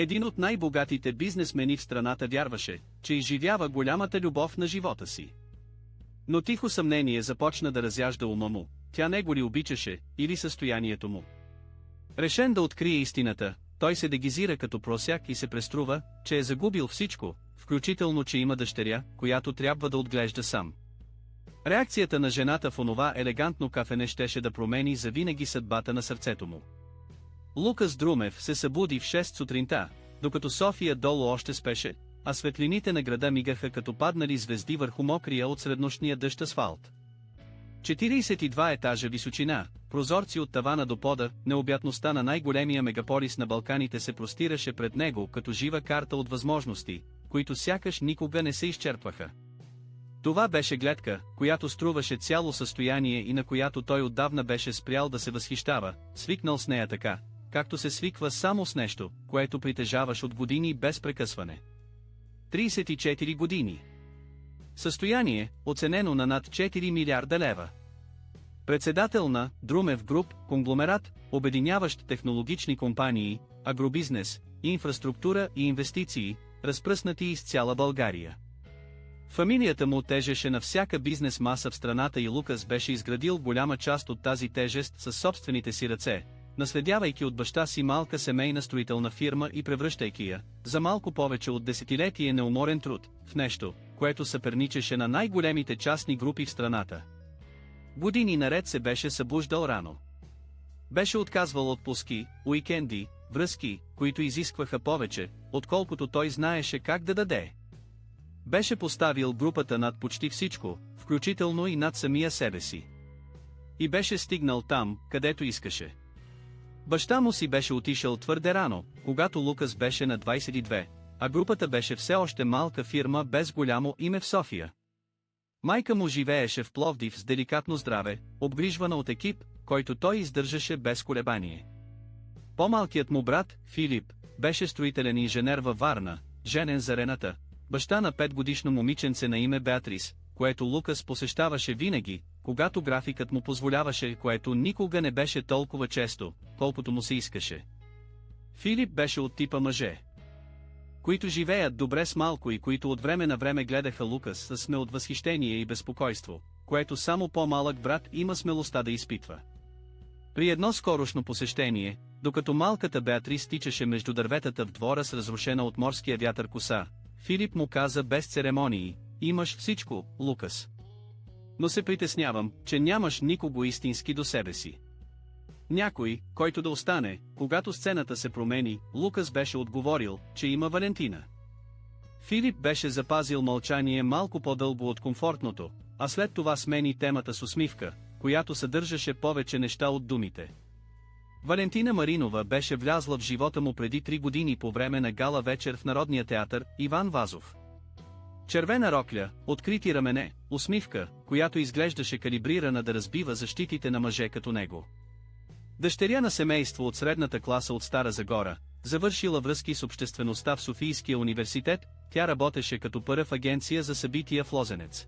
Един от най-богатите бизнесмени в страната вярваше, че изживява голямата любов на живота си. Но тихо съмнение започна да разяжда ума му, тя него ли обичаше, или състоянието му. Решен да открие истината, той се дегизира като просяк и се преструва, че е загубил всичко, включително че има дъщеря, която трябва да отглежда сам. Реакцията на жената в онова елегантно кафене щеше да промени завинаги съдбата на сърцето му. Лукас Друмев се събуди в 6 сутринта, докато София долу още спеше, а светлините на града мигаха като паднали звезди върху мокрия от среднощния дъжд асфалт. 42 етажа височина, прозорци от тавана до пода, необятността на най-големия мегаполис на Балканите се простираше пред него като жива карта от възможности, които сякаш никога не се изчерпваха. Това беше гледка, която струваше цяло състояние и на която той отдавна беше спрял да се възхищава, свикнал с нея така, както се свиква само с нещо, което притежаваш от години без прекъсване. 34 години. Състояние, оценено на над 4 милиарда лева. Председател на Друмев Груп, конгломерат, обединяващ технологични компании, агробизнес, инфраструктура и инвестиции, разпръснати из цяла България. Фамилията му тежеше на всяка бизнес маса в страната и Лукас беше изградил голяма част от тази тежест със собствените си ръце, наследявайки от баща си малка семейна строителна фирма и превръщайки я, за малко повече от десетилетие неуморен труд, в нещо, което съперничеше на най-големите частни групи в страната. Години наред се беше събуждал рано. Беше отказвал отпуски, уикенди, връзки, които изискваха повече, отколкото той знаеше как да даде. Беше поставил групата над почти всичко, включително и над самия себе си. И беше стигнал там, където искаше. Баща му си беше отишъл твърде рано, когато Лукас беше на 22, а групата беше все още малка фирма без голямо име в София. Майка му живееше в Пловдив с деликатно здраве, обгрижвана от екип, който той издържаше без колебание. По-малкият му брат, Филип, беше строителен инженер във Варна, женен за Рената, баща на 5-годишно момиченце на име Беатрис, което Лукас посещаваше винаги, когато графикът му позволяваше, което никога не беше толкова често, колкото му се искаше. Филип беше от типа мъже, които живеят добре с малко и които от време на време гледаха Лукас с сме от възхищение и безпокойство, което само по-малък брат има смелостта да изпитва. При едно скорошно посещение, докато малката Беатрис тичаше между дърветата в двора с разрушена от морския вятър коса, Филип му каза без церемонии: "Имаш всичко, Лукас. Но се притеснявам, че нямаш никого истински до себе си. Някой, който да остане." Когато сцената се промени, Лукас беше отговорил, че има Валентина. Филип беше запазил мълчание малко по-дълго от комфортното, а след това смени темата с усмивка, която съдържаше повече неща от думите. Валентина Маринова беше влязла в живота му преди 3 години по време на гала вечер в Народния театър Иван Вазов. Червена рокля, открити рамене, усмивка, която изглеждаше калибрирана да разбива защитите на мъже като него. Дъщеря на семейство от средната класа от Стара Загора, завършила връзки с обществеността в Софийския университет, тя работеше като пъра в агенция за събития в Лозенец.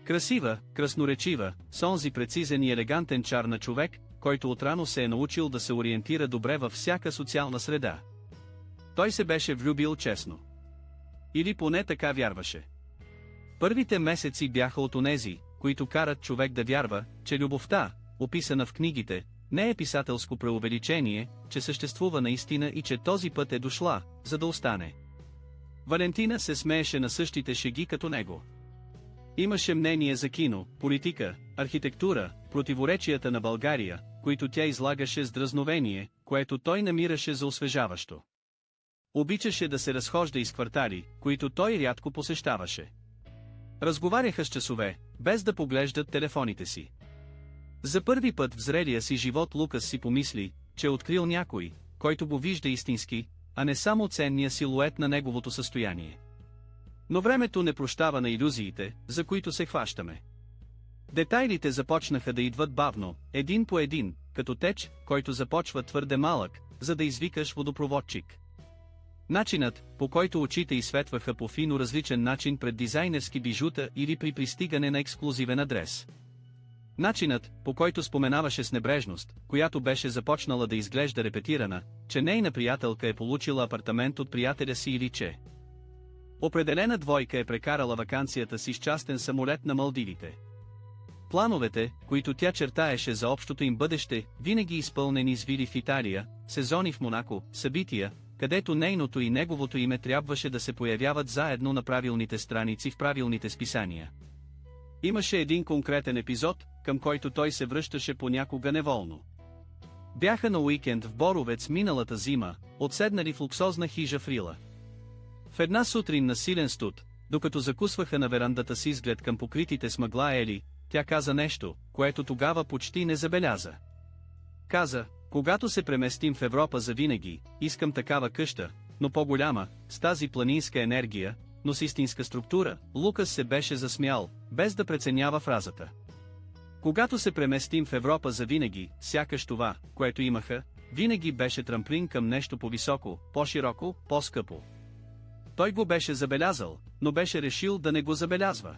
Красива, красноречива, с онзи прецизен и елегантен чар на човек, който отрано се е научил да се ориентира добре във всяка социална среда. Той се беше влюбил честно. Или поне така вярваше. Първите месеци бяха от онези, които карат човек да вярва, че любовта, описана в книгите, не е писателско преувеличение, че съществува наистина и че този път е дошла, за да остане. Валентина се смееше на същите шеги като него. Имаше мнение за кино, политика, архитектура, противоречията на България, които тя излагаше с дразновение, което той намираше за освежаващо. Обичаше да се разхожда из квартали, които той рядко посещаваше. Разговаряха с часове, без да поглеждат телефоните си. За първи път в зрелия си живот Лукас си помисли, че е открил някой, който го вижда истински, а не само ценния силует на неговото състояние. Но времето не прощава на илюзиите, за които се хващаме. Детайлите започнаха да идват бавно, един по един, като теч, който започва твърде малък, за да извикаш водопроводчик. Начинът, по който очите изсветваха по фино различен начин пред дизайнерски бижута или при пристигане на ексклузивен адрес. Начинът, по който споменаваше с небрежност, която беше започнала да изглежда репетирана, че нейна приятелка е получила апартамент от приятеля си или че определена двойка е прекарала ваканцията си с частен самолет на Малдивите. Плановете, които тя чертаеше за общото им бъдеще, винаги изпълнени с вили в Италия, сезони в Монако, събития, където нейното и неговото име трябваше да се появяват заедно на правилните страници в правилните списания. Имаше един конкретен епизод, към който той се връщаше понякога неволно. Бяха на уикенд в Боровец миналата зима, отседнали в луксозна хижа в Рила. В една сутрин на силен студ, докато закусваха на верандата си изглед към покритите с мъгла ели, тя каза нещо, което тогава почти не забеляза. Каза: когато се преместим в Европа завинаги, искам такава къща, но по-голяма, с тази планинска енергия, но с истинска структура. Лукас се беше засмял, без да преценява фразата. Когато се преместим в Европа завинаги, сякаш това, което имаха, винаги беше трамплин към нещо по-високо, по-широко, по-скъпо. Той го беше забелязал, но беше решил да не го забелязва.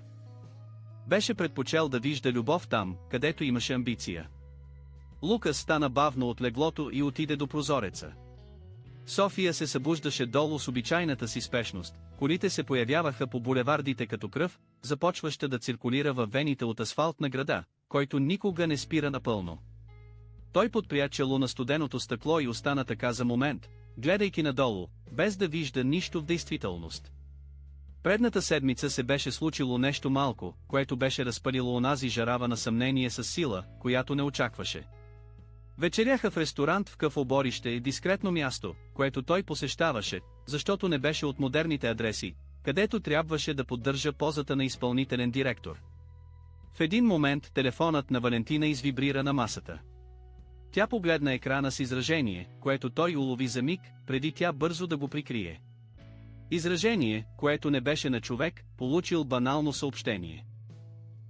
Беше предпочел да вижда любов там, където имаше амбиция. Лукас стана бавно от леглото и отиде до прозореца. София се събуждаше долу с обичайната си спешност, колите се появяваха по булевардите като кръв, започваща да циркулира във вените от асфалт на града, който никога не спира напълно. Той подпря чело на студеното стъкло и остана така за момент, гледайки надолу, без да вижда нищо в действителност. Предната седмица се беше случило нещо малко, което беше разпалило онази жарава на съмнение със сила, която не очакваше. Вечеряха в ресторант в къв-оборище, дискретно място, което той посещаваше, защото не беше от модерните адреси, където трябваше да поддържа позата на изпълнителен директор. В един момент телефонът на Валентина извибрира на масата. Тя погледна екрана с изражение, което той улови за миг, преди тя бързо да го прикрие. Изражение, което не беше на човек, получил банално съобщение.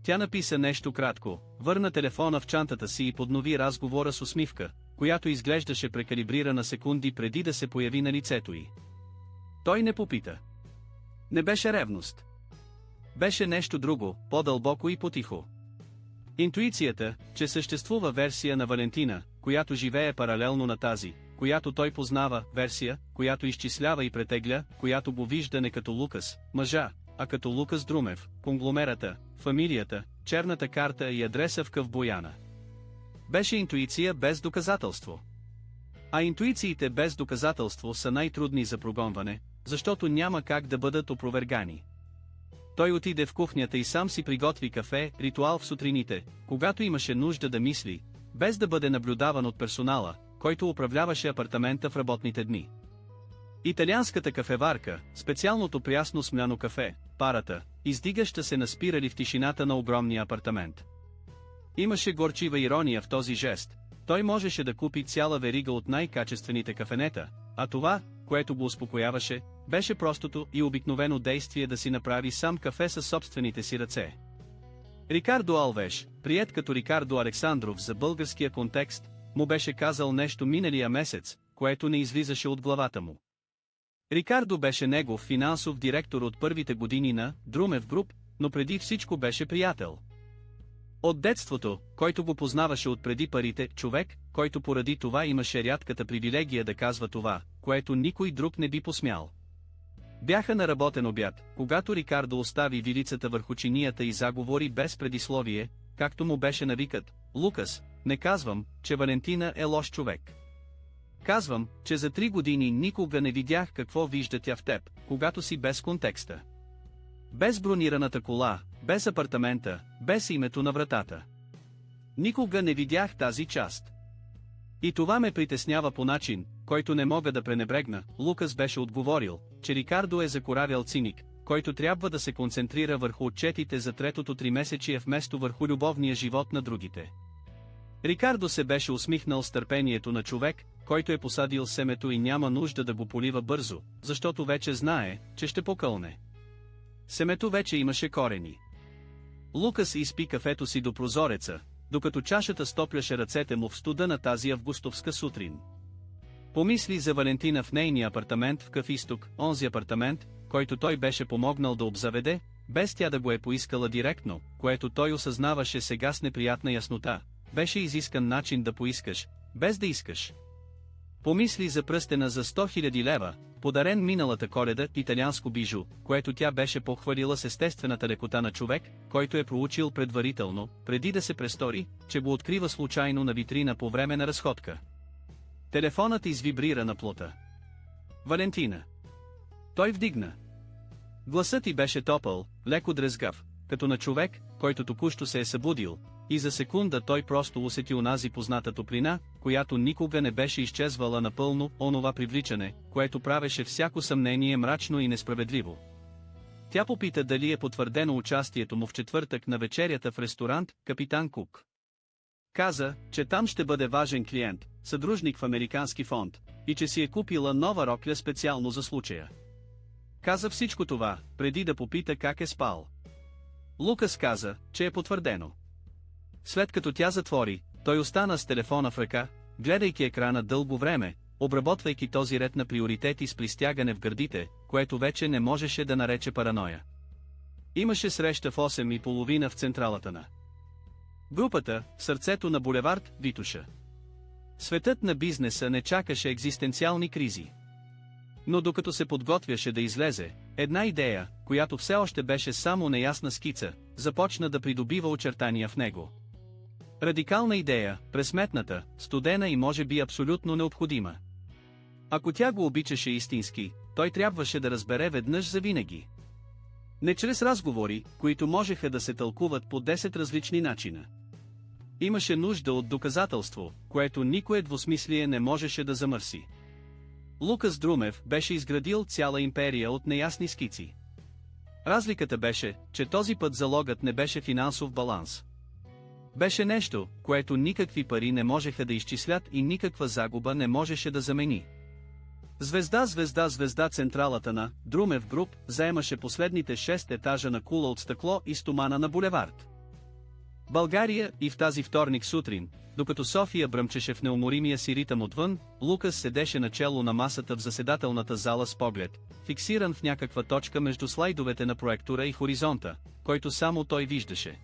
Тя написа нещо кратко, върна телефона в чантата си и поднови разговора с усмивка, която изглеждаше прекалибрирана секунди преди да се появи на лицето й. Той не попита. Не беше ревност. Беше нещо друго, по-дълбоко и потихо. Интуицията, че съществува версия на Валентина, която живее паралелно на тази, която той познава, версия, която изчислява и претегля, която го вижда не като Лукас, мъжа, а като Лукас Друмев, конгломерата, фамилията, черната карта и адреса в Къв-Бояна. Беше интуиция без доказателство. А интуициите без доказателство са най-трудни за прогонване, защото няма как да бъдат опровергани. Той отиде в кухнята и сам си приготви кафе, ритуал в сутрините, когато имаше нужда да мисли, без да бъде наблюдаван от персонала, който управляваше апартамента в работните дни. Италианската кафеварка, специалното прясно смляно кафе, парата, издигаща се на спирали в тишината на огромния апартамент. Имаше горчива ирония в този жест. Той можеше да купи цяла верига от най-качествените кафенета, а това, което го успокояваше, беше простото и обикновено действие да си направи сам кафе със собствените си ръце. Рикардо Алвеш, приет като Рикардо Александров за българския контекст, му беше казал нещо миналия месец, което не излизаше от главата му. Рикардо беше негов финансов директор от първите години на Друмев Груп, но преди всичко беше приятел. От детството, който го познаваше от преди парите, човек, който поради това имаше рядката привилегия да казва това, което никой друг не би посмял. Бяха на работен обяд, когато Рикардо остави вилицата върху чинията и заговори без предисловие, както му беше навикът: Лукас, не казвам, че Валентина е лош човек. Казвам, че за 3 години никога не видях какво вижда тя в теб, когато си без контекста. Без бронираната кола, без апартамента, без името на вратата. Никога не видях тази част. И това ме притеснява по начин, който не мога да пренебрегна. Лукас беше отговорил, че Рикардо е закоравял циник, който трябва да се концентрира върху отчетите за третото тримесечие вместо върху любовния живот на другите. Рикардо се беше усмихнал с търпението на човек, който е посадил семето и няма нужда да го полива бързо, защото вече знае, че ще покълне. Семето вече имаше корени. Лукас изпи кафето си до прозореца, докато чашата стопляше ръцете му в студа на тази августовска сутрин. Помисли за Валентина в нейния апартамент в Къв Изток, онзи апартамент, който той беше помогнал да обзаведе, без тя да го е поискала директно, което той осъзнаваше сега с неприятна яснота. Беше изискан начин да поискаш, без да искаш. Помисли за пръстена за 100 000 лева, подарен миналата Коледа, италианско бижу, което тя беше похвалила с естествената лекота на човек, който е проучил предварително, преди да се престори, че го открива случайно на витрина по време на разходка. Телефонът извибрира на плота. Валентина. Той вдигна. Гласът й беше топъл, леко дрезгав, като на човек, който току-що се е събудил, и за секунда той просто усети онази позната топлина, която никога не беше изчезвала напълно, онова привличане, което правеше всяко съмнение мрачно и несправедливо. Тя попита дали е потвърдено участието му в четвъртък на вечерята в ресторант «Капитан Кук». Каза, че там ще бъде важен клиент, съдружник в американски фонд, и че си е купила нова рокля специално за случая. Каза всичко това, преди да попита как е спал. Лукас каза, че е потвърдено. След като тя затвори, той остана с телефона в ръка, гледайки екрана дълго време, обработвайки този ред на приоритети с пристягане в гърдите, което вече не можеше да нарече параноя. Имаше среща в 8:30 в централата на групата, в сърцето на булевард Витуша. Светът на бизнеса не чакаше екзистенциални кризи. Но докато се подготвяше да излезе, една идея, която все още беше само неясна скица, започна да придобива очертания в него. Радикална идея, пресметната, студена и може би абсолютно необходима. Ако тя го обичаше истински, той трябваше да разбере веднъж завинаги. Не чрез разговори, които можеха да се тълкуват по 10 различни начина. Имаше нужда от доказателство, което никое двусмислие не можеше да замърси. Лукас Друмев беше изградил цяла империя от неясни скици. Разликата беше, че този път залогът не беше финансов баланс. Беше нещо, което никакви пари не можеха да изчислят и никаква загуба не можеше да замени. Звезда централата на Друмев Груп заемаше последните 6 етажа на кула от стъкло и стомана на булевард България и в тази вторник сутрин, докато София бръмчеше в неуморимия си ритъм отвън, Лукас седеше начело на масата в заседателната зала с поглед, фиксиран в някаква точка между слайдовете на проектора и хоризонта, който само той виждаше.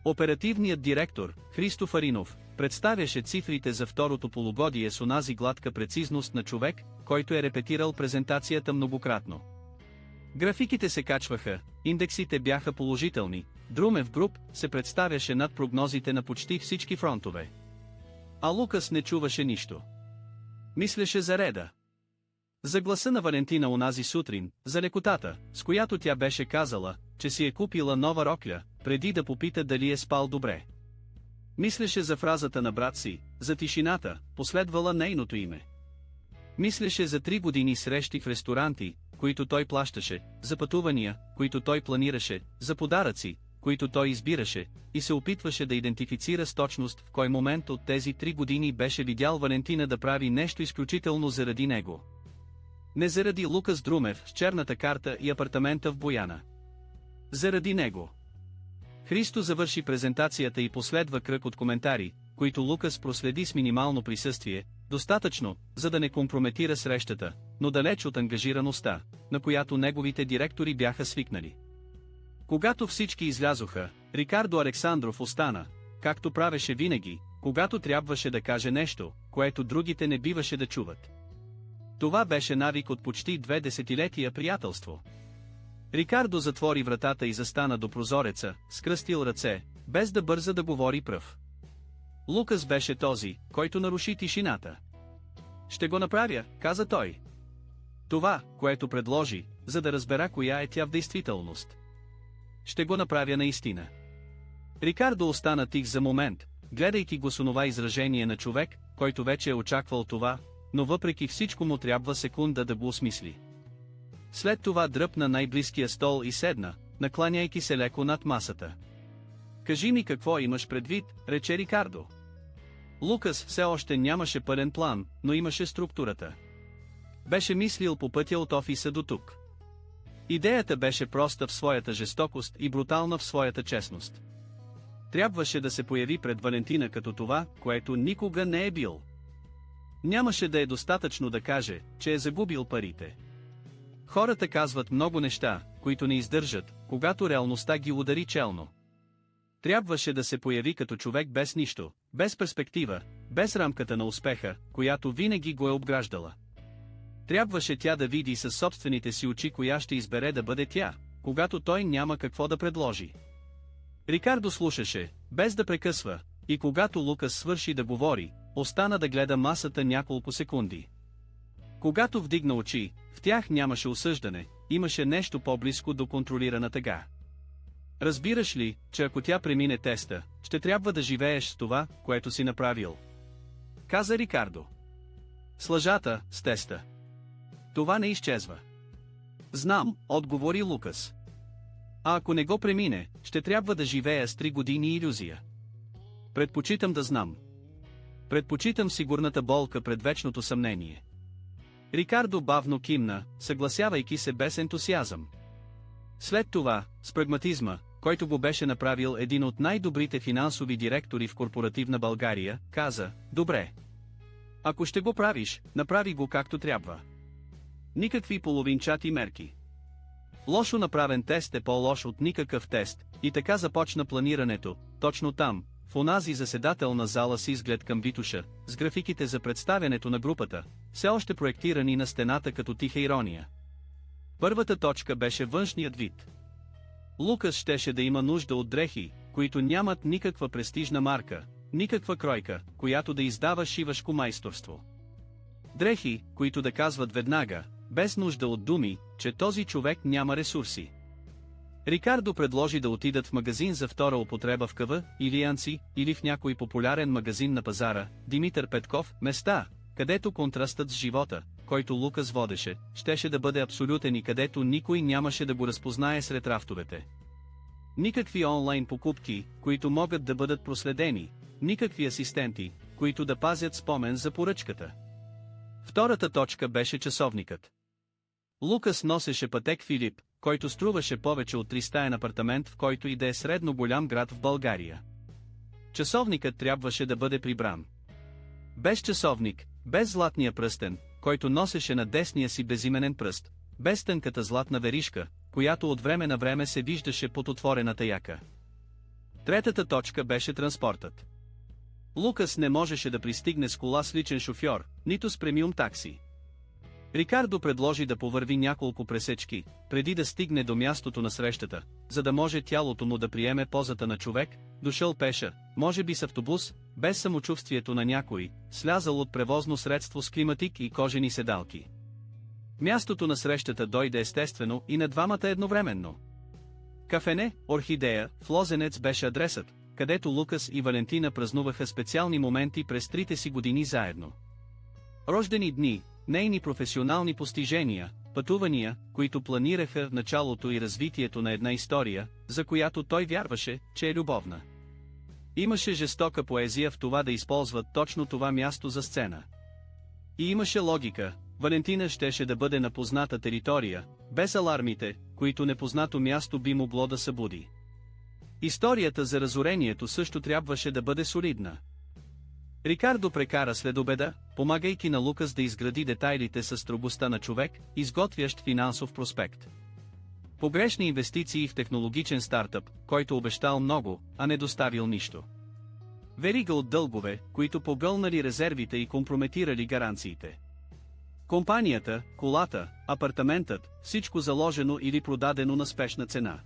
Оперативният директор, Христо Фаринов, представяше цифрите за второто полугодие с онази гладка прецизност на човек, който е репетирал презентацията многократно. Графиките се качваха, индексите бяха положителни, Друмев Груп се представяше над прогнозите на почти всички фронтове. А Лукас не чуваше нищо. Мислеше за Реда. За гласа на Валентина онази сутрин, за лекотата, с която тя беше казала, че си е купила нова рокля, преди да попита дали е спал добре. Мислеше за фразата на брат си, за тишината, последвала нейното име. Мислеше за 3 години срещи в ресторанти, които той плащаше, за пътувания, които той планираше, за подаръци, които той избираше, и се опитваше да идентифицира с точност в кой момент от тези 3 години беше видял Валентина да прави нещо изключително заради него. Не заради Лукас Друмев с черната карта и апартамента в Бояна. Заради него. Христо завърши презентацията и последва кръг от коментари, които Лукас проследи с минимално присъствие, достатъчно, за да не компрометира срещата, но далеч от ангажираността, на която неговите директори бяха свикнали. Когато всички излязоха, Рикардо Александров остана, както правеше винаги, когато трябваше да каже нещо, което другите не биваше да чуват. Това беше навик от почти 2 десетилетия приятелство. Рикардо затвори вратата и застана до прозореца, скръстил ръце, без да бърза да говори пръв. Лукас беше този, който наруши тишината. «Ще го направя», каза той. Това, което предложи, за да разбера коя е тя в действителност. «Ще го направя наистина». Рикардо остана тих за момент, гледайки го с онова изражение на човек, който вече е очаквал това, но въпреки всичко му трябва секунда да го осмисли. След това дръпна най-близкия стол и седна, накланяйки се леко над масата. «Кажи ми какво имаш предвид», рече Рикардо. Лукас все още нямаше пълен план, но имаше структурата. Беше мислил по пътя от офиса до тук. Идеята беше проста в своята жестокост и брутална в своята честност. Трябваше да се появи пред Валентина като това, което никога не е бил. Нямаше да е достатъчно да каже, че е загубил парите. Хората казват много неща, които не издържат, когато реалността ги удари челно. Трябваше да се появи като човек без нищо, без перспектива, без рамката на успеха, която винаги го е обграждала. Трябваше тя да види със собствените си очи коя ще избере да бъде тя, когато той няма какво да предложи. Рикардо слушаше, без да прекъсва, и когато Лукас свърши да говори, остана да гледа масата няколко секунди. Когато вдигна очи, в тях нямаше осъждане, имаше нещо по-близко до контролирана тъга. Разбираш ли, че ако тя премине теста, ще трябва да живееш с това, което си направил? Каза Рикардо. С лъжата, с теста. Това не изчезва. Знам, отговори Лукас. А ако не го премине, ще трябва да живея с 3 години илюзия. Предпочитам да знам. Предпочитам сигурната болка пред вечното съмнение. Рикардо бавно кимна, съгласявайки се без ентусиазъм. След това, с прагматизма, който го беше направил един от най-добрите финансови директори в корпоративна България, каза: добре. Ако ще го правиш, направи го както трябва. Никакви половинчати мерки. Лошо направен тест е по-лош от никакъв тест, и така започна планирането, точно там, в онази заседателна зала с изглед към Витуша, с графиките за представянето на групата, все още проектирани на стената като тиха ирония. Първата точка беше външният вид. Лукас щеше да има нужда от дрехи, които нямат никаква престижна марка, никаква кройка, която да издава шивашко майсторство. Дрехи, които да казват веднага, без нужда от думи, че този човек няма ресурси. Рикардо предложи да отидат в магазин за втора употреба в КВ, или Янци, или в някой популярен магазин на пазара, Димитър Петков, места, където контрастът с живота, който Лукас водеше, щеше да бъде абсолютен и където никой нямаше да го разпознае сред рафтовете. Никакви онлайн покупки, които могат да бъдат проследени, никакви асистенти, които да пазят спомен за поръчката. Втората точка беше часовникът. Лукас носеше Патек Филип, който струваше повече от 300 апартамент, в който и да е средно голям град в България. Часовникът трябваше да бъде прибран. Без часовник, без златния пръстен, който носеше на десния си безименен пръст, без тънката златна веришка, която от време на време се виждаше под отворената яка. Третата точка беше транспортът. Лукас не можеше да пристигне с кола с личен шофьор, нито с премиум такси. Рикардо предложи да повърви няколко пресечки, преди да стигне до мястото на срещата, за да може тялото му да приеме позата на човек, дошъл пеша, може би с автобус, без самочувствието на някой, слязал от превозно средство с климатик и кожени седалки. Мястото на срещата дойде естествено и на двамата едновременно. Кафене, Орхидея, в Лозенец беше адресът, където Лукас и Валентина празнуваха специални моменти през 3-те си години заедно. Рождени дни, нейни професионални постижения, пътувания, които планираха в началото и развитието на една история, за която той вярваше, че е любовна. Имаше жестока поезия в това да използват точно това място за сцена. И имаше логика, Валентина щеше да бъде на позната територия, без алармите, които непознато място би могло да събуди. Историята за разорението също трябваше да бъде солидна. Рикардо прекара следобеда, помагайки на Лукас да изгради детайлите със строгостта на човек, изготвящ финансов проспект. Погрешни инвестиции в технологичен стартъп, който обещал много, а не доставил нищо. Верига от дългове, които погълнали резервите и компрометирали гаранциите. Компанията, колата, апартаментът, всичко заложено или продадено на спешна цена.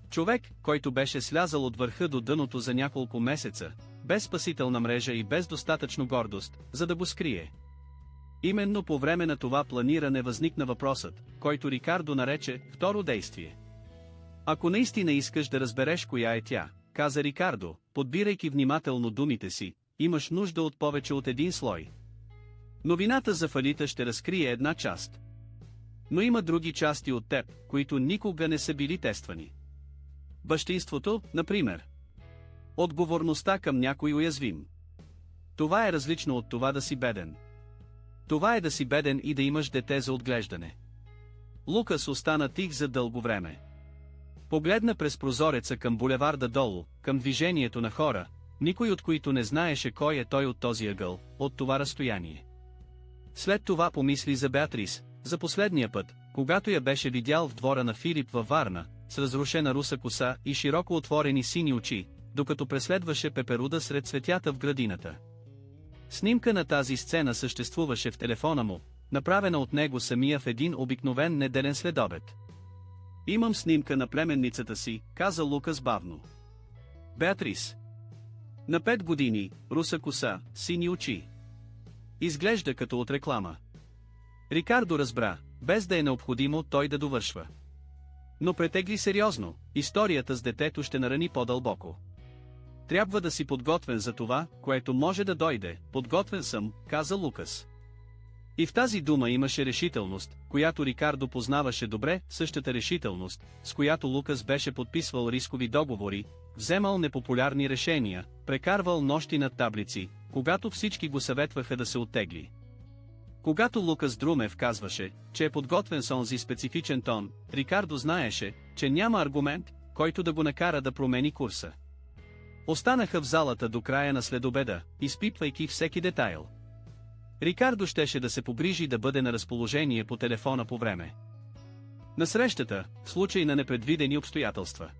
Човек, който беше слязал от върха до дъното за няколко месеца, без спасителна мрежа и без достатъчно гордост, за да го скрие. Именно по време на това планиране възникна въпросът, който Рикардо нарече «второ действие». Ако наистина искаш да разбереш коя е тя, каза Рикардо, подбирайки внимателно думите си, имаш нужда от повече от един слой. Новината за фалита ще разкрие една част. Но има други части от теб, които никога не са били тествани. Бащинството, например. Отговорността към някой уязвим. Това е различно от това да си беден. Това е да си беден и да имаш дете за отглеждане. Лукас остана тих за дълго време. Погледна през прозореца към булеварда долу, към движението на хора, никой от които не знаеше кой е той от този ъгъл, от това разстояние. След това помисли за Беатрис, за последния път, когато я беше видял в двора на Филип във Варна, с разрушена руса коса и широко отворени сини очи, докато преследваше Пеперуда сред цветята в градината. Снимка на тази сцена съществуваше в телефона му, направена от него самия в един обикновен неделен следобед. Имам снимка на племенницата си, каза Лукас бавно. Беатрис. На 5 години, руса коса, сини очи. Изглежда като от реклама. Рикардо разбра, без да е необходимо той да довършва. Но претегли сериозно, историята с детето ще нарани по-дълбоко. Трябва да си подготвен за това, което може да дойде. Подготвен съм, каза Лукас. И в тази дума имаше решителност, която Рикардо познаваше добре, същата решителност, с която Лукас беше подписвал рискови договори, вземал непопулярни решения, прекарвал нощи над таблици, когато всички го съветваха да се оттегли. Когато Лукас Друмев казваше, че е подготвен с онзи специфичен тон, Рикардо знаеше, че няма аргумент, който да го накара да промени курса. Останаха в залата до края на следобеда, изпипвайки всеки детайл. Рикардо щеше да се погрижи да бъде на разположение по телефона по време на срещата, в случай на непредвидени обстоятелства.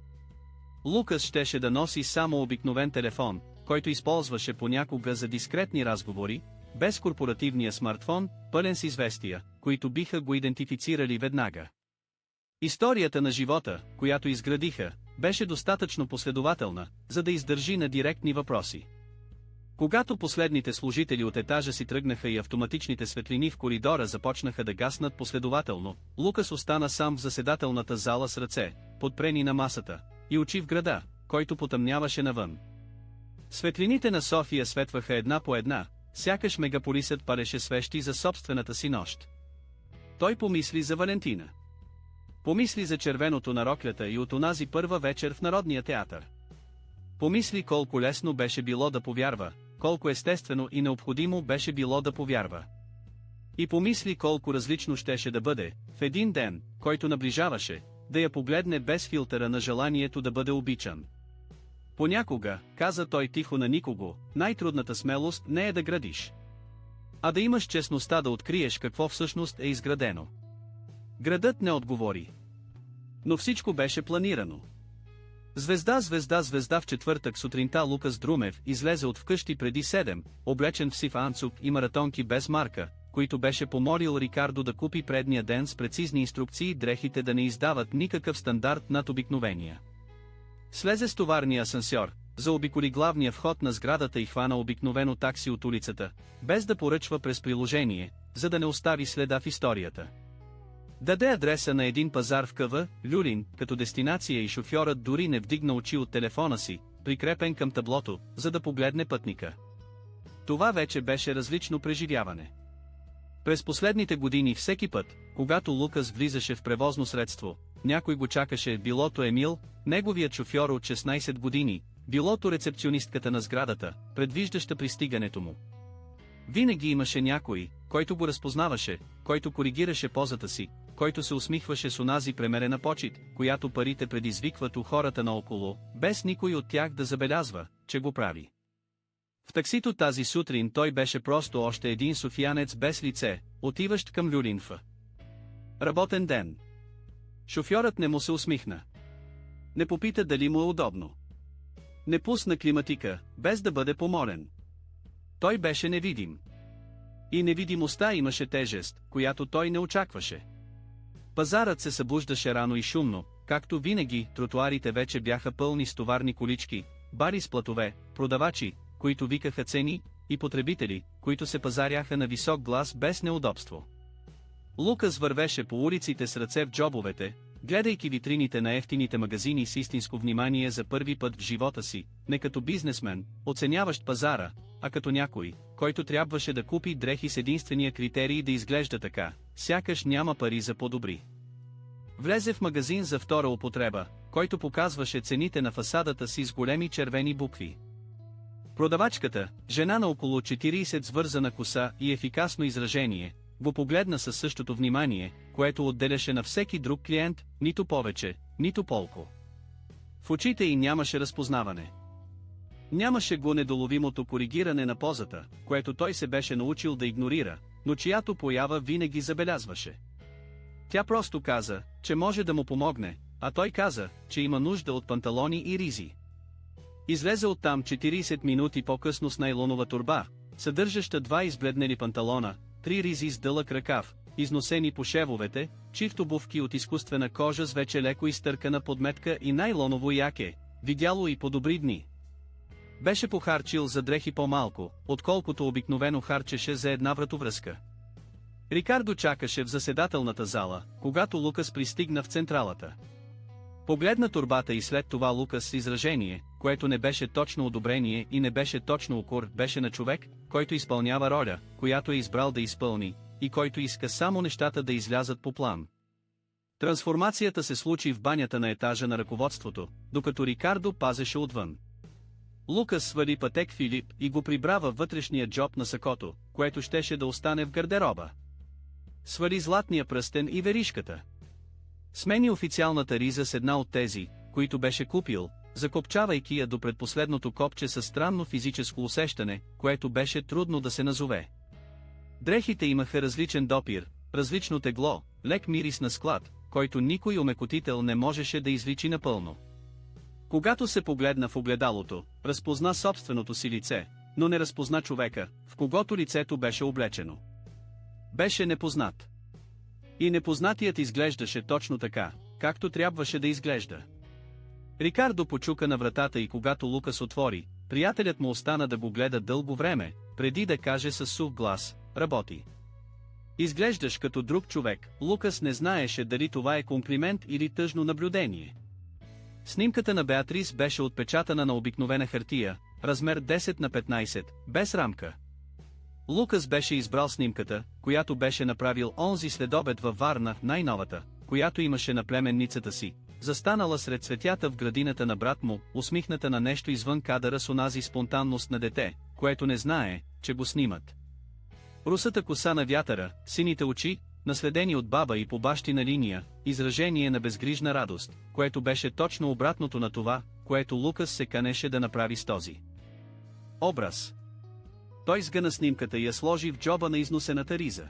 Лукас щеше да носи само обикновен телефон, който използваше понякога за дискретни разговори, без корпоративния смартфон, пълен с известия, които биха го идентифицирали веднага. Историята на живота, която изградиха, беше достатъчно последователна, за да издържи на директни въпроси. Когато последните служители от етажа си тръгнаха и автоматичните светлини в коридора започнаха да гаснат последователно, Лукас остана сам в заседателната зала с ръце, подпрени на масата, и очи в града, който потъмняваше навън. Светлините на София светваха една по една, сякаш мегаполисът палеше свещи за собствената си нощ. Той помисли за Валентина. Помисли за червеното на роклята и от онази първа вечер в Народния театър. Помисли колко лесно беше било да повярва, колко естествено и необходимо беше било да повярва. И помисли колко различно щеше да бъде, в един ден, който наближаваше, да я погледне без филтъра на желанието да бъде обичан. Понякога, каза той тихо на никого, най-трудната смелост не е да градиш, а да имаш честността да откриеш какво всъщност е изградено. Градът не отговори. Но всичко беше планирано. Звезда, звезда, звезда. В четвъртък сутринта Лукас Друмев излезе от вкъщи преди 7, облечен в сив анцук и маратонки без марка, които беше помолил Рикардо да купи предния ден с прецизни инструкции дрехите да не издават никакъв стандарт над обикновения. Слезе с товарния асансьор, заобиколи главния вход на сградата и хвана обикновено такси от улицата, без да поръчва през приложение, за да не остави следа в историята. Даде адреса на един пазар в КВ, Люлин, като дестинация и шофьорът дори не вдигна очи от телефона си, прикрепен към таблото, за да погледне пътника. Това вече беше различно преживяване. През последните години всеки път, когато Лукас влизаше в превозно средство, някой го чакаше, билото Емил, неговият шофьор от 16 години, билото рецепционистката на сградата, предвиждаща пристигането му. Винаги имаше някой, който го разпознаваше, който коригираше позата си, който се усмихваше с онази премерена почит, която парите предизвикват у хората наоколо, без никой от тях да забелязва, че го прави. В таксито тази сутрин той беше просто още един софиянец без лице, отиващ към Люлинфа. Работен ден. Шофьорът не му се усмихна. Не попита дали му е удобно. Не пусна климатика, без да бъде помолен. Той беше невидим. И невидимостта имаше тежест, която той не очакваше. Пазарът се събуждаше рано и шумно, както винаги, тротуарите вече бяха пълни с товарни колички, бари с платове, продавачи, които викаха цени, и потребители, които се пазаряха на висок глас без неудобство. Лукас вървеше по улиците с ръце в джобовете, гледайки витрините на евтините магазини с истинско внимание за първи път в живота си, не като бизнесмен, оценяващ пазара, а като някой, който трябваше да купи дрехи с единствения критерий да изглежда така, сякаш няма пари за по-добри. Влезе в магазин за втора употреба, който показваше цените на фасадата си с големи червени букви. Продавачката, жена на около 40 с вързана коса и ефикасно изражение, го погледна със същото внимание, което отделяше на всеки друг клиент, нито повече, нито полко. В очите й нямаше разпознаване. Нямаше го недоловимото коригиране на позата, което той се беше научил да игнорира, но чиято поява винаги забелязваше. Тя просто каза, че може да му помогне, а той каза, че има нужда от панталони и ризи. Излезе оттам 40 минути по-късно с найлонова торба, съдържаща 2 избледнели панталона, 3 ризи с дълъг ръкав, износени по шевовете, чифт обувки от изкуствена кожа с вече леко изтъркана подметка и найлоново яке, видяло и по добри дни. Беше похарчил за дрехи по-малко, отколкото обикновено харчеше за една вратовръзка. Рикардо чакаше в заседателната зала, когато Лукас пристигна в централата. Погледна торбата и след това Лукас с изражение, което не беше точно одобрение и не беше точно укор, беше на човек, който изпълнява роля, която е избрал да изпълни, и който иска само нещата да излязат по план. Трансформацията се случи в банята на етажа на ръководството, докато Рикардо пазеше отвън. Лукас свали Патек Филип и го прибра във вътрешния джоб на сакото, което щеше да остане в гардероба. Свали златния пръстен и веришката. Смени официалната риза с една от тези, които беше купил, закопчавайки я до предпоследното копче със странно физическо усещане, което беше трудно да се назове. Дрехите имаха различен допир, различно тегло, лек мирис на склад, който никой омекотител не можеше да изличи напълно. Когато се погледна в огледалото, разпозна собственото си лице, но не разпозна човека, в когото лицето беше облечено. Беше непознат. И непознатият изглеждаше точно така, както трябваше да изглежда. Рикардо почука на вратата и когато Лукас отвори, приятелят му остана да го гледа дълго време, преди да каже със сух глас: "Работи." "Изглеждаш като друг човек." Лукас не знаеше дали това е комплимент или тъжно наблюдение. Снимката на Беатрис беше отпечатана на обикновена хартия, размер 10 на 15, без рамка. Лукас беше избрал снимката, която беше направил онзи следобед във Варна, най-новата, която имаше на племенницата си, застанала сред цветята в градината на брат му, усмихната на нещо извън кадъра с онази спонтанност на дете, което не знае, че го снимат. Русата коса на вятъра, сините очи, наследени от баба и по бащина линия, изражение на безгрижна радост, което беше точно обратното на това, което Лукас се канеше да направи с този образ. Той сгъна снимката и я сложи в джоба на износената риза.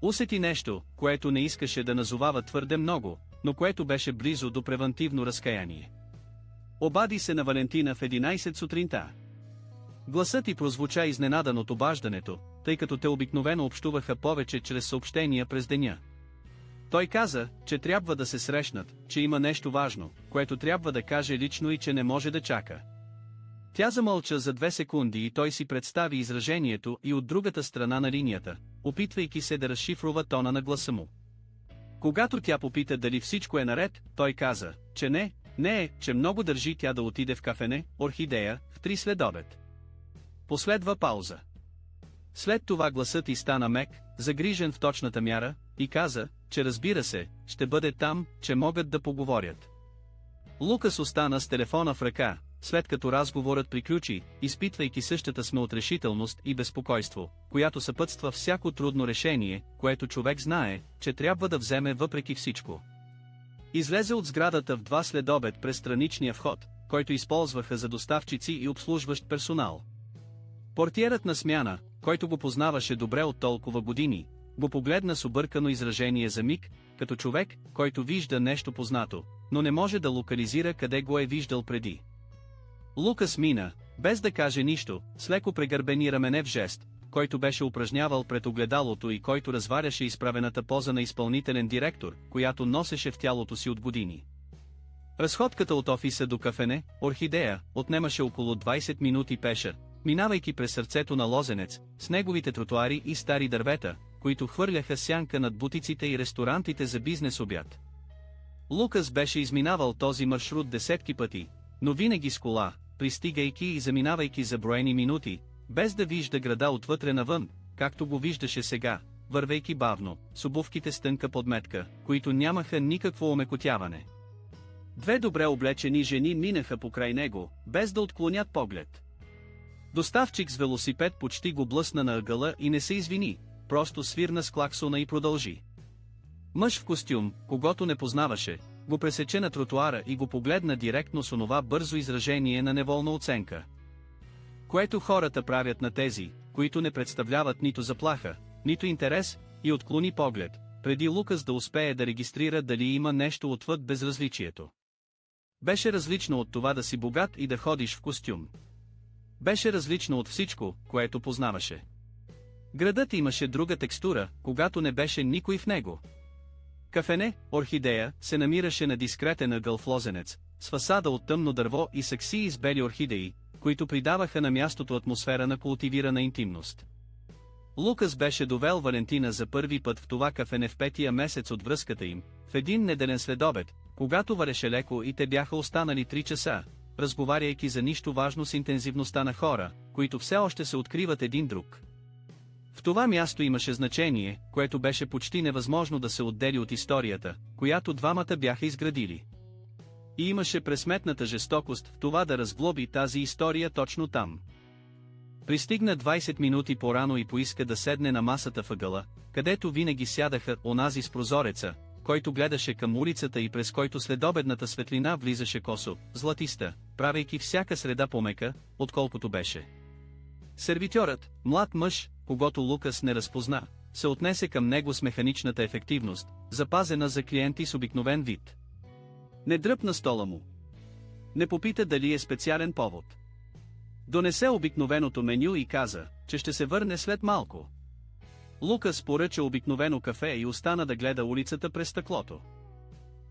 Усети нещо, което не искаше да назовава твърде много, но което беше близо до превантивно разкаяние. Обади се на Валентина в 11 сутринта. Гласът й прозвуча изненадан от обаждането, тъй като те обикновено общуваха повече чрез съобщения през деня. Той каза, че трябва да се срещнат, че има нещо важно, което трябва да каже лично и че не може да чака. Тя замълча за 2 секунди и той си представи изражението и от другата страна на линията, опитвайки се да разшифрува тона на гласа му. Когато тя попита дали всичко е наред, той каза, че не, че много държи тя да отиде в кафене, Орхидея, в 3 следобед. Последва пауза. След това гласът й стана мек, загрижен в точната мяра, и каза, че разбира се, ще бъде там, че могат да поговорят. Лукас остана с телефона в ръка, след като разговорът приключи, изпитвайки същата смеотрешителност и безпокойство, която съпътства всяко трудно решение, което човек знае, че трябва да вземе въпреки всичко. Излезе от сградата в 2 следобед през страничния вход, който използваха за доставчици и обслужващ персонал. Портиерът на смяна, който го познаваше добре от толкова години, го погледна с объркано изражение за миг, като човек, който вижда нещо познато, но не може да локализира къде го е виждал преди. Лукас мина, без да каже нищо, с леко прегърбени рамене в жест, който беше упражнявал пред огледалото и който разваряше изправената поза на изпълнителен директор, която носеше в тялото си от години. Разходката от офиса до кафене, Орхидея, отнемаше около 20 минути пеша, минавайки през сърцето на Лозенец, с неговите тротуари и стари дървета, които хвърляха сянка над бутиците и ресторантите за бизнес обяд. Лукас беше изминавал този маршрут десетки пъти, но винаги с кола, пристигайки и заминавайки за броени минути, без да вижда града отвътре навън, както го виждаше сега, вървейки бавно, с обувките с тънка подметка, които нямаха никакво омекотяване. 2 добре облечени жени минаха покрай него, без да отклонят поглед. Доставчик с велосипед почти го блъсна на ъгъла и не се извини, просто свирна с клаксона и продължи. Мъж в костюм, когото не познаваше, го пресече на тротуара и го погледна директно с онова бързо изражение на неволна оценка, което хората правят на тези, които не представляват нито заплаха, нито интерес, и отклони поглед, преди Лукас да успее да регистрира дали има нещо отвъд безразличието. Беше различно от това да си богат и да ходиш в костюм. Беше различно от всичко, което познаваше. Градът имаше друга текстура, когато не беше никой в него. Кафене, орхидея, се намираше на дискретен ъгъл в Лозенец, с фасада от тъмно дърво и саксии с бели орхидеи, които придаваха на мястото атмосфера на култивирана интимност. Лукас беше довел Валентина за първи път в това кафене в 5-тия месец от връзката им, в един неделен следобед, когато вареше леко и те бяха останали 3 часа, разговаряйки за нищо важно с интензивността на хора, които все още се откриват един друг. В това място имаше значение, което беше почти невъзможно да се отдели от историята, която двамата бяха изградили. И имаше пресметната жестокост в това да разглоби тази история точно там. Пристигна 20 минути по-рано и поиска да седне на масата въгъла, където винаги сядаха онази с прозореца, който гледаше към улицата и през който следобедната светлина влизаше косо, златиста, правейки всяка среда по-мека, отколкото беше. Сервитьорът, млад мъж, когато Лукас не разпозна, се отнесе към него с механичната ефективност, запазена за клиенти с обикновен вид. Не дръпна стола му. Не попита дали е специален повод. Донесе обикновеното меню и каза, че ще се върне след малко. Лукас поръча обикновено кафе и остана да гледа улицата през стъклото.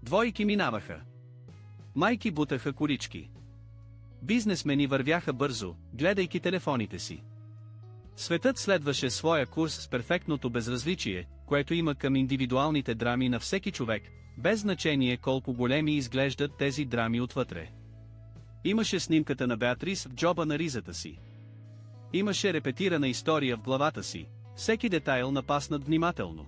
Двойки минаваха. Майки бутаха корички. Бизнесмени вървяха бързо, гледайки телефоните си. Светът следваше своя курс с перфектното безразличие, което има към индивидуалните драми на всеки човек, без значение колко големи изглеждат тези драми отвътре. Имаше снимката на Беатрис в джоба на ризата си. Имаше репетирана история в главата си, всеки детайл напаснат внимателно.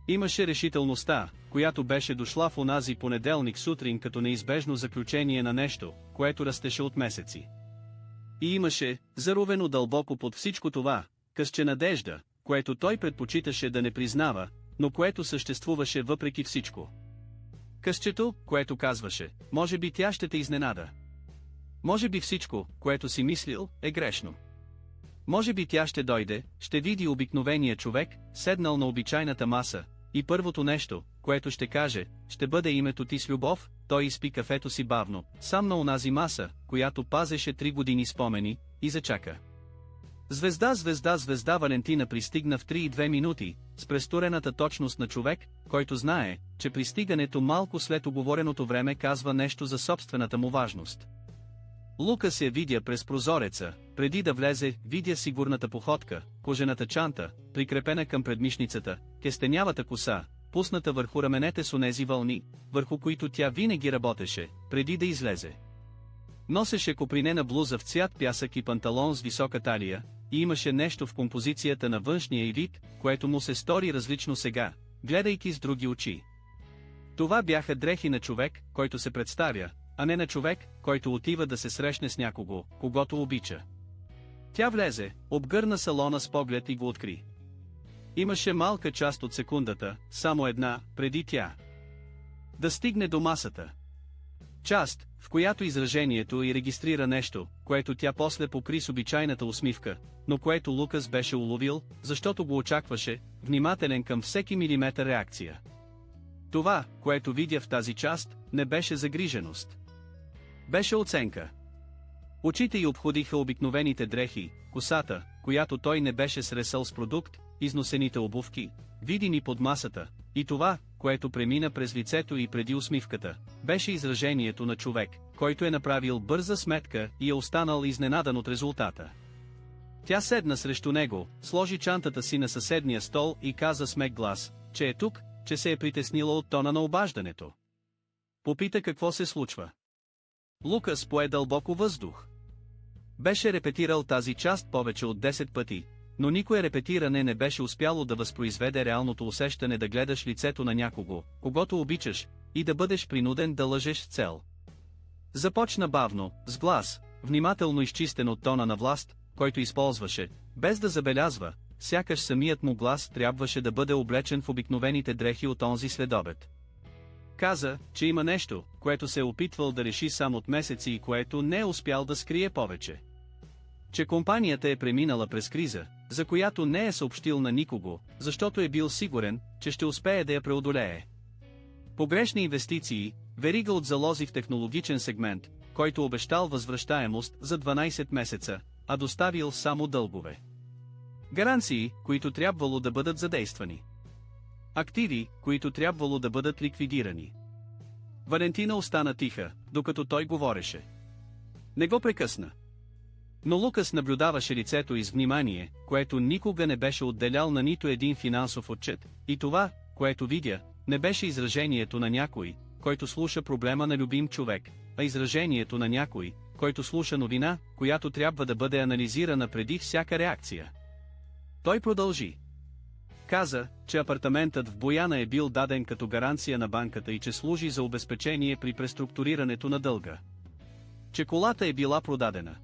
Имаше решителността, която беше дошла в онази понеделник сутрин като неизбежно заключение на нещо, което растеше от месеци. И имаше, заровено дълбоко под всичко това, късче надежда, което той предпочиташе да не признава, но което съществуваше въпреки всичко. Късчето, което казваше, може би тя ще те изненада. Може би всичко, което си мислил, е грешно. Може би тя ще дойде, ще види обикновения човек, седнал на обичайната маса, и първото нещо, което ще каже, ще бъде името ти с любов. Той изпи кафето си бавно, сам на онази маса, която пазеше 3 години спомени, и зачака. Звезда, звезда, звезда. Валентина пристигна в 3:02 минути, с престорената точност на човек, който знае, че пристигането малко след уговореното време казва нещо за собствената му важност. Лукас я видя през прозореца, преди да влезе, видя сигурната походка, кожената чанта, прикрепена към предмишницата, кестенявата коса, пусната върху раменете с онези вълни, върху които тя винаги работеше, преди да излезе. Носеше копринена блуза в цвят пясък и панталон с висока талия, и имаше нещо в композицията на външния й вид, което му се стори различно сега, гледайки с други очи. Това бяха дрехи на човек, който се представя, а не на човек, който отива да се срещне с някого, когото обича. Тя влезе, обгърна салона с поглед и го откри. Имаше малка част от секундата, само една, преди тя да стигне до масата. Част, в която изражението й регистрира нещо, което тя после покри с обичайната усмивка, но което Лукас беше уловил, защото го очакваше, внимателен към всеки милиметър реакция. Това, което видя в тази част, не беше загриженост. Беше оценка. Очите й обходиха обикновените дрехи, косата, която той не беше сресал с продукт, износените обувки, видени под масата, и това, което премина през лицето и преди усмивката, беше изражението на човек, който е направил бърза сметка и е останал изненадан от резултата. Тя седна срещу него, сложи чантата си на съседния стол и каза с мек глас, че е тук, че се е притеснила от тона на обаждането. Попита какво се случва. Лукас пое дълбоко въздух. Беше репетирал тази част повече от 10 пъти, но никое репетиране не беше успяло да възпроизведе реалното усещане да гледаш лицето на някого, когото обичаш, и да бъдеш принуден да лъжеш с цел. Започна бавно, с глас, внимателно изчистен от тона на власт, който използваше, без да забелязва, сякаш самият му глас трябваше да бъде облечен в обикновените дрехи от онзи следобед. Каза, че има нещо, което се е опитвал да реши сам от месеци и което не е успял да скрие повече. Че компанията е преминала през криза, за която не е съобщил на никого, защото е бил сигурен, че ще успее да я преодолее. Погрешни инвестиции, верига от залози в технологичен сегмент, който обещал възвръщаемост за 12 месеца, а доставил само дългове. Гаранции, които трябвало да бъдат задействани. Активи, които трябвало да бъдат ликвидирани. Валентина остана тиха, докато той говореше. Не го прекъсна. Но Лукас наблюдаваше лицето й с внимание, което никога не беше отделял на нито един финансов отчет, и това, което видя, не беше изражението на някой, който слуша проблема на любим човек, а изражението на някой, който слуша новина, която трябва да бъде анализирана преди всяка реакция. Той продължи. Каза, че апартаментът в Бояна е бил даден като гаранция на банката и че служи за обезпечение при преструктурирането на дълга. Че колата е била продадена.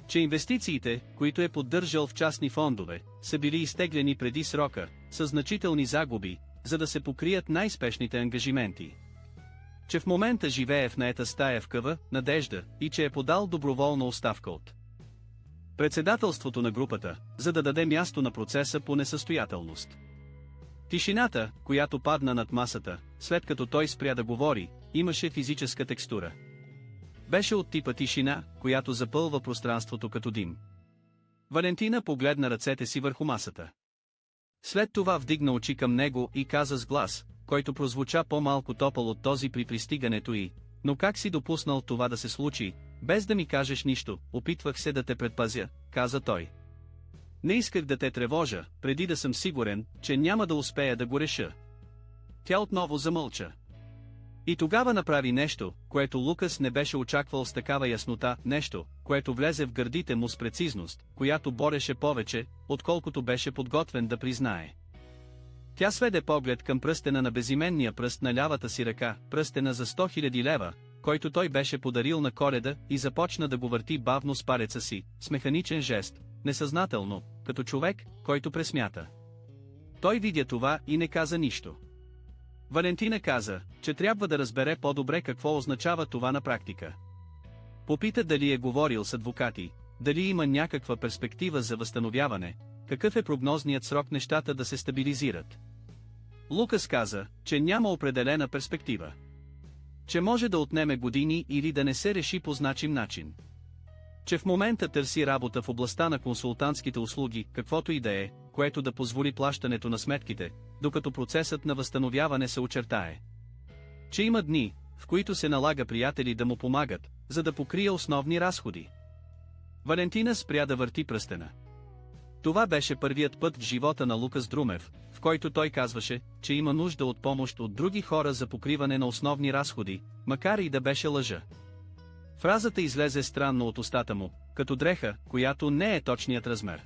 Че инвестициите, които е поддържал в частни фондове, са били изтеглени преди срока, с значителни загуби, за да се покрият най-спешните ангажименти. Че в момента живее в наета стая в Къва, Надежда, и че е подал доброволна оставка от председателството на групата, за да даде място на процеса по несъстоятелност. Тишината, която падна над масата, след като той спря да говори, имаше физическа текстура. Беше от типа тишина, която запълва пространството като дим. Валентина погледна ръцете си върху масата. След това вдигна очи към него и каза с глас, който прозвуча по-малко топъл от този при пристигането й: но как си допуснал това да се случи, без да ми кажеш нищо? Опитвах се да те предпазя, каза той. Не исках да те тревожа, преди да съм сигурен, че няма да успея да го реша. Тя отново замълча. И тогава направи нещо, което Лукас не беше очаквал с такава яснота, нещо, което влезе в гърдите му с прецизност, която бореше повече, отколкото беше подготвен да признае. Тя сведе поглед към пръстена на безименния пръст на лявата си ръка, пръстена за 100 000 лева, който той беше подарил на Коледа, и започна да го върти бавно с палеца си, с механичен жест, несъзнателно, като човек, който пресмята. Той видя това и не каза нищо. Валентина каза, че трябва да разбере по-добре какво означава това на практика. Попита дали е говорил с адвокати, дали има някаква перспектива за възстановяване, какъв е прогнозният срок нещата да се стабилизират. Лукас каза, че няма определена перспектива. Че може да отнеме години или да не се реши по значим начин. Че в момента търси работа в областта на консултантските услуги, каквото и да е, което да позволи плащането на сметките, докато процесът на възстановяване се очертае. Че има дни, в които се налага приятели да му помагат, за да покрие основни разходи. Валентина спря да върти пръстена. Това беше първият път в живота на Лукас Друмев, в който той казваше, че има нужда от помощ от други хора за покриване на основни разходи, макар и да беше лъжа. Фразата излезе странно от устата му, като дреха, която не е точният размер.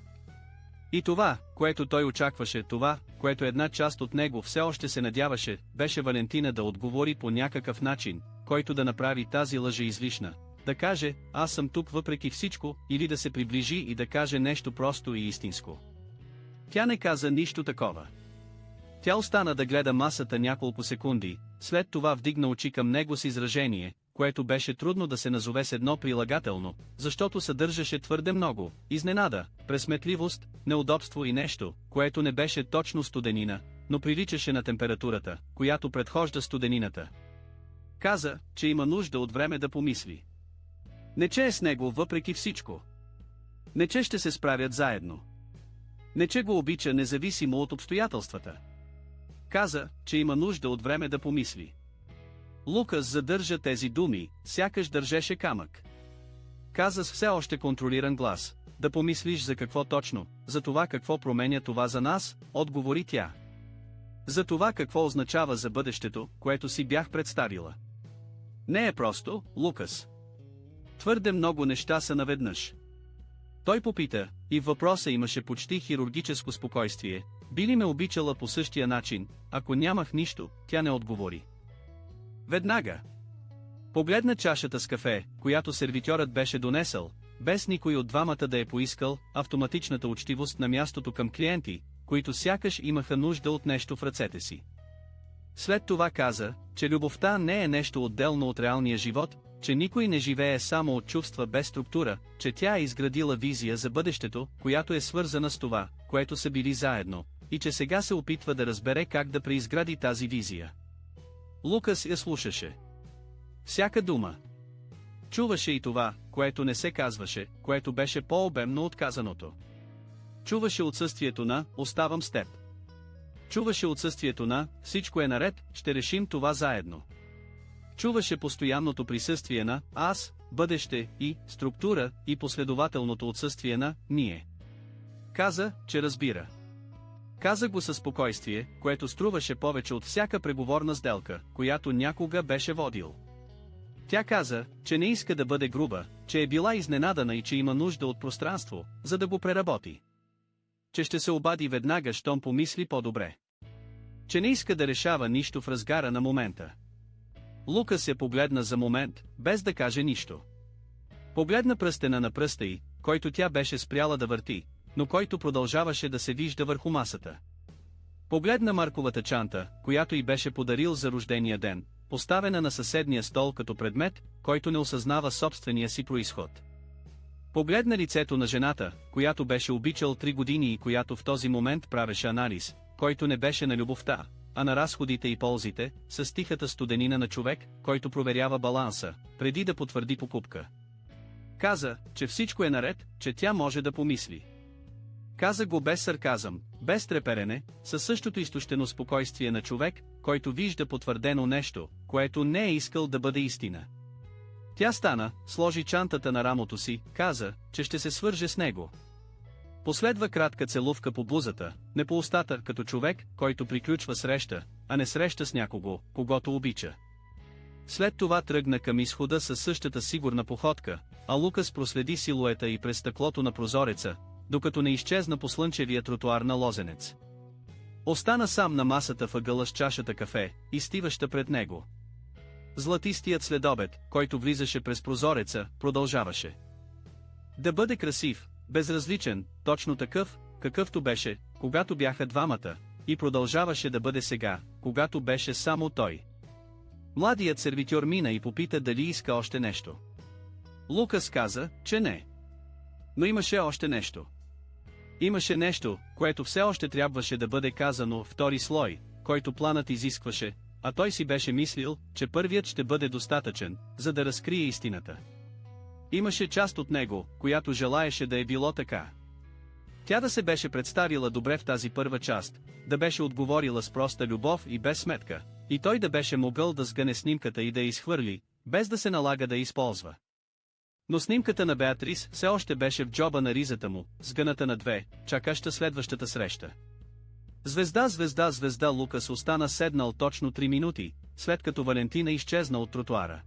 И това, което той очакваше, това, което една част от него все още се надяваше, беше Валентина да отговори по някакъв начин, който да направи тази лъжа излишна. Да каже, аз съм тук въпреки всичко, или да се приближи и да каже нещо просто и истинско. Тя не каза нищо такова. Тя остана да гледа масата няколко секунди, след това вдигна очи към него с изражение, което беше трудно да се назове с едно прилагателно, защото съдържаше твърде много: изненада, пресметливост, неудобство и нещо, което не беше точно студенина, но приличаше на температурата, която предхожда студенината. Каза, че има нужда от време да помисли. Не че е с него въпреки всичко. Не че ще се справят заедно. Не че го обича независимо от обстоятелствата. Каза, че има нужда от време да помисли. Лукас задържа тези думи, сякаш държеше камък. Каза с все още контролиран глас: да помислиш за какво точно, за това какво променя това за нас, отговори тя. За това какво означава за бъдещето, което си бях представила. Не е просто, Лукас. Твърде много неща са наведнъж. Той попита, и в въпроса имаше почти хирургическо спокойствие: би ли ме обичала по същия начин, ако нямах нищо? Тя не отговори. Веднага. Погледна чашата с кафе, която сервитьорът беше донесъл, без никой от двамата да е поискал, автоматичната учтивост на мястото към клиенти, които сякаш имаха нужда от нещо в ръцете си. След това каза, че любовта не е нещо отделно от реалния живот, че никой не живее само от чувства без структура, че тя е изградила визия за бъдещето, която е свързана с това, което са били заедно, и че сега се опитва да разбере как да преизгради тази визия. Лукас я слушаше. Всяка дума. Чуваше и това, което не се казваше, което беше по-обемно от казаното. Чуваше отсъствието на «оставам с теб». Чуваше отсъствието на «всичко е наред, ще решим това заедно». Чуваше постоянното присъствие на «аз», бъдеще и структура и последователното отсъствие на «ние». Каза, че разбира. Каза го със спокойствие, което струваше повече от всяка преговорна сделка, която някога беше водил. Тя каза, че не иска да бъде груба, че е била изненадана и че има нужда от пространство, за да го преработи. Че ще се обади веднага, щом помисли по-добре. Че не иска да решава нищо в разгара на момента. Лукас се погледна за момент, без да каже нищо. Погледна пръстена на пръста й, който тя беше спряла да върти, но който продължаваше да се вижда върху масата. Погледна марковата чанта, която й беше подарил за рождения ден, поставена на съседния стол като предмет, който не осъзнава собствения си произход. Погледна лицето на жената, която беше обичал 3 години и която в този момент правеше анализ, който не беше на любовта, а на разходите и ползите, с тихата студенина на човек, който проверява баланса, преди да потвърди покупка. Каза, че всичко е наред, че тя може да помисли. Каза го без сарказъм, без треперене, със същото изтощено спокойствие на човек, който вижда потвърдено нещо, което не е искал да бъде истина. Тя стана, сложи чантата на рамото си, каза, че ще се свърже с него. Последва кратка целувка по блузата, не по устата, като човек, който приключва среща, а не среща с някого, когото обича. След това тръгна към изхода със същата сигурна походка, а Лукас проследи силуета и през стъклото на прозореца, докато не изчезна по слънчевия тротуар на Лозенец. Остана сам на масата въгъла с чашата кафе, изстиваща пред него. Златистият следобед, който влизаше през прозореца, продължаваше да бъде красив, безразличен, точно такъв, какъвто беше, когато бяха двамата, и продължаваше да бъде сега, когато беше само той. Младият сервитьор мина и попита дали иска още нещо. Лукас каза, че не. Но имаше още нещо. Имаше нещо, което все още трябваше да бъде казано, втори слой, който планът изискваше, а той си беше мислил, че първият ще бъде достатъчен, за да разкрие истината. Имаше част от него, която желаеше да е било така. Тя да се беше представила добре в тази първа част, да беше отговорила с проста любов и без сметка, и той да беше могъл да сгъне снимката и да я изхвърли, без да се налага да я използва. Но снимката на Беатрис все още беше в джоба на ризата му, сгъната на две, чакаща следващата среща. Звезда, звезда, звезда. Лукас остана седнал точно 3 минути, след като Валентина изчезна от тротуара.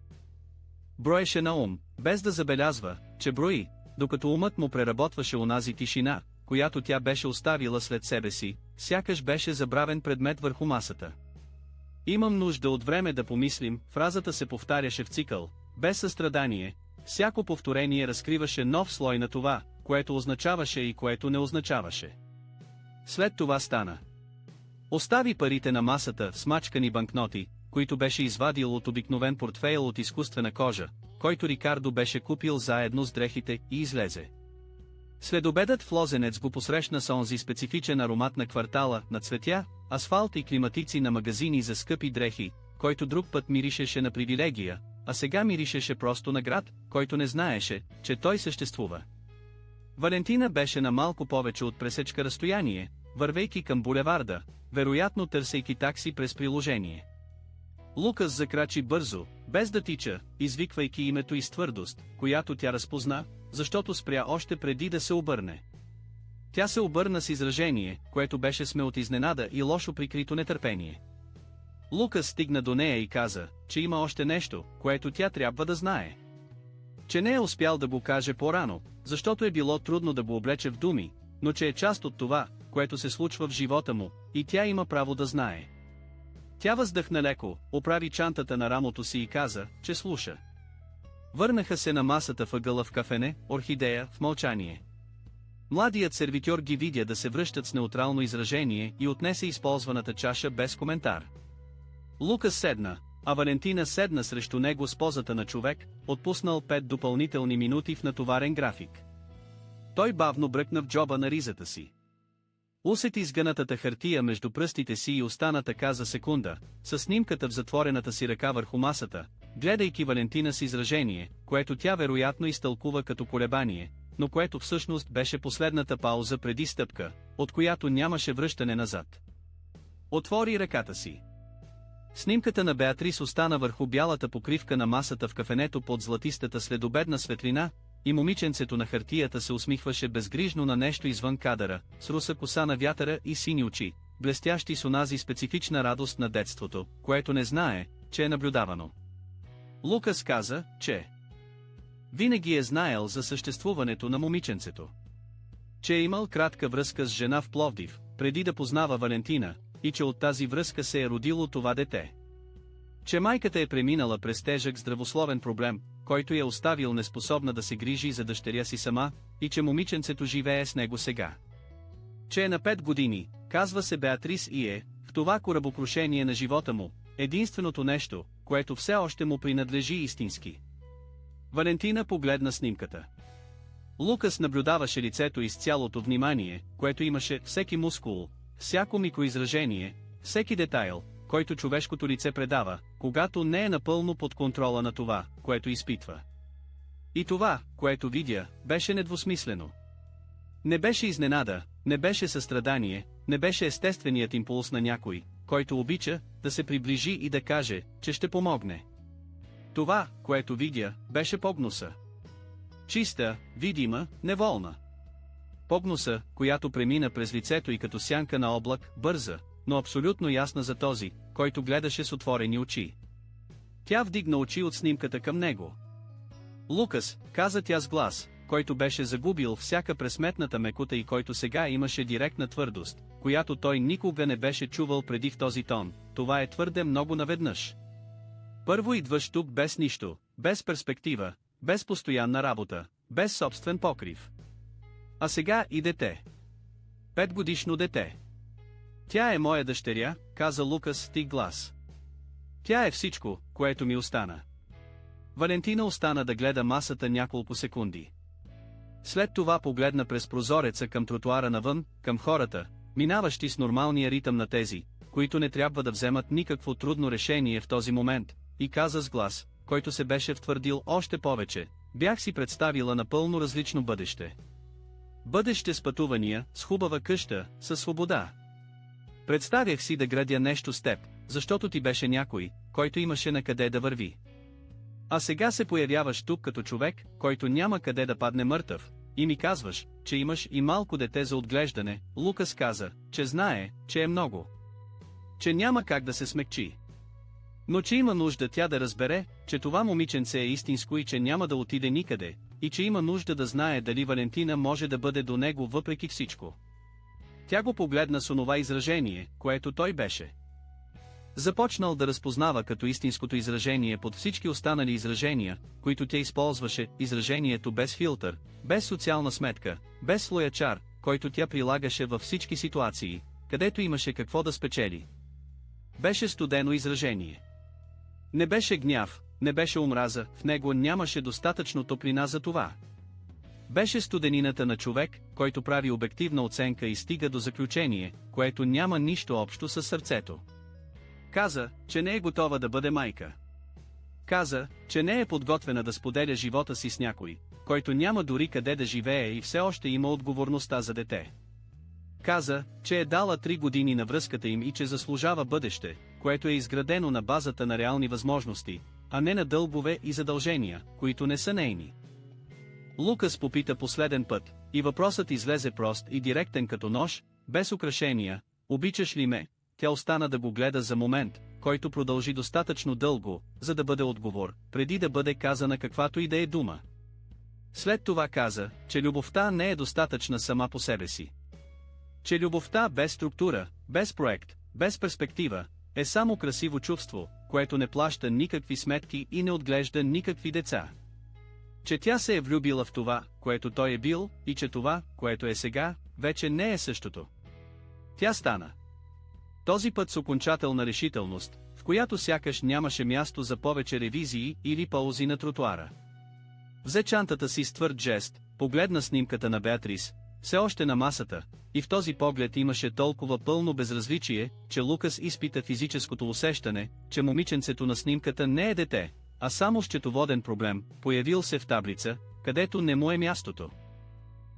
Броеше на ум, без да забелязва, че брои, докато умът му преработваше онази тишина, която тя беше оставила след себе си, сякаш беше забравен предмет върху масата. Имам нужда от време да помислим, фразата се повтаряше в цикъл, без състрадание, всяко повторение разкриваше нов слой на това, което означаваше и което не означаваше. След това стана. Остави парите на масата, смачкани банкноти, които беше извадил от обикновен портфейл от изкуствена кожа, който Рикардо беше купил заедно с дрехите, и излезе. Следобедът в Лозенец го посрещна с онзи специфичен аромат на квартала, на цветя, асфалт и климатици на магазини за скъпи дрехи, който друг път миришеше на привилегия, а сега миришеше просто на град, който не знаеше, че той съществува. Валентина беше на малко повече от пресечка разстояние, вървейки към булеварда, вероятно търсейки такси през приложение. Лукас закрачи бързо, без да тича, извиквайки името й с твърдост, която тя разпозна, защото спря още преди да се обърне. Тя се обърна с изражение, което беше сме от изненада и лошо прикрито нетърпение. Лукас стигна до нея и каза, че има още нещо, което тя трябва да знае. Че не е успял да го каже по-рано, защото е било трудно да го облече в думи, но че е част от това, което се случва в живота му, и тя има право да знае. Тя въздъхна леко, оправи чантата на рамото си и каза, че слуша. Върнаха се на масата въгъла в кафене, орхидея, в мълчание. Младият сервитьор ги видя да се връщат с неутрално изражение и отнесе използваната чаша без коментар. Лукас седна, а Валентина седна срещу него с позата на човек, отпуснал 5 допълнителни минути в натоварен график. Той бавно бръкна в джоба на ризата си. Усети сгънатата хартия между пръстите си и остана така за секунда, със снимката в затворената си ръка върху масата, гледайки Валентина с изражение, което тя вероятно изтълкува като колебание, но което всъщност беше последната пауза преди стъпка, от която нямаше връщане назад. Отвори ръката си. Снимката на Беатрис остана върху бялата покривка на масата в кафенето под златистата следобедна светлина, и момиченцето на хартията се усмихваше безгрижно на нещо извън кадъра, с руса коса на вятъра и сини очи, блестящи с онази специфична радост на детството, което не знае, че е наблюдавано. Лукас каза, че винаги е знаел за съществуването на момиченцето. Че е имал кратка връзка с жена в Пловдив, преди да познава Валентина, и че от тази връзка се е родило това дете. Че майката е преминала през тежък здравословен проблем, който я оставил неспособна да се грижи за дъщеря си сама, и че момиченцето живее с него сега. Че е на 5 години, казва се Беатрис и е, в това корабокрушение на живота му, единственото нещо, което все още му принадлежи истински. Валентина погледна снимката. Лукас наблюдаваше лицето и с цялото внимание, което имаше всеки мускул, всяко микроизражение, всеки детайл, който човешкото лице предава, когато не е напълно под контрола на това, което изпитва. И това, което видя, беше недвусмислено. Не беше изненада, не беше състрадание, не беше естественият импулс на някой, който обича, да се приближи и да каже, че ще помогне. Това, което видя, беше погнуса. Чиста, видима, неволна. Погнуса, която премина през лицето и като сянка на облак, бърза, но абсолютно ясна за този, който гледаше с отворени очи. Тя вдигна очи от снимката към него. Лукас, каза тя с глас, който беше загубил всяка пресметната мекота и който сега имаше директна твърдост, която той никога не беше чувал преди в този тон, това е твърде много наведнъж. Първо идваш тук без нищо, без перспектива, без постоянна работа, без собствен покрив. А сега и дете. 5-годишно дете. Тя е моя дъщеря, каза Лукас с тих глас. Тя е всичко, което ми остана. Валентина остана да гледа масата няколко секунди. След това погледна през прозореца към тротуара навън, към хората, минаващи с нормалния ритъм на тези, които не трябва да вземат никакво трудно решение в този момент, и каза с глас, който се беше втвърдил още повече, бях си представила напълно различно бъдеще. Бъдеще с пътувания, с хубава къща, със свобода. Представях си да градя нещо с теб, защото ти беше някой, който имаше на къде да върви. А сега се появяваш тук като човек, който няма къде да падне мъртъв, и ми казваш, че имаш и малко дете за отглеждане. Лукас каза, че знае, че е много. Че няма как да се смекчи. Но че има нужда тя да разбере, че това момиченце е истинско и че няма да отиде никъде, и че има нужда да знае дали Валентина може да бъде до него въпреки всичко. Тя го погледна с онова изражение, което той беше започнал да разпознава като истинското изражение под всички останали изражения, които тя използваше, изражението без филтър, без социална сметка, без слоячар, който тя прилагаше във всички ситуации, където имаше какво да спечели. Беше студено изражение. Не беше гняв, не беше омраза, в него нямаше достатъчно топлина за това. Беше студенината на човек, който прави обективна оценка и стига до заключение, което няма нищо общо с сърцето. Каза, че не е готова да бъде майка. Каза, че не е подготвена да споделя живота си с някой, който няма дори къде да живее и все още има отговорността за дете. Каза, че е дала 3 години на връзката им и че заслужава бъдеще, което е изградено на базата на реални възможности, а не на дълбове и задължения, които не са нейни. Лукас попита последен път, и въпросът излезе прост и директен като нож, без украшения: обичаш ли ме? Тя остана да го гледа за момент, който продължи достатъчно дълго, за да бъде отговор, преди да бъде казана каквато и да е дума. След това каза, че любовта не е достатъчна сама по себе си. Че любовта без структура, без проект, без перспектива, е само красиво чувство, което не плаща никакви сметки и не отглежда никакви деца. Че тя се е влюбила в това, което той е бил, и че това, което е сега, вече не е същото. Тя стана. Този път с окончателна решителност, в която сякаш нямаше място за повече ревизии или паузи на тротуара. Взе чантата си с твърд жест, погледна снимката на Беатрис, все още на масата, и в този поглед имаше толкова пълно безразличие, че Лукас изпита физическото усещане, че момиченцето на снимката не е дете, а само счетоводен проблем, появил се в таблица, където не му е мястото.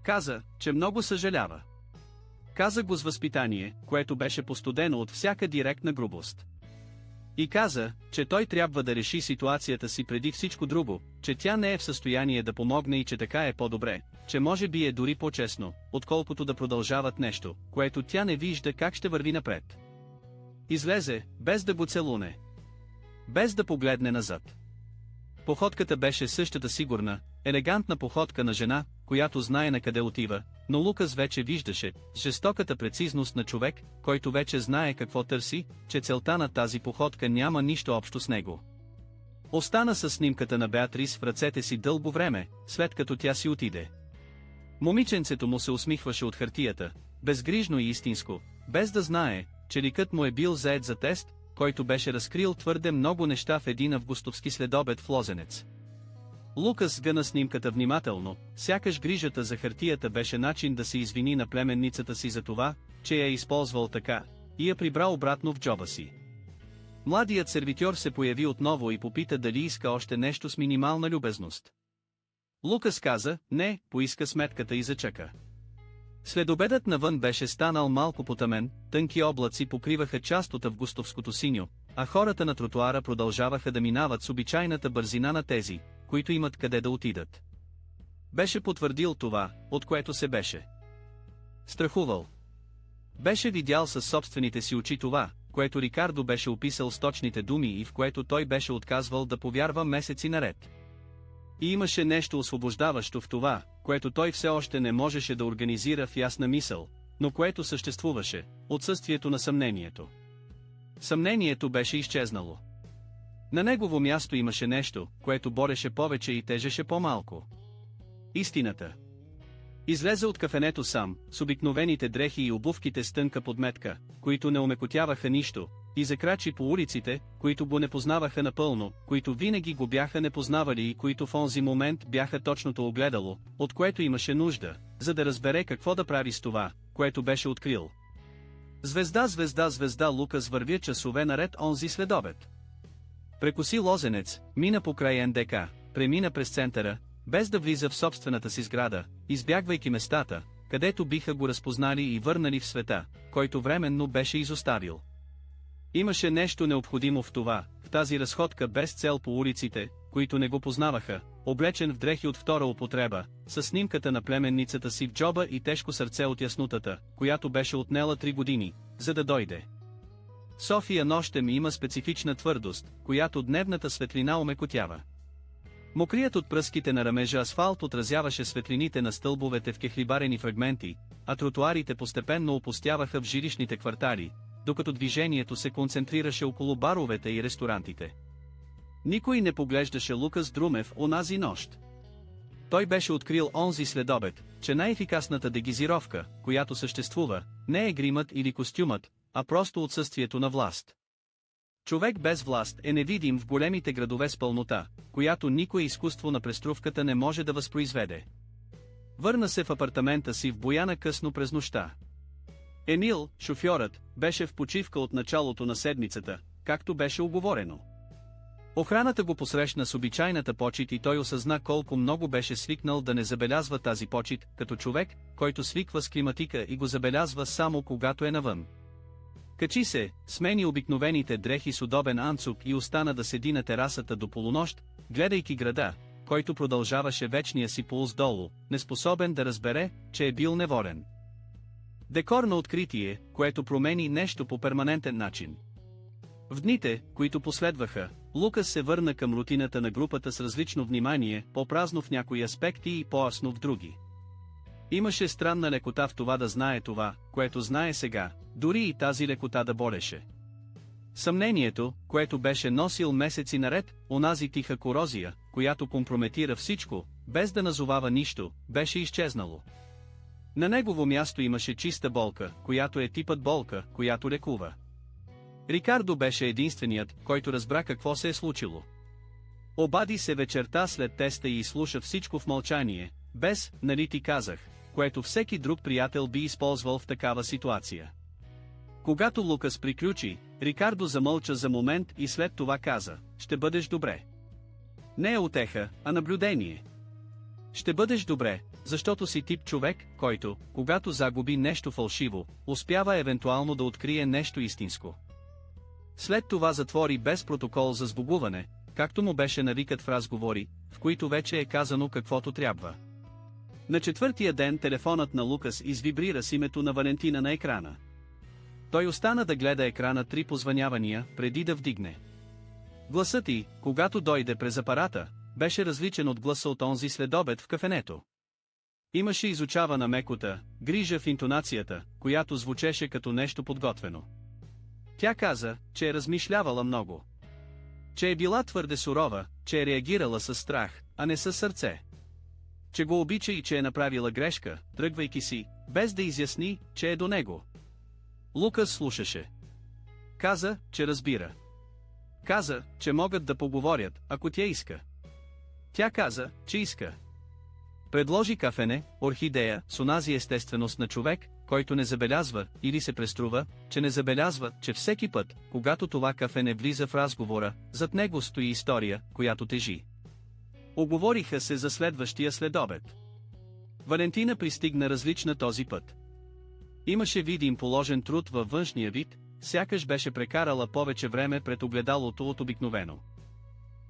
Каза, че много съжалява. Каза го с възпитание, което беше постудено от всяка директна грубост. И каза, че той трябва да реши ситуацията си преди всичко друго, че тя не е в състояние да помогне и че така е по-добре, че може би е дори по-честно, отколкото да продължават нещо, което тя не вижда как ще върви напред. Излезе, без да го целуне. Без да погледне назад. Походката беше същата сигурна, елегантна походка на жена, която знае на къде отива, но Лукас вече виждаше, с жестоката прецизност на човек, който вече знае какво търси, че целта на тази походка няма нищо общо с него. Остана със снимката на Беатрис в ръцете си дълго време, след като тя си отиде. Момиченцето му се усмихваше от хартията, безгрижно и истинско, без да знае, че ликът му е бил заед за тест, който беше разкрил твърде много неща в един августовски следобед в Лозенец. Лукас сгъна снимката внимателно, сякаш грижата за хартията беше начин да се извини на племенницата си за това, че я е използвал така, и я прибра обратно в джоба си. Младият сервитьор се появи отново и попита дали иска още нещо с минимална любезност. Лукас каза, не, поиска сметката и зачака. Следобедът навън беше станал малко потъмен, тънки облаци покриваха част от августовското синьо, а хората на тротуара продължаваха да минават с обичайната бързина на тези, които имат къде да отидат. Беше потвърдил това, от което се беше страхувал. Беше видял със собствените си очи това, което Рикардо беше описал с точните думи и в което той беше отказвал да повярва месеци наред. И имаше нещо освобождаващо в това, което той все още не можеше да организира в ясна мисъл, но което съществуваше – отсъствието на съмнението. Съмнението беше изчезнало. На негово място имаше нещо, което бореше повече и тежеше по-малко. Истината. Излезе от кафенето сам, с обикновените дрехи и обувките с тънка подметка, които не омекотяваха нищо, и закрачи по улиците, които го не познаваха напълно, които винаги го бяха не познавали и които в онзи момент бяха точното огледало, от което имаше нужда, за да разбере какво да прави с това, което беше открил. Звезда, звезда, звезда, Лукас вървя часове наред онзи следобед. Прекоси Лозенец, мина покрай НДК, премина през центъра, без да влиза в собствената си сграда, избягвайки местата, където биха го разпознали и върнали в света, който временно беше изоставил. Имаше нещо необходимо в това, в тази разходка без цел по улиците, които не го познаваха, облечен в дрехи от втора употреба, със снимката на племенницата си в джоба и тежко сърце от яснотата, която беше отнела 3 години, за да дойде. София нощем има специфична твърдост, която дневната светлина омекотява. Мокрият от пръските на ръмежа асфалт отразяваше светлините на стълбовете в кехлибарени фрагменти, а тротуарите постепенно опустяваха в жилищните квартали, докато движението се концентрираше около баровете и ресторантите. Никой не поглеждаше Лукас Друмев онази нощ. Той беше открил онзи следобед, че най-ефикасната дегизировка, която съществува, не е гримът или костюмът, а просто отсъствието на власт. Човек без власт е невидим в големите градове с пълнота, която никое изкуство на преструвката не може да възпроизведе. Върна се в апартамента си в Бояна късно през нощта. Емил, шофьорът, беше в почивка от началото на седмицата, както беше уговорено. Охраната го посрещна с обичайната почит и той осъзна колко много беше свикнал да не забелязва тази почит, като човек, който свиква с климатика и го забелязва само когато е навън. Качи се, смени обикновените дрехи с удобен анцук и остана да седи на терасата до полунощ, гледайки града, който продължаваше вечния си пулс долу, неспособен да разбере, че е бил неволен. Декор на откритие, което промени нещо по перманентен начин. В дните, които последваха, Лукас се върна към рутината на групата с различно внимание, по-празно в някои аспекти и по-ясно в други. Имаше странна лекота в това да знае това, което знае сега, дори и тази лекота да болеше. Съмнението, което беше носил месеци наред, онази тиха корозия, която компрометира всичко, без да назовава нищо, беше изчезнало. На негово място имаше чиста болка, която е типът болка, която лекува. Рикардо беше единственият, който разбра какво се е случило. Обади се вечерта след теста и изслуша всичко в мълчание, без, нали ти казах, което всеки друг приятел би използвал в такава ситуация. Когато Лукас приключи, Рикардо замълча за момент и след това каза: ще бъдеш добре. Не е утеха, а наблюдение. Ще бъдеш добре, защото си тип човек, който, когато загуби нещо фалшиво, успява евентуално да открие нещо истинско. След това затвори без протокол за сбогуване, както му беше навикът в разговори, в които вече е казано каквото трябва. На четвъртия ден телефонът на Лукас извибрира с името на Валентина на екрана. Той остана да гледа екрана 3 позвънявания, преди да вдигне. Гласът й, когато дойде през апарата, беше различен от гласа от онзи следобед в кафенето. Имаше изучавана мекота, грижа в интонацията, която звучеше като нещо подготвено. Тя каза, че е размишлявала много. Че е била твърде сурова, че е реагирала със страх, а не със сърце. Че го обича и че е направила грешка, тръгвайки си, без да изясни, че е до него. Лукас слушаше. Каза, че разбира. Каза, че могат да поговорят, ако тя иска. Тя каза, че иска. Предложи кафене, орхидея, с онази естественост на човек, който не забелязва, или се преструва, че не забелязва, че всеки път, когато това кафене влиза в разговора, зад него стои история, която тежи. Оговориха се за следващия следобед. Валентина пристигна различна този път. Имаше видим положен труд във външния вид, сякаш беше прекарала повече време пред огледалото от обикновено.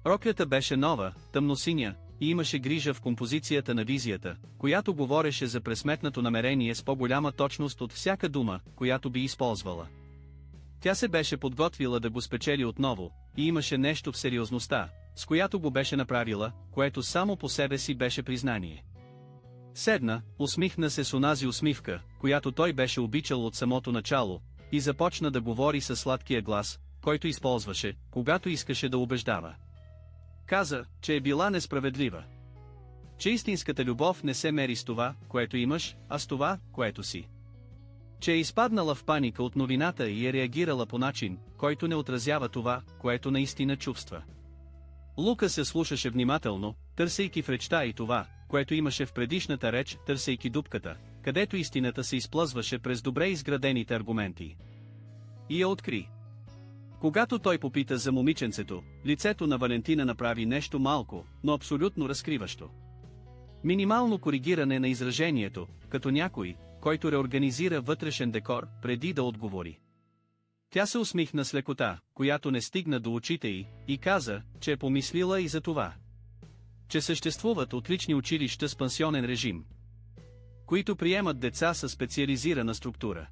Роклята беше нова, тъмносиня, и имаше грижа в композицията на визията, която говореше за пресметнато намерение с по-голяма точност от всяка дума, която би използвала. Тя се беше подготвила да го спечели отново, и имаше нещо в сериозността, с която го беше направила, което само по себе си беше признание. Седна, усмихна се с онази усмивка, която той беше обичал от самото начало, и започна да говори със сладкия глас, който използваше, когато искаше да убеждава. Каза, че е била несправедлива. Че истинската любов не се мери с това, което имаш, а с това, което си. Че е изпаднала в паника от новината и е реагирала по начин, който не отразява това, което наистина чувства. Лукас се слушаше внимателно, търсейки в речта и това, което имаше в предишната реч, търсейки дупката, където истината се изплъзваше през добре изградените аргументи. И я откри. Когато той попита за момиченцето, лицето на Валентина направи нещо малко, но абсолютно разкриващо. Минимално коригиране на изражението, като някой, който реорганизира вътрешен декор, преди да отговори. Тя се усмихна с лекота, която не стигна до очите й, и каза, че е помислила и за това. Че съществуват отлични училища с пансионен режим, които приемат деца със специализирана структура.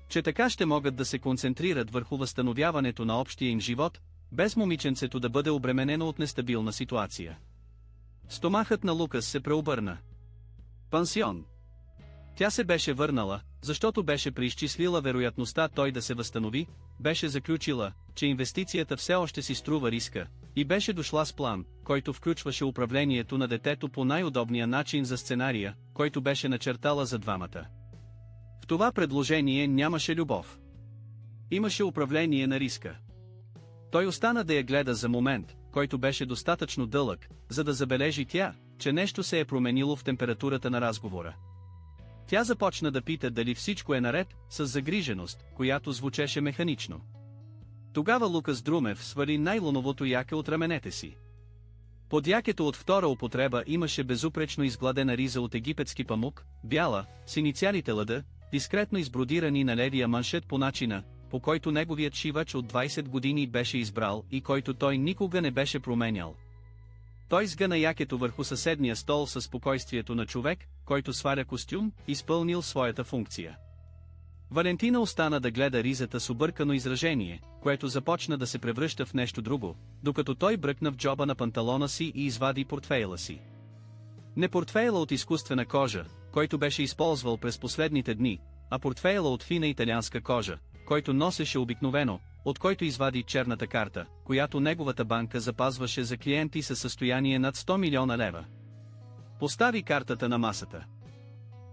Че така ще могат да се концентрират върху възстановяването на общия им живот, без момиченцето да бъде обременено от нестабилна ситуация. Стомахът на Лукас се преобърна. Пансион. Тя се беше върнала, защото беше преизчислила вероятността той да се възстанови, беше заключила, че инвестицията все още си струва риска, и беше дошла с план, който включваше управлението на детето по най-удобния начин за сценария, който беше начертала за двамата. В това предложение нямаше любов. Имаше управление на риска. Той остана да я гледа за момент, който беше достатъчно дълъг, за да забележи тя, че нещо се е променило в температурата на разговора. Тя започна да пита дали всичко е наред, с загриженост, която звучеше механично. Тогава Лукас Друмев свали найлоновото яке от раменете си. Под якето от втора употреба имаше безупречно изгладена риза от египетски памук, бяла, с инициалите ЛД, дискретно избродирани на левия маншет по начина, по който неговият шивач от 20 години беше избрал и който той никога не беше променял. Той сгъна якето върху съседния стол със спокойствието на човек, който сваля костюм, изпълнил своята функция. Валентина остана да гледа ризата с объркано изражение, което започна да се превръща в нещо друго, докато той бръкна в джоба на панталона си и извади портфейла си. Не портфейла от изкуствена кожа, който беше използвал през последните дни, а портфейла от фина италианска кожа, който носеше обикновено, от който извади черната карта, която неговата банка запазваше за клиенти със състояние над 100 милиона лева. Постави картата на масата.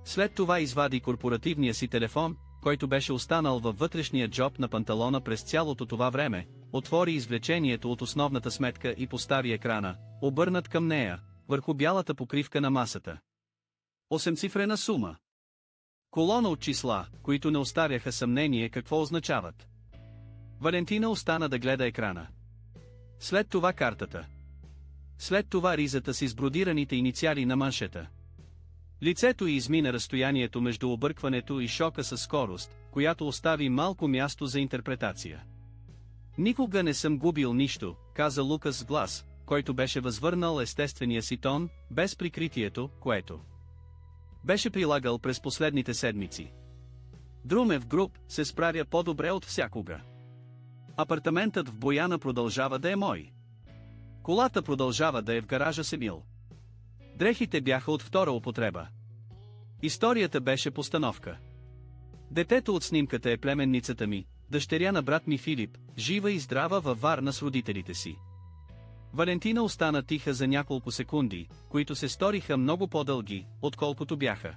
След това извади корпоративния си телефон, който беше останал във вътрешния джоб на панталона през цялото това време, отвори извлечението от основната сметка и постави екрана, обърнат към нея, върху бялата покривка на масата. 8-цифрена сума. Колона от числа, които не оставяха съмнение какво означават. Валентина остана да гледа екрана. След това картата. След това ризата с избродираните инициали на маншета. Лицето й измина разстоянието между объркването и шока със скорост, която остави малко място за интерпретация. Никога не съм губил нищо, каза Лукас с глас, който беше възвърнал естествения си тон, без прикритието, което беше прилагал през последните седмици. Друмев Груп се справя по-добре от всякога. Апартаментът в Бояна продължава да е мой. Колата продължава да е в гаража с Емил. Дрехите бяха от втора употреба. Историята беше постановка. Детето от снимката е племенницата ми, дъщеря на брат ми Филип, жива и здрава във Варна с родителите си. Валентина остана тиха за няколко секунди, които се сториха много по-дълги, отколкото бяха.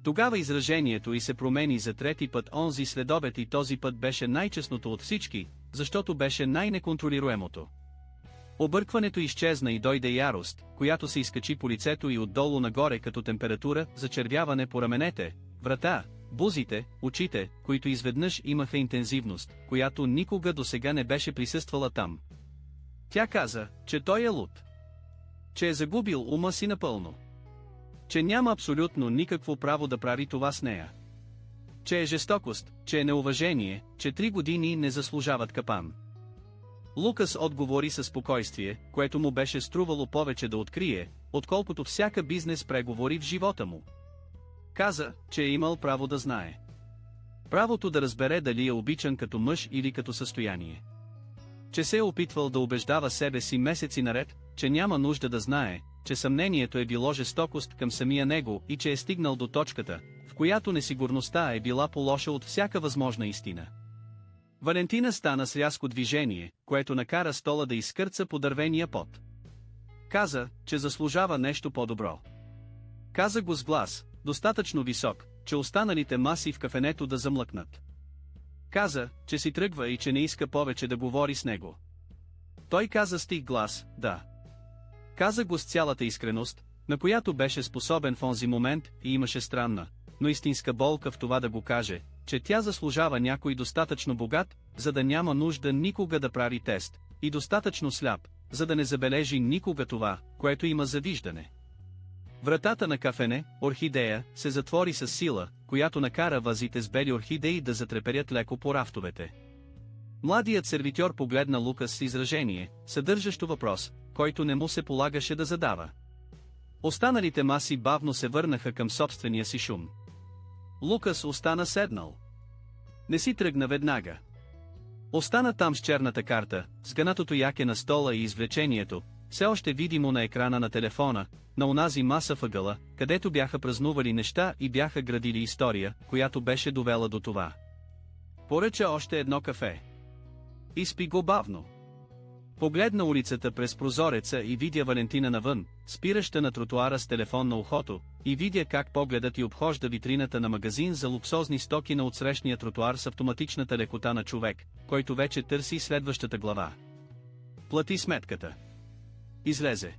Тогава изражението й се промени за трети път онзи следобед и този път беше най-честното от всички, защото беше най-неконтролируемото. Объркването изчезна и дойде ярост, която се изкачи по лицето и отдолу нагоре като температура, зачервяване по раменете, врата, бузите, очите, които изведнъж имаха интензивност, която никога досега не беше присъствала там. Тя каза, че той е луд. Че е загубил ума си напълно. Че няма абсолютно никакво право да прави това с нея. Че е жестокост, че е неуважение, че 3 години не заслужават капан. Лукас отговори със спокойствие, което му беше струвало повече да открие, отколкото всяка бизнес преговори в живота му. Каза, че е имал право да знае. Правото да разбере дали е обичан като мъж или като състояние. Че се е опитвал да убеждава себе си месеци наред, че няма нужда да знае, че съмнението е било жестокост към самия него и че е стигнал до точката, в която несигурността е била по-лоша от всяка възможна истина. Валентина стана с рязко движение, което накара стола да изкърца по дървения пот. Каза, че заслужава нещо по-добро. Каза го с глас, достатъчно висок, че останалите маси в кафенето да замлъкнат. Каза, че си тръгва и че не иска повече да говори с него. Той каза с тих глас, да. Каза го с цялата искреност, на която беше способен в онзи момент и имаше странна, но истинска болка в това да го каже, че тя заслужава някой достатъчно богат, за да няма нужда никога да прави тест, и достатъчно сляп, за да не забележи никога това, което има за виждане. Вратата на кафене, орхидея, се затвори с сила, която накара вазите с бели орхидеи да затреперят леко по рафтовете. Младият сервитьор погледна Лукас с изражение, съдържащо въпрос, който не му се полагаше да задава. Останалите маси бавно се върнаха към собствения си шум. Лукас остана седнал. Не си тръгна веднага. Остана там с черната карта, с ганатото яке на стола и извлечението, все още видимо на екрана на телефона, на онази маса въгъла, където бяха празнували неща и бяха градили история, която беше довела до това. Поръча още едно кафе. Изпи го бавно. Погледна улицата през прозореца и видя Валентина навън, спираща на тротуара с телефон на ухото, и видя как погледът й обхожда витрината на магазин за луксозни стоки на отсрещния тротуар с автоматичната лекота на човек, който вече търси следващата глава. Плати сметката. Излезе.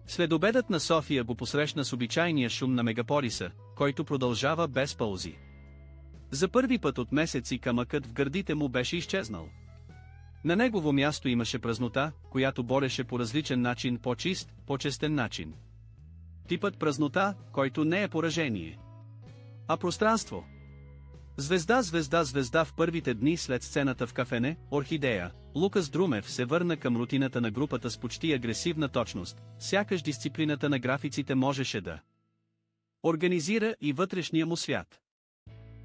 Следобедът на София го посрещна с обичайния шум на мегаполиса, който продължава без паузи. За първи път от месеци камъкът в гърдите му беше изчезнал. На негово място имаше празнота, която бореше по различен начин по-чист, по-честен начин. Типът празнота, който не е поражение, а пространство. Звезда, звезда, звезда. В първите дни след сцената в кафене, орхидея, Лукас Друмев се върна към рутината на групата с почти агресивна точност, сякаш дисциплината на графиците можеше да организира и вътрешния му свят.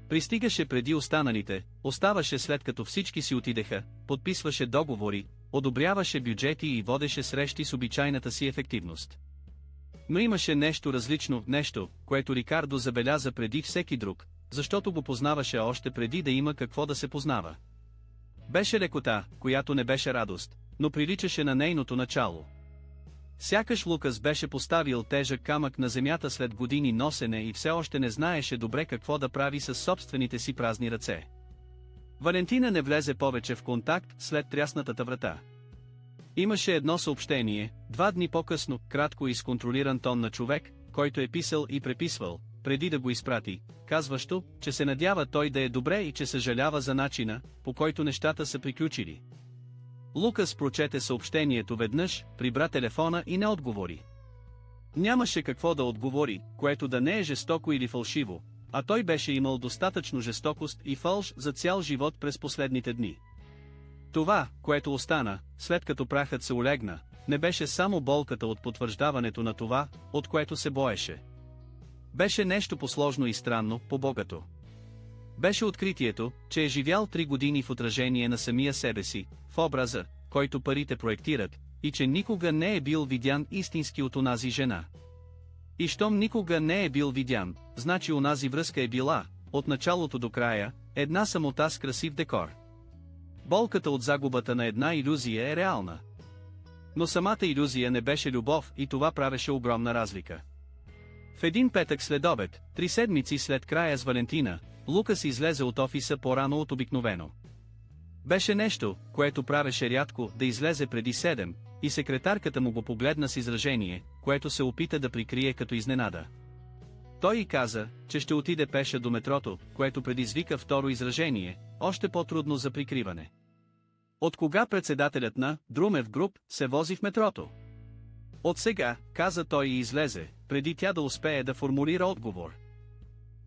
Пристигаше преди останалите, оставаше след като всички си отидеха, подписваше договори, одобряваше бюджети и водеше срещи с обичайната си ефективност. Но имаше нещо различно, нещо, което Рикардо забеляза преди всеки друг, защото го познаваше още преди да има какво да се познава. Беше лекота, която не беше радост, но приличаше на нейното начало. Сякаш Лукас беше поставил тежък камък на земята след години носене и все още не знаеше добре какво да прави с собствените си празни ръце. Валентина не влезе повече в контакт след тряснатата врата. Имаше едно съобщение, 2 дни по-късно, кратко и с контролиран тон на човек, който е писал и преписвал, преди да го изпрати, казващо, че се надява той да е добре и че съжалява за начина, по който нещата са приключили. Лукас прочете съобщението веднъж, прибра телефона и не отговори. Нямаше какво да отговори, което да не е жестоко или фалшиво, а той беше имал достатъчно жестокост и фалш за цял живот през последните дни. Това, което остана, след като прахът се улегна, не беше само болката от потвърждаването на това, от което се боеше. Беше нещо посложно и странно, по-богато. Беше откритието, че е живял 3 години в отражение на самия себе си, в образа, който парите проектират, и че никога не е бил видян истински от онази жена. И щом никога не е бил видян, значи онази връзка е била, от началото до края, една самота с красив декор. Болката от загубата на една илюзия е реална. Но самата илюзия не беше любов и това правеше огромна разлика. В един петък след обед, 3 седмици след края с Валентина, Лукас излезе от офиса по-рано от обикновено. Беше нещо, което правеше рядко, да излезе преди 7, и секретарката му го погледна с изражение, което се опита да прикрие като изненада. Той й каза, че ще отиде пеша до метрото, което предизвика второ изражение, още по-трудно за прикриване. От кога председателят на Друмев Груп се вози в метрото? От сега, каза той и излезе, преди тя да успее да формулира отговор.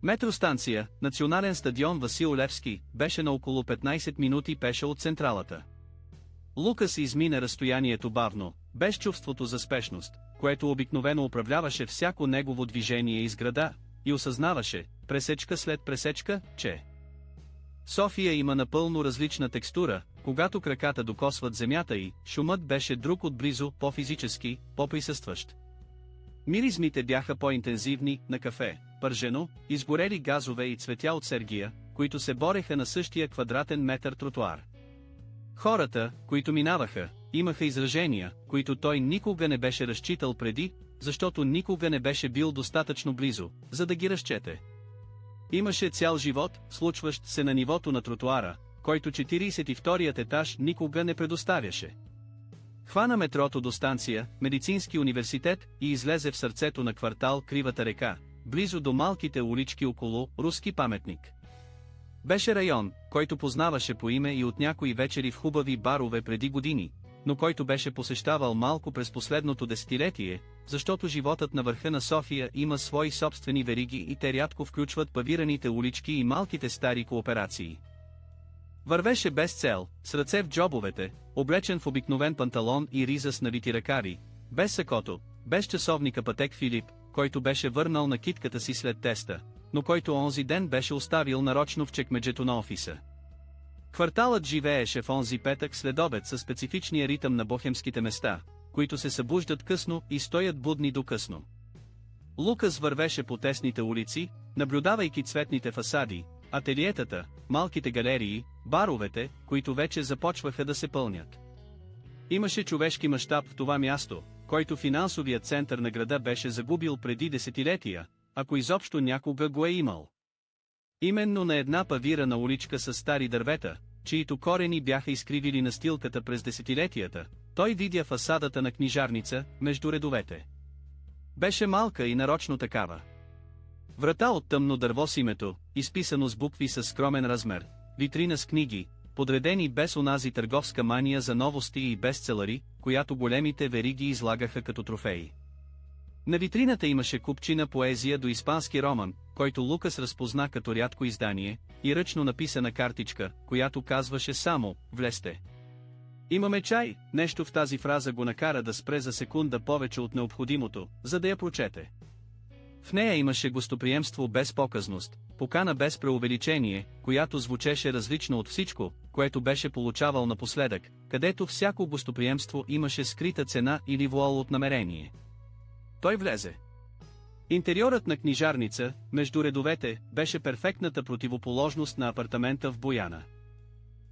Метростанция, Национален стадион Васил Левски, беше на около 15 минути пеша от централата. Лукас измина разстоянието бавно, без чувството за спешност, което обикновено управляваше всяко негово движение из града, и осъзнаваше, пресечка след пресечка, че София има напълно различна текстура, когато краката докосват земята и шумът беше друг отблизо, по-физически, по-присъстващ. Миризмите бяха по-интензивни, на кафе, пържено, изгорели газове и цветя от Сергия, които се бореха на същия квадратен метър тротуар. Хората, които минаваха, имаха изражения, които той никога не беше разчитал преди, защото никога не беше бил достатъчно близо, за да ги разчете. Имаше цял живот, случващ се на нивото на тротуара, който 42-ият етаж никога не предоставяше. Хвана метрото до станция, Медицински университет, и излезе в сърцето на квартал Кривата река, близо до малките улички около Руски паметник. Беше район, който познаваше по име и от някои вечери в хубави барове преди години, но който беше посещавал малко през последното десетилетие, защото животът на върха на София има свои собствени вериги и те рядко включват павираните улички и малките стари кооперации. Вървеше без цел, с ръце в джобовете, облечен в обикновен панталон и риза с навити ръкави, без сакото, без часовника Патек Филип, който беше върнал на китката си след теста, но който онзи ден беше оставил нарочно в чекмеджето на офиса. Кварталът живееше в онзи петък след обед със специфичния ритъм на бохемските места, които се събуждат късно и стоят будни до късно. Лукас вървеше по тесните улици, наблюдавайки цветните фасади, ателиетата, малките галерии, баровете, които вече започваха да се пълнят. Имаше човешки мащаб в това място, който финансовият център на града беше загубил преди десетилетия, ако изобщо някога го е имал. Именно на една павирана уличка с стари дървета, чието корени бяха изкривили настилката през десетилетията, той видя фасадата на книжарница, между редовете. Беше малка и нарочно такава. Врата от тъмно дърво с името, изписано с букви със скромен размер, витрина с книги, подредени без онази търговска мания за новости и бестселъри, която големите вериги излагаха като трофеи. На витрината имаше купчина поезия до испански роман, който Лукас разпозна като рядко издание, и ръчно написана картичка, която казваше само «Влезте». Имаме чай, нещо в тази фраза го накара да спре за секунда повече от необходимото, за да я прочете. В нея имаше гостоприемство без показност, покана без преувеличение, която звучеше различно от всичко, което беше получавал напоследък, където всяко гостоприемство имаше скрита цена или вуал от намерение. Той влезе. Интериорът на книжарница, между редовете, беше перфектната противоположност на апартамента в Бояна.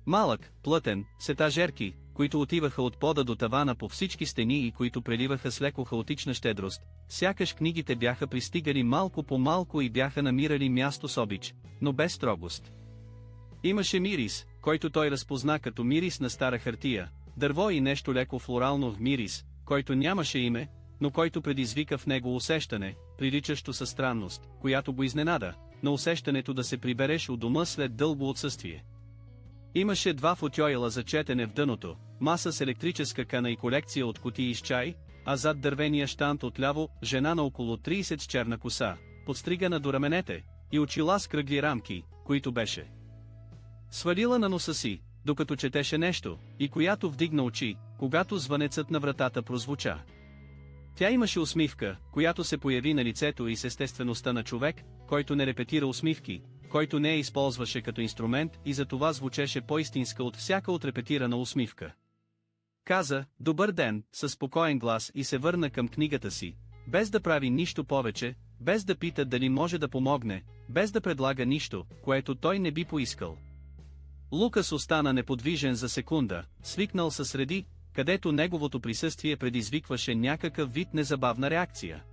Малък, плътен, с етажерки, които отиваха от пода до тавана по всички стени и които преливаха с леко хаотична щедрост, сякаш книгите бяха пристигали малко по малко и бяха намирали място с обич, но без строгост. Имаше мирис, който той разпозна като мирис на стара хартия, дърво и нещо леко флорално в мирис, който нямаше име, но който предизвика в него усещане, приличащо със странност, която го изненада, на усещането да се прибереш у дома след дълго отсъствие. Имаше два футьойла за четене в дъното, маса с електрическа кана и колекция от кутии с чай, а зад дървения щант отляво жена на около 30 с черна коса, подстригана до раменете, и очила с кръгли рамки, които беше свалила на носа си, докато четеше нещо, и която вдигна очи, когато звънецът на вратата прозвуча. Тя имаше усмивка, която се появи на лицето и с естествеността на човек, който не репетира усмивки, който не я използваше като инструмент и затова звучеше по-истинска от всяка отрепетирана усмивка. Каза: "Добър ден", със спокоен глас и се върна към книгата си, без да прави нищо повече, без да пита дали може да помогне, без да предлага нищо, което той не би поискал. Лукас остана неподвижен за секунда, свикнал със среди, където неговото присъствие предизвикваше някакъв вид незабавна реакция.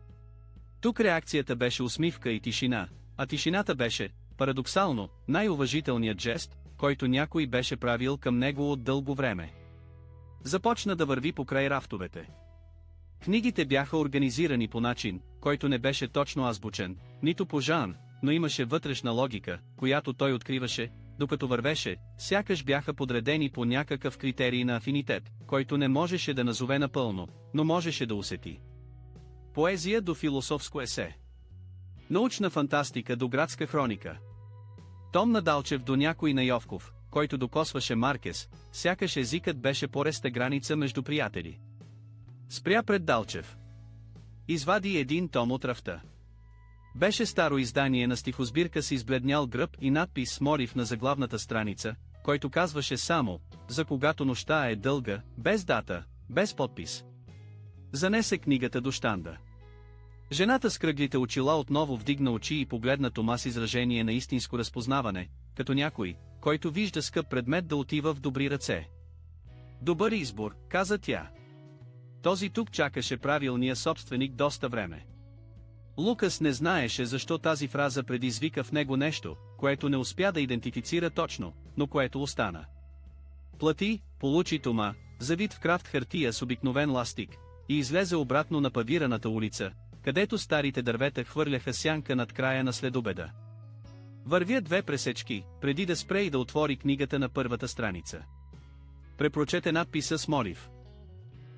Тук реакцията беше усмивка и тишина, а тишината беше, парадоксално, най-уважителният жест, който някой беше правил към него от дълго време. Започна да върви покрай рафтовете. Книгите бяха организирани по начин, който не беше точно азбучен, нито по жанр, но имаше вътрешна логика, която той откриваше, докато вървеше, сякаш бяха подредени по някакъв критерий на афинитет, който не можеше да назове напълно, но можеше да усети. Поезия до философско есе. Научна фантастика до градска хроника. Том на Далчев до някой на Йовков, който докосваше Маркес, сякаш езикът беше пореста граница между приятели. Спря пред Далчев. Извади един том от рафта. Беше старо издание на стихосбирка с избледнял гръб и надпис с морив на заглавната страница, който казваше само: "За когато нощта е дълга", без дата, без подпис. Занесе книгата до щанда. Жената с кръглите очила отново вдигна очи и погледна Тома с изражение на истинско разпознаване, като някой, който вижда скъп предмет да отива в добри ръце. "Добър избор", каза тя. Този тук чакаше правилния собственик доста време. Лукас не знаеше защо тази фраза предизвика в него нещо, което не успя да идентифицира точно, но което остана. Плати, получи Тома, завит в крафт хартия с обикновен ластик, и излезе обратно на павираната улица, където старите дървета хвърляха сянка над края на следобеда. Вървя две пресечки, преди да спре и да отвори книгата на първата страница. Препрочете надписа с молив.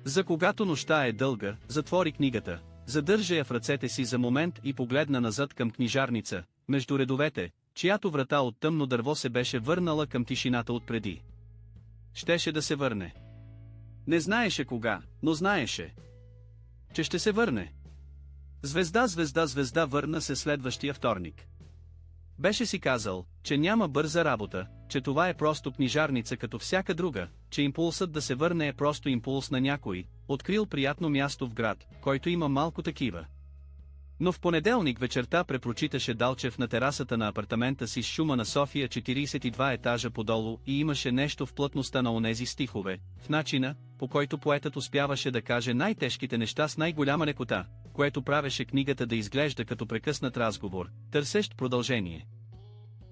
"За когато нощта е дълга", затвори книгата, задържа я в ръцете си за момент и погледна назад към книжарница, между редовете, чиято врата от тъмно дърво се беше върнала към тишината отпреди. Щеше да се върне. Не знаеше кога, но знаеше, че ще се върне. Звезда, звезда, звезда върна се следващия вторник. Беше си казал, че няма бърза работа, че това е просто книжарница като всяка друга, че импулсът да се върне е просто импулс на някой, открил приятно място в град, който има малко такива. Но в понеделник вечерта препрочиташе Далчев на терасата на апартамента си с шума на София 42 етажа подолу и имаше нещо в плътността на онези стихове, в начина, по който поетът успяваше да каже най-тежките неща с най-голяма лекота, което правеше книгата да изглежда като прекъснат разговор, търсещ продължение.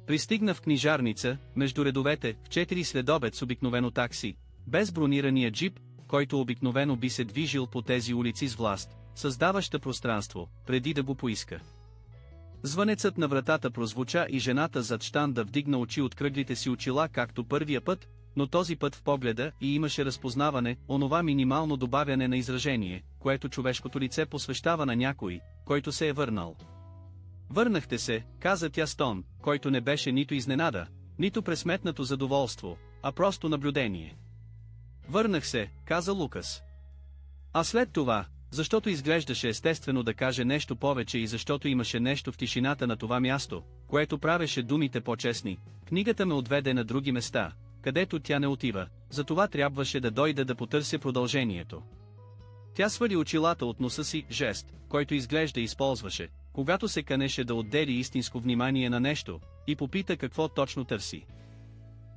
Пристигна в книжарница, между редовете, в 4 следобед с обикновено такси, без бронирания джип, който обикновено би се движил по тези улици с власт, създаваща пространство, преди да го поиска. Звънецът на вратата прозвуча и жената зад щанда вдигна очи от кръглите си очила както първия път, но този път в погледа и имаше разпознаване, онова минимално добавяне на изражение, което човешкото лице посвещава на някой, който се е върнал. "Върнахте се", каза тя с тон, който не беше нито изненада, нито пресметнато задоволство, а просто наблюдение. "Върнах се", каза Лукас. А след това, защото изглеждаше естествено да каже нещо повече и защото имаше нещо в тишината на това място, което правеше думите по-честни, книгата ме отведе на други места, където тя не отива, затова трябваше да дойда да потърся продължението. Тя свали очилата от носа си, жест, който изглежда използваше, когато се канеше да отдели истинско внимание на нещо, и попита какво точно търси.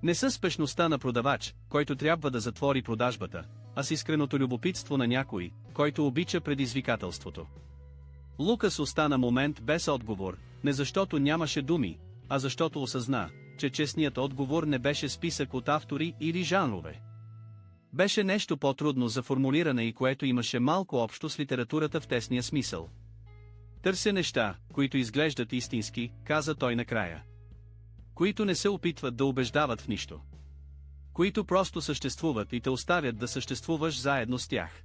Не със спешността на продавач, който трябва да затвори продажбата, а с искреното любопитство на някой, който обича предизвикателството. Лукас остана момент без отговор, не защото нямаше думи, а защото осъзна, че честният отговор не беше списък от автори или жанрове. Беше нещо по-трудно за формулиране и което имаше малко общо с литературата в тесния смисъл. Търся неща, които изглеждат истински, каза той накрая. Които не се опитват да убеждават в нищо. Които просто съществуват и те оставят да съществуваш заедно с тях.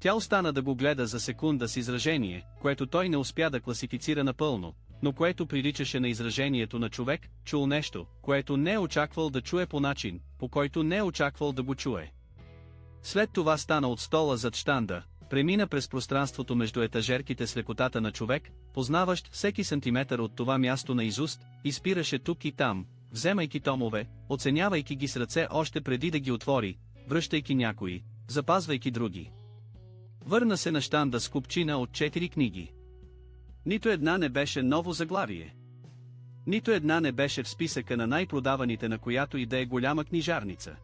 Тя остана да го гледа за секунда с изражение, което той не успя да класифицира напълно, но което приличаше на изражението на човек, чул нещо, което не е очаквал да чуе по начин, по който не е очаквал да го чуе. След това стана от стола зад щанда, премина през пространството между етажерките с лекотата на човек, познаващ всеки сантиметър от това място наизуст, и спираше тук и там, вземайки томове, оценявайки ги с ръце още преди да ги отвори, връщайки някои, запазвайки други. Върна се на щанда с купчина от 4 книги. Нито една не беше ново заглавие. Нито една не беше в списъка на най-продаваните на която и да е голяма книжарница.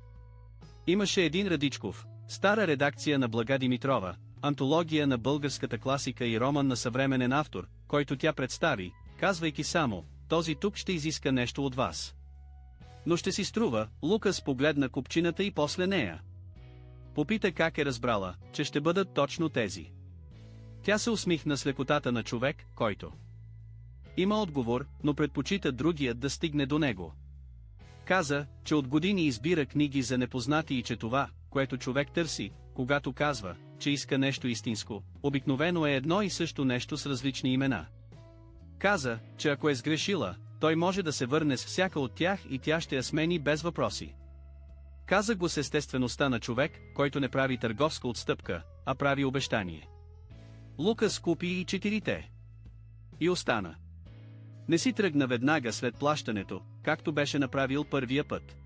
Имаше един Радичков, стара редакция на Блага Димитрова, антология на българската класика и роман на съвременен автор, който тя представи, казвайки само, този тук ще изиска нещо от вас. Но ще си струва, Лукас погледна купчината и после нея. Попита как е разбрала, че ще бъдат точно тези. Тя се усмихна с лекотата на човек, който има отговор, но предпочита другият да стигне до него. Каза, че от години избира книги за непознати и че това, което човек търси, когато казва, че иска нещо истинско, обикновено е едно и също нещо с различни имена. Каза, че ако е сгрешила, той може да се върне с всяка от тях и тя ще я смени без въпроси. Каза го с естествеността на човек, който не прави търговска отстъпка, а прави обещание. Лукас купи и 4. И остана. Не си тръгна веднага след плащането, както беше направил първия път.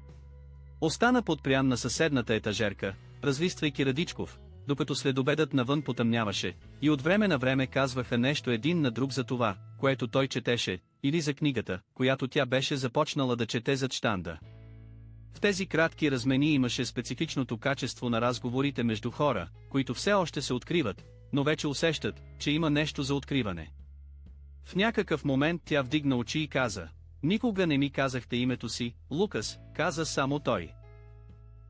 Остана подпрян на съседната етажерка, разлиствайки Радичков, докато следобедът навън потъмняваше, и от време на време казваха нещо един на друг за това, което той четеше, или за книгата, която тя беше започнала да чете зад щанда. В тези кратки размени имаше специфичното качество на разговорите между хора, които все още се откриват, но вече усещат, че има нещо за откриване. В някакъв момент тя вдигна очи и каза: "Никога не ми казахте името си, Лукас", каза само той.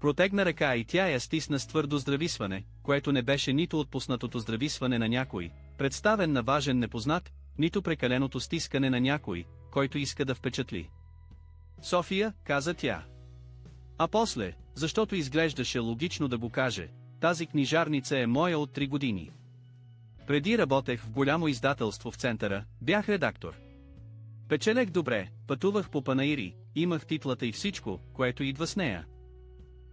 Протегна ръка и тя я стисна с твърдо здрависване, което не беше нито отпуснатото здрависване на някой, представен на важен непознат, нито прекаленото стискане на някой, който иска да впечатли. "София", каза тя. А после, защото изглеждаше логично да го каже, "Тази книжарница е моя от 3 години. Преди работех в голямо издателство в центъра, бях редактор. Печелех добре, пътувах по панаири, имах титлата и всичко, което идва с нея.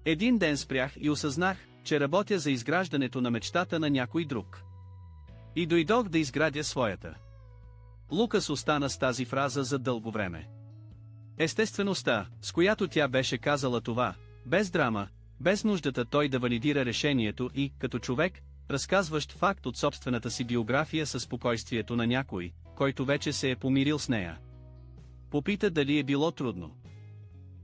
Един ден спрях и осъзнах, че работя за изграждането на мечтата на някой друг. И дойдох да изградя своята." Лукас остана с тази фраза за дълго време. Естествеността, с която тя беше казала това, без драма, без нуждата той да валидира решението и, като човек, разказващ факт от собствената си биография със спокойствието на някой, който вече се е помирил с нея. Попита дали е било трудно.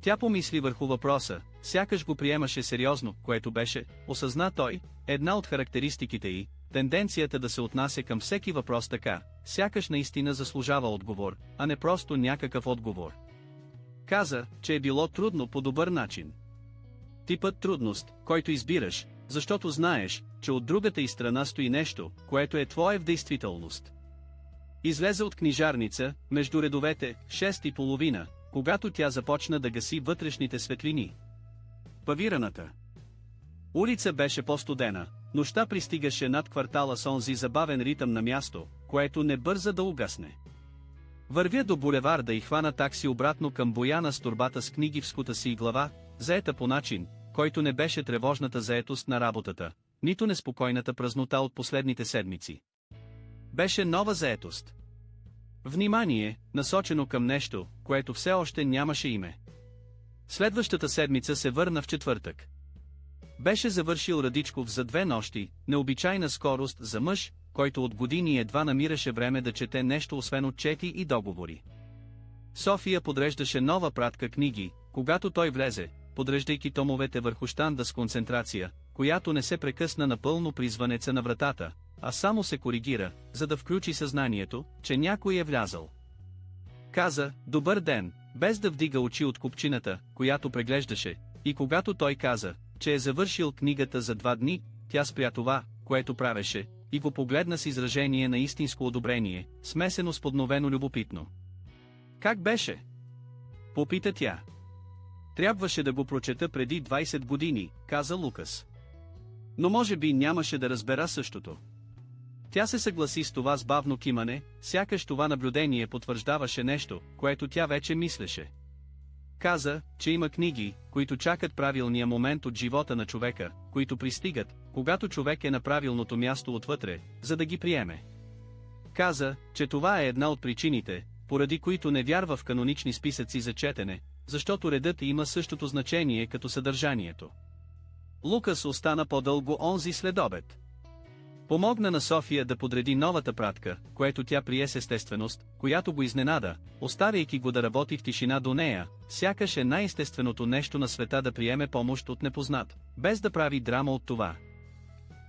Тя помисли върху въпроса, сякаш го приемаше сериозно, което беше, осъзна той, една от характеристиките й, тенденцията да се отнася към всеки въпрос така, сякаш наистина заслужава отговор, а не просто някакъв отговор. Каза, че е било трудно по добър начин. Типът трудност, който избираш, защото знаеш, че от другата й страна стои нещо, което е твое в действителност. Излезе от книжарница, между редовете, 6:30, когато тя започна да гаси вътрешните светлини. Павираната улица беше по-студена, нощта пристигаше над квартала с онзи забавен ритъм на място, което не бърза да угасне. Вървя до булеварда и хвана такси обратно към Бояна с торбата с книги в скута си и глава, заета по начин, който не беше тревожната заетост на работата, нито неспокойната празнота от последните седмици. Беше нова заетост. Внимание, насочено към нещо, което все още нямаше име. Следващата седмица се върна в четвъртък. Беше завършил Радичков за 2 нощи, необичайна скорост за мъж, който от години едва намираше време да чете нещо освен отчети и договори. София подреждаше нова пратка книги, когато той влезе, подреждайки томовете върху щанда с концентрация, която не се прекъсна напълно при звънеца на вратата, а само се коригира, за да включи съзнанието, че някой е влязъл. Каза: "Добър ден", без да вдига очи от купчината, която преглеждаше, и когато той каза, че е завършил книгата за 2 дни, тя спря това, което правеше, и го погледна с изражение на истинско одобрение, смесено с подновено любопитно. "Как беше?" попита тя. "Трябваше да го прочета преди 20 години", каза Лукас. "Но може би нямаше да разбера същото." Тя се съгласи с това с бавно кимане, сякаш това наблюдение потвърждаваше нещо, което тя вече мислеше. Каза, че има книги, които чакат правилния момент от живота на човека, които пристигат, когато човек е на правилното място отвътре, за да ги приеме. Каза, че това е една от причините, поради които не вярва в канонични списъци за четене, защото редът има същото значение като съдържанието. Лукас остана по-дълго онзи следобед. Помогна на София да подреди новата пратка, което тя прие с естественост, която го изненада, оставяйки го да работи в тишина до нея, сякаш е най-естественото нещо на света да приеме помощ от непознат, без да прави драма от това.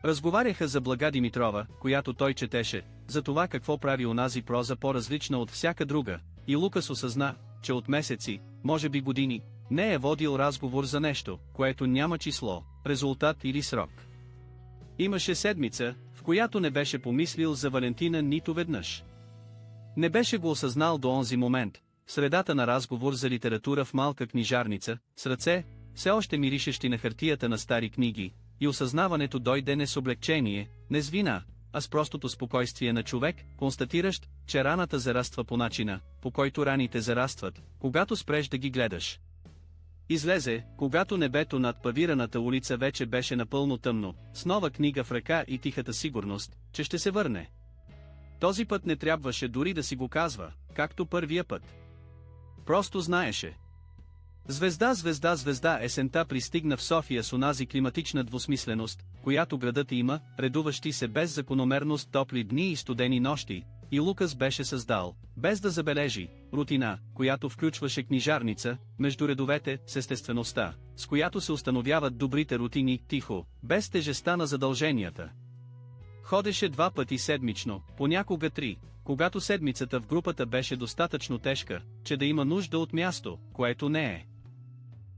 Разговаряха за Блага Димитрова, която той четеше, за това какво прави онази проза по-различна от всяка друга, и Лукас осъзна, че от месеци, може би години, не е водил разговор за нещо, което няма число, резултат или срок. Имаше седмица, в която не беше помислил за Валентина нито веднъж. Не беше го осъзнал до онзи момент, в средата на разговор за литература в малка книжарница, с ръце, все още миришещи на хартията на стари книги, и осъзнаването дойде не с облегчение, не с вина, а с простото спокойствие на човек, констатиращ, че раната зараства по начина, по който раните зарастват, когато спреш да ги гледаш. Излезе, когато небето над павираната улица вече беше напълно тъмно, с нова книга в ръка и тихата сигурност, че ще се върне. Този път не трябваше дори да си го казва, както първия път. Просто знаеше. Звезда, звезда, звезда, есента пристигна в София с онази климатична двусмисленост, която градът има, редуващи се без закономерност топли дни и студени нощи, и Лукас беше създал, без да забележи, рутина, която включваше книжарница, между редовете, с естествеността, с която се установяват добрите рутини, тихо, без тежестта на задълженията. Ходеше 2 пъти седмично, понякога 3, когато седмицата в групата беше достатъчно тежка, че да има нужда от място, което не е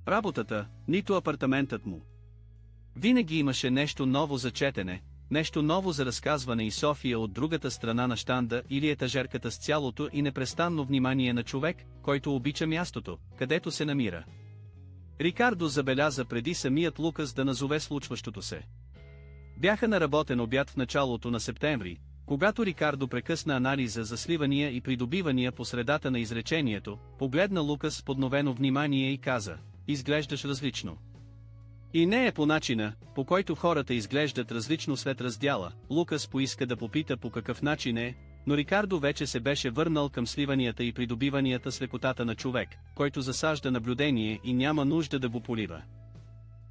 работата, нито апартаментът му. Винаги имаше нещо ново за четене, нещо ново за разказване и София от другата страна на щанда или етажерката с цялото и непрестанно внимание на човек, който обича мястото, където се намира. Рикардо забеляза преди самият Лукас да назове случващото се. Бяха на работен обяд в началото на септември, когато Рикардо прекъсна анализа за сливания и придобивания по средата на изречението, погледна Лукас с подновено внимание и каза: "Изглеждаш различно." И не е по начина, по който хората изглеждат различно след раздяла. Лукас поиска да попита по какъв начин е, но Рикардо вече се беше върнал към сливанията и придобиванията с лекотата на човек, който засажда наблюдение и няма нужда да го полива.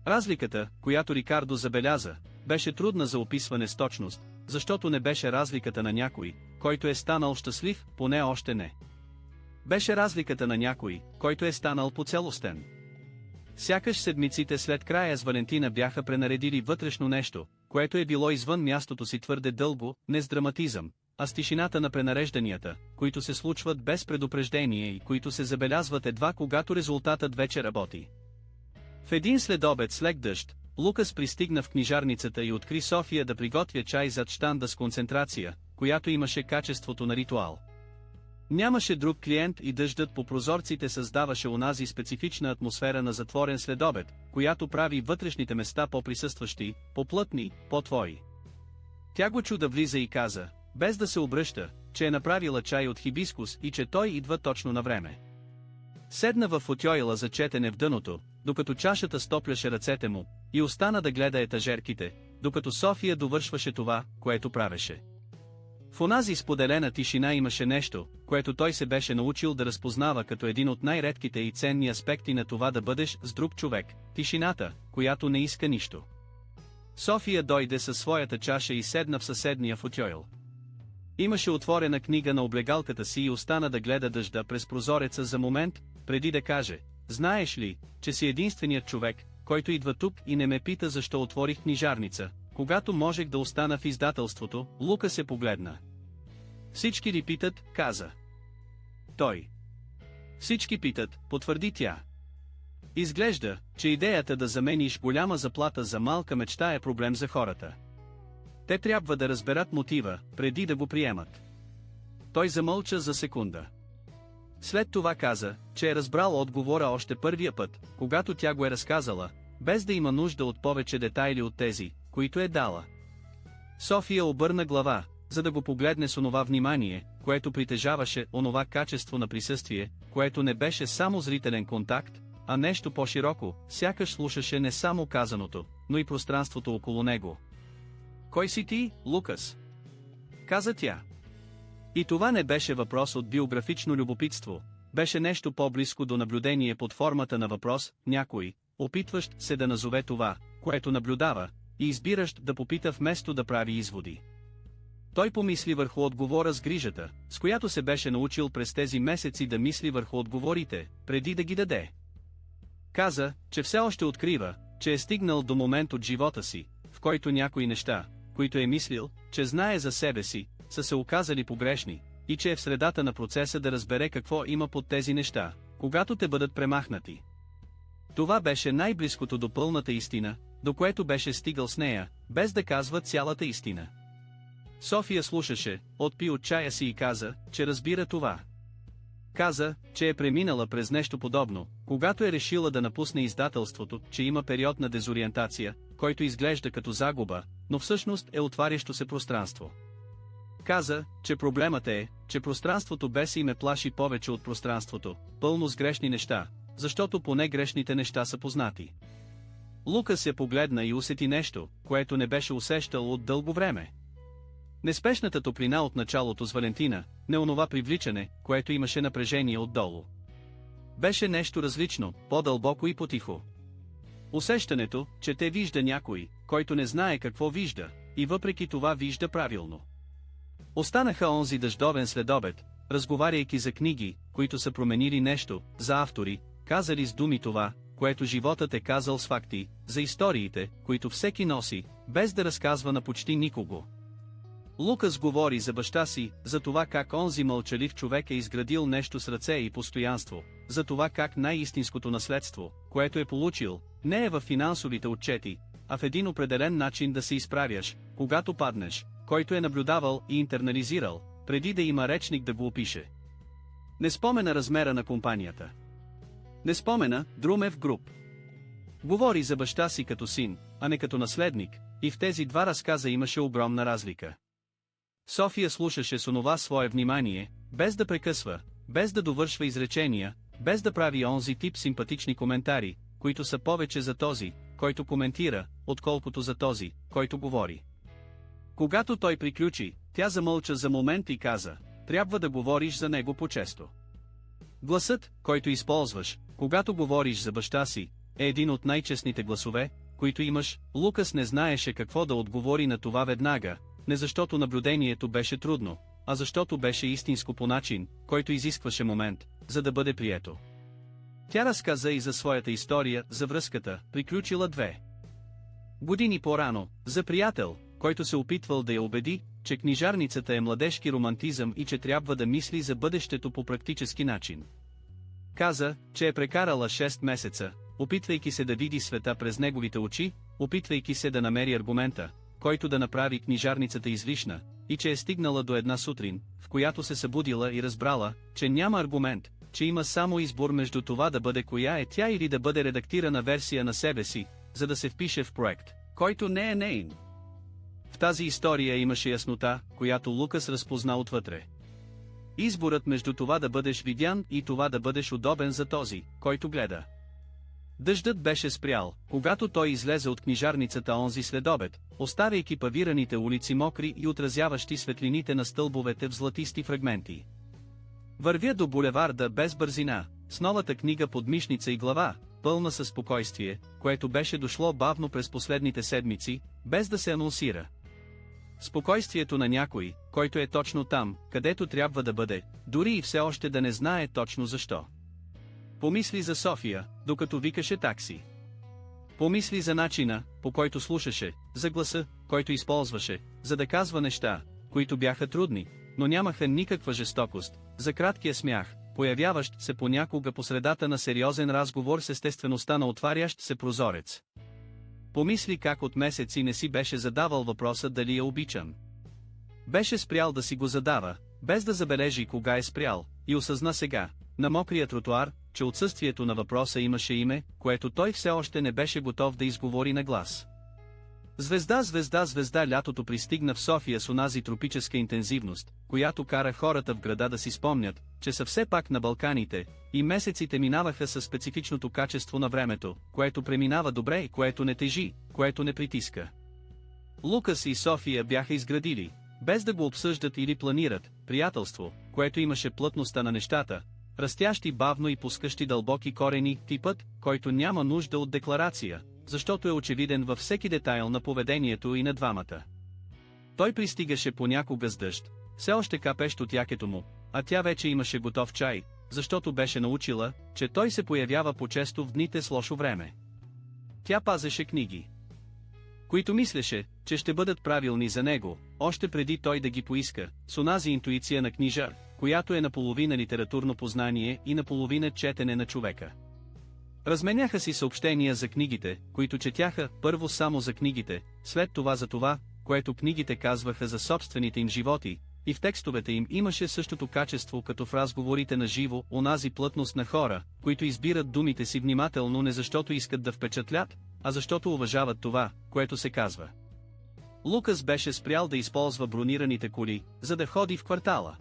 Разликата, която Рикардо забеляза, беше трудна за описване с точност, защото не беше разликата на някой, който е станал щастлив, поне още не. Беше разликата на някой, който е станал по-целостен. Сякаш седмиците след края с Валентина бяха пренаредили вътрешно нещо, което е било извън мястото си твърде дълго, не с драматизъм, а с тишината на пренарежданията, които се случват без предупреждение и които се забелязват едва когато резултатът вече работи. В един следобед с лек дъжд, Лукас пристигна в книжарницата и откри София да приготвя чай зад щанда с концентрация, която имаше качеството на ритуал. Нямаше друг клиент и дъждът по прозорците създаваше онази специфична атмосфера на затворен следобед, която прави вътрешните места по-присъстващи, по-плътни, по-твои. Тя го чу да влиза и каза, без да се обръща, че е направила чай от хибискус и че той идва точно на време. Седна в футьойла за четене в дъното, докато чашата стопляше ръцете му, и остана да гледа етажерките, докато София довършваше това, което правеше. В онази споделена тишина имаше нещо, което той се беше научил да разпознава като един от най-редките и ценни аспекти на това да бъдеш с друг човек – тишината, която не иска нищо. София дойде със своята чаша и седна в съседния футьойл. Имаше отворена книга на облегалката си и остана да гледа дъжда през прозореца за момент, преди да каже: знаеш ли, че си единственият човек, който идва тук и не ме пита защо отворих книжарница, когато можех да остана в издателството. Лука се погледна. Всички ли питат, каза той. Всички питат, потвърди тя. Изглежда, че идеята да замениш голяма заплата за малка мечта е проблем за хората. Те трябва да разберат мотива, преди да го приемат. Той замълча за секунда. След това каза, че е разбрал отговора още първия път, когато тя го е разказала, без да има нужда от повече детайли от тези, които е дала. София обърна глава, за да го погледне с онова внимание, което притежаваше онова качество на присъствие, което не беше само зрителен контакт, а нещо по-широко, сякаш слушаше не само казаното, но и пространството около него. Кой си ти, Лукас? Каза тя. И това не беше въпрос от биографично любопитство, беше нещо по-близко до наблюдение под формата на въпрос, някой, опитващ се да назове това, което наблюдава, и избиращ да попита вместо да прави изводи. Той помисли върху отговора с грижата, с която се беше научил през тези месеци да мисли върху отговорите, преди да ги даде. Каза, че все още открива, че е стигнал до момент от живота си, в който някои неща, които е мислил, че знае за себе си, са се оказали погрешни, и че е в средата на процеса да разбере какво има под тези неща, когато те бъдат премахнати. Това беше най-близкото до пълната истина, до което беше стигал с нея, без да казва цялата истина. София слушаше, отпи от чая си и каза, че разбира това. Каза, че е преминала през нещо подобно, когато е решила да напусне издателството, че има период на дезориентация, който изглежда като загуба, но всъщност е отварящо се пространство. Каза, че проблемът е, че пространството без име плаши повече от пространството, пълно с грешни неща, защото поне грешните неща са познати. Лука се погледна и усети нещо, което не беше усещал от дълго време. Неспешната топлина от началото с Валентина, не онова привличане, което имаше напрежение отдолу. Беше нещо различно, по-дълбоко и потихо. Усещането, че те вижда някой, който не знае какво вижда, и въпреки това вижда правилно. Останаха онзи дъждовен следобед, разговаряйки за книги, които са променили нещо, за автори, казали с думи това, което животът е казал с факти, за историите, които всеки носи, без да разказва на почти никого. Лукас говори за баща си, за това как онзи мълчалив човек е изградил нещо с ръце и постоянство, за това как най-истинското наследство, което е получил, не е в финансовите отчети, а в един определен начин да се изправяш, когато паднеш, който е наблюдавал и интернализирал, преди да има речник да го опише. Не спомена размера на компанията. Не спомена Друмев Груп. Говори за баща си като син, а не като наследник, и в тези два разказа имаше огромна разлика. София слушаше с онова свое внимание, без да прекъсва, без да довършва изречения, без да прави онзи тип симпатични коментари, които са повече за този, който коментира, отколкото за този, който говори. Когато той приключи, тя замълча за момент и каза, трябва да говориш за него по-често. Гласът, който използваш, когато говориш за баща си, е един от най-честните гласове, които имаш. Лукас не знаеше какво да отговори на това веднага, не защото наблюдението беше трудно, а защото беше истинско по начин, който изискваше момент, за да бъде прието. Тя разказа и за своята история, за връзката, приключила 2 години по-рано, за приятел, който се опитвал да я убеди, че книжарницата е младежки романтизъм и че трябва да мисли за бъдещето по практически начин. Каза, че е прекарала 6 месеца, опитвайки се да види света през неговите очи, опитвайки се да намери аргумента, който да направи книжарницата излишна, и че е стигнала до една сутрин, в която се събудила и разбрала, че няма аргумент, че има само избор между това да бъде коя е тя или да бъде редактирана версия на себе си, за да се впише в проект, който не е нейн. В тази история имаше яснота, която Лукас разпозна отвътре. Изборът между това да бъдеш видян и това да бъдеш удобен за този, който гледа. Дъждът беше спрял, когато той излезе от книжарницата онзи следобед, оставяйки павираните улици мокри и отразяващи светлините на стълбовете в златисти фрагменти. Вървя до булеварда без бързина, с новата книга под мишница и глава, пълна със спокойствие, което беше дошло бавно през последните седмици, без да се анонсира. Спокойствието на някой, който е точно там, където трябва да бъде, дори и все още да не знае точно защо. Помисли за София, докато викаше такси. Помисли за начина, по който слушаше, за гласа, който използваше, за да казва неща, които бяха трудни, но нямаха никаква жестокост, за краткия смях, появяващ се понякога по средата на сериозен разговор с естествеността на отварящ се прозорец. Помисли как от месеци не си беше задавал въпроса дали я обичам. Беше спрял да си го задава, без да забележи кога е спрял, и осъзна сега, на мокрия тротуар, че отсъствието на въпроса имаше име, което той все още не беше готов да изговори на глас. Звезда, звезда, звезда, лятото пристигна в София с онази тропическа интензивност, която кара хората в града да си спомнят, че са все пак на Балканите, и месеците минаваха със специфичното качество на времето, което преминава добре и което не тежи, което не притиска. Лукас и София бяха изградили, без да го обсъждат или планират, приятелство, което имаше плътността на нещата, растящи бавно и пускащи дълбоки корени, типът, който няма нужда от декларация, защото е очевиден във всеки детайл на поведението и на двамата. Той пристигаше понякога с дъжд, все още капещ от якето му, а тя вече имаше готов чай, защото беше научила, че той се появява по-често в дните с лошо време. Тя пазеше книги, които мислеше, че ще бъдат правилни за него, още преди той да ги поиска, с онази интуиция на книжар, която е наполовина литературно познание и наполовина четене на човека. Разменяха си съобщения за книгите, които четяха, първо само за книгите, след това за това, което книгите казваха за собствените им животи, и в текстовете им имаше същото качество като в разговорите на живо, онази плътност на хора, които избират думите си внимателно не защото искат да впечатлят, а защото уважават това, което се казва. Лукас беше спрял да използва бронираните коли, за да ходи в квартала.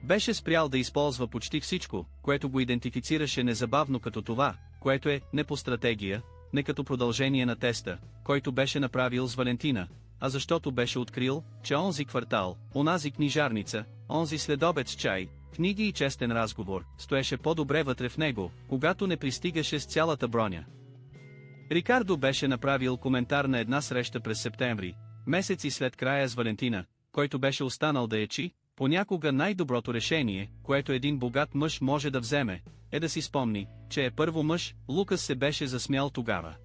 Беше спрял да използва почти всичко, което го идентифицираше незабавно като това, което е не по стратегия, не като продължение на теста, който беше направил с Валентина, а защото беше открил, че онзи квартал, онази книжарница, онзи следобед с чай, книги и честен разговор, стоеше по-добре вътре в него, когато не пристигаше с цялата броня. Рикардо беше направил коментар на една среща през септември, месеци след края с Валентина, който беше останал да ячи. Понякога най-доброто решение, което един богат мъж може да вземе, е да си спомни, че е първо мъж. Лукас се беше засмял тогава.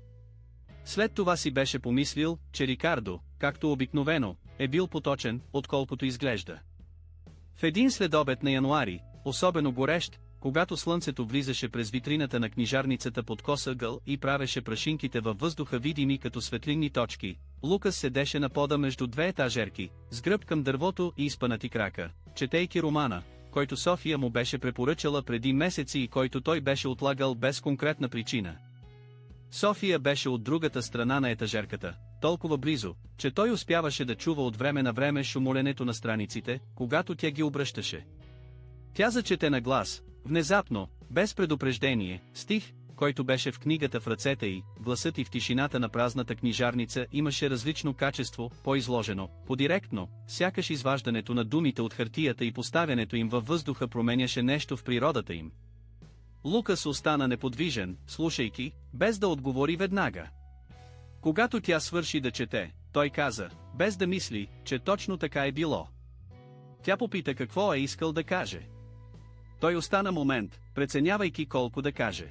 След това си беше помислил, че Рикардо, както обикновено, е бил поточен, отколкото изглежда. В един следобед на януари, особено горещ, когато слънцето влизаше през витрината на книжарницата под кос ъгъл и правеше прашинките във въздуха видими като светлинни точки, Лукас седеше на пода между две етажерки, с гръб към дървото и изпънати крака, четейки романа, който София му беше препоръчала преди месеци и който той беше отлагал без конкретна причина. София беше от другата страна на етажерката, толкова близо, че той успяваше да чува от време на време шумоленето на страниците, когато тя ги обръщаше. Тя зачете на глас, внезапно, без предупреждение, стих, който беше в книгата в ръцете й. Гласът и в тишината на празната книжарница имаше различно качество, по-изложено, по-директно, сякаш изваждането на думите от хартията и поставянето им във въздуха променяше нещо в природата им. Лукас остана неподвижен, слушайки, без да отговори веднага. Когато тя свърши да чете, той каза, без да мисли, че точно така е било. Тя попита какво е искал да каже. Той остана момент, преценявайки колко да каже.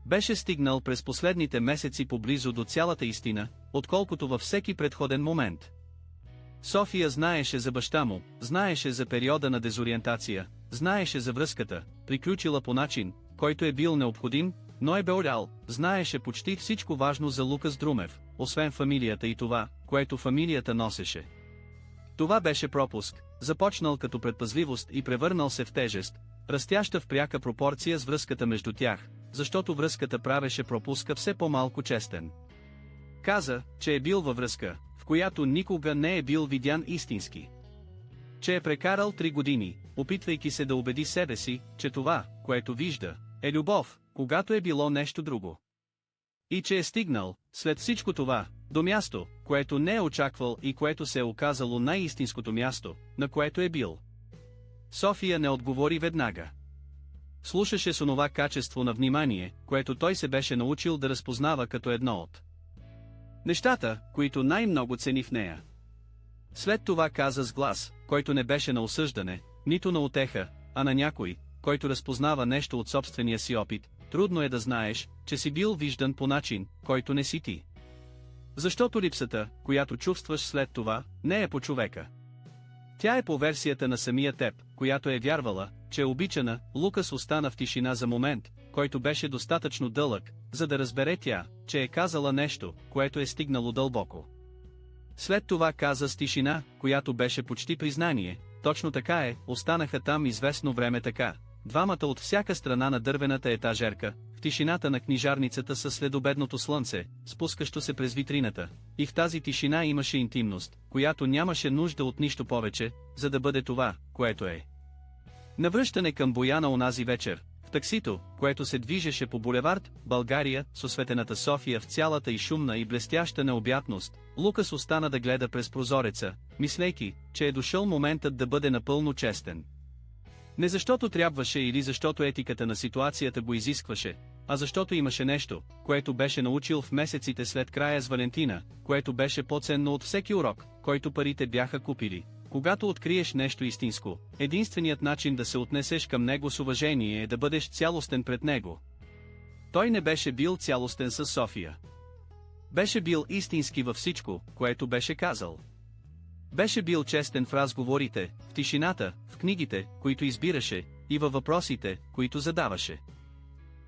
Беше стигнал през последните месеци поблизо до цялата истина, отколкото във всеки предходен момент. София знаеше за баща му, знаеше за периода на дезориентация, знаеше за връзката, приключила по начин, който е бил необходим, но е беорял, знаеше почти всичко важно за Лукас Друмев, освен фамилията и това, което фамилията носеше. Това беше пропуск, започнал като предпазливост и превърнал се в тежест, растяща в пряка пропорция с връзката между тях, защото връзката правеше пропуска все по-малко честен. Каза, че е бил във връзка, в която никога не е бил видян истински. Че е прекарал 3 години, опитвайки се да убеди себе си, че това, което вижда, е любов, когато е било нещо друго. И че е стигнал, след всичко това, до място, което не е очаквал и което се е оказало най-истинското място, на което е бил. София не отговори веднага. Слушаше с онова качество на внимание, което той се беше научил да разпознава като едно от нещата, които най-много цени в нея. След това каза с глас, който не беше на осъждане, нито на утеха, а на някой, който разпознава нещо от собствения си опит, трудно е да знаеш, че си бил виждан по начин, който не си ти. Защото липсата, която чувстваш след това, не е по човека. Тя е по версията на самия теб, която е вярвала, че е обичана. Лукас остана в тишина за момент, който беше достатъчно дълъг, за да разбере тя, че е казала нещо, което е стигнало дълбоко. След това каза с тишина, която беше почти признание: точно така е. Останаха там известно време така, двамата от всяка страна на дървената етажерка, в тишината на книжарницата със следобедното слънце, спускащо се през витрината, и в тази тишина имаше интимност, която нямаше нужда от нищо повече, за да бъде това, което е. Навръщане към Бояна онази вечер, в таксито, което се движеше по булевард България, с осветената София в цялата и шумна и блестяща необятност, Лукас остана да гледа през прозореца, мислейки, че е дошъл моментът да бъде напълно честен. Не защото трябваше или защото етиката на ситуацията го изискваше, а защото имаше нещо, което беше научил в месеците след края с Валентина, което беше по-ценно от всеки урок, който парите бяха купили. Когато откриеш нещо истинско, единственият начин да се отнесеш към него с уважение е да бъдеш цялостен пред него. Той не беше бил цялостен с София. Беше бил истински във всичко, което беше казал. Беше бил честен в разговорите, в тишината, в книгите, които избираше, и във въпросите, които задаваше.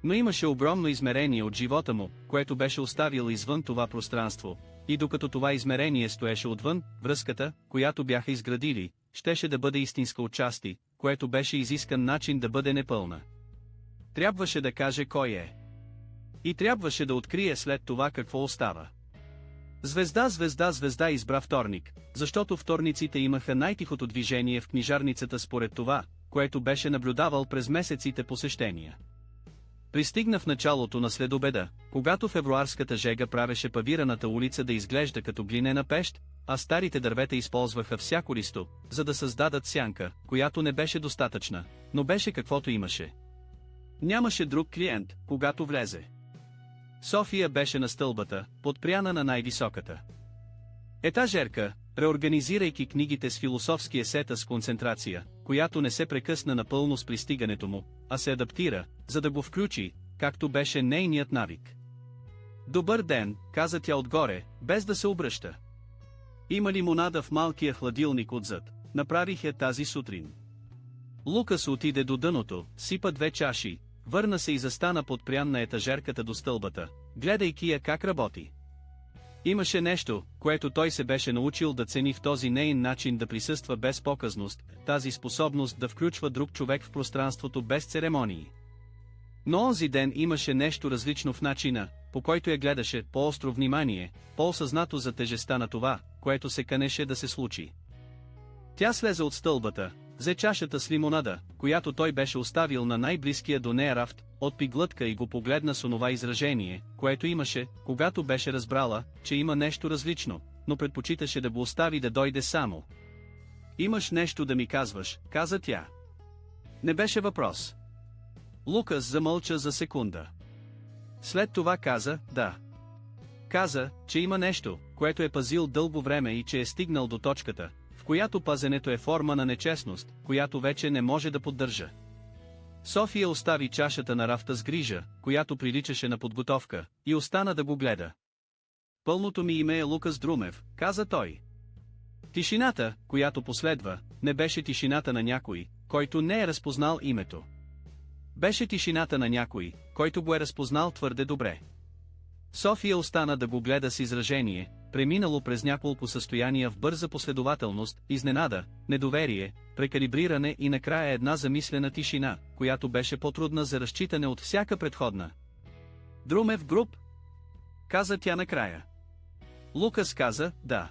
Но имаше огромно измерение от живота му, което беше оставил извън това пространство, и докато това измерение стоеше отвън, връзката, която бяха изградили, щеше да бъде истинска отчасти, което беше изискан начин да бъде непълна. Трябваше да каже кой е. И трябваше да открие след това какво остава. Звезда, звезда, звезда избра вторник, защото вторниците имаха най-тихото движение в книжарницата според това, което беше наблюдавал през месеците посещения. Пристигна в началото на следобеда, когато февруарската жега правеше павираната улица да изглежда като глинена пещ, а старите дървета използваха всяко листо, за да създадат сянка, която не беше достатъчна, но беше каквото имаше. Нямаше друг клиент, когато влезе. София беше на стълбата, подпряна на най-високата етажерка, реорганизирайки книгите с философски есета с концентрация, която не се прекъсна напълно с пристигането му, а се адаптира, за да го включи, както беше нейният навик. Добър ден, каза тя отгоре, без да се обръща. Има лимонада в малкия хладилник отзад, направих я тази сутрин. Лукас отиде до дъното, сипа 2 чаши, върна се и застана подпрян на етажерката до стълбата, гледайки я как работи. Имаше нещо, което той се беше научил да цени в този неин начин да присъства без показност, тази способност да включва друг човек в пространството без церемонии. Но онзи ден имаше нещо различно в начина, по който я гледаше, по-остро внимание, по-осъзнато за тежестта на това, което се канеше да се случи. Тя слезе от стълбата, взе чашата с лимонада, която той беше оставил на най-близкия до нея рафт, отпи глътка и го погледна с онова изражение, което имаше, когато беше разбрала, че има нещо различно, но предпочиташе да го остави да дойде само. Имаш нещо да ми казваш, каза тя. Не беше въпрос. Лукас замълча за секунда. След това каза, да. Каза, че има нещо, което е пазил дълго време и че е стигнал до точката, в която пазенето е форма на нечестност, която вече не може да поддържа. София остави чашата на рафта с грижа, която приличаше на подготовка, и остана да го гледа. Пълното ми име е Лукас Друмев, каза той. Тишината, която последва, не беше тишината на някой, който не е разпознал името. Беше тишината на някой, който го е разпознал твърде добре. София остана да го гледа с изражение, преминало през няколко състояния в бърза последователност, изненада, недоверие, прекалибриране и накрая една замислена тишина, която беше по-трудна за разчитане от всяка предходна. Друмев груп? Каза тя накрая. Лукас каза, да.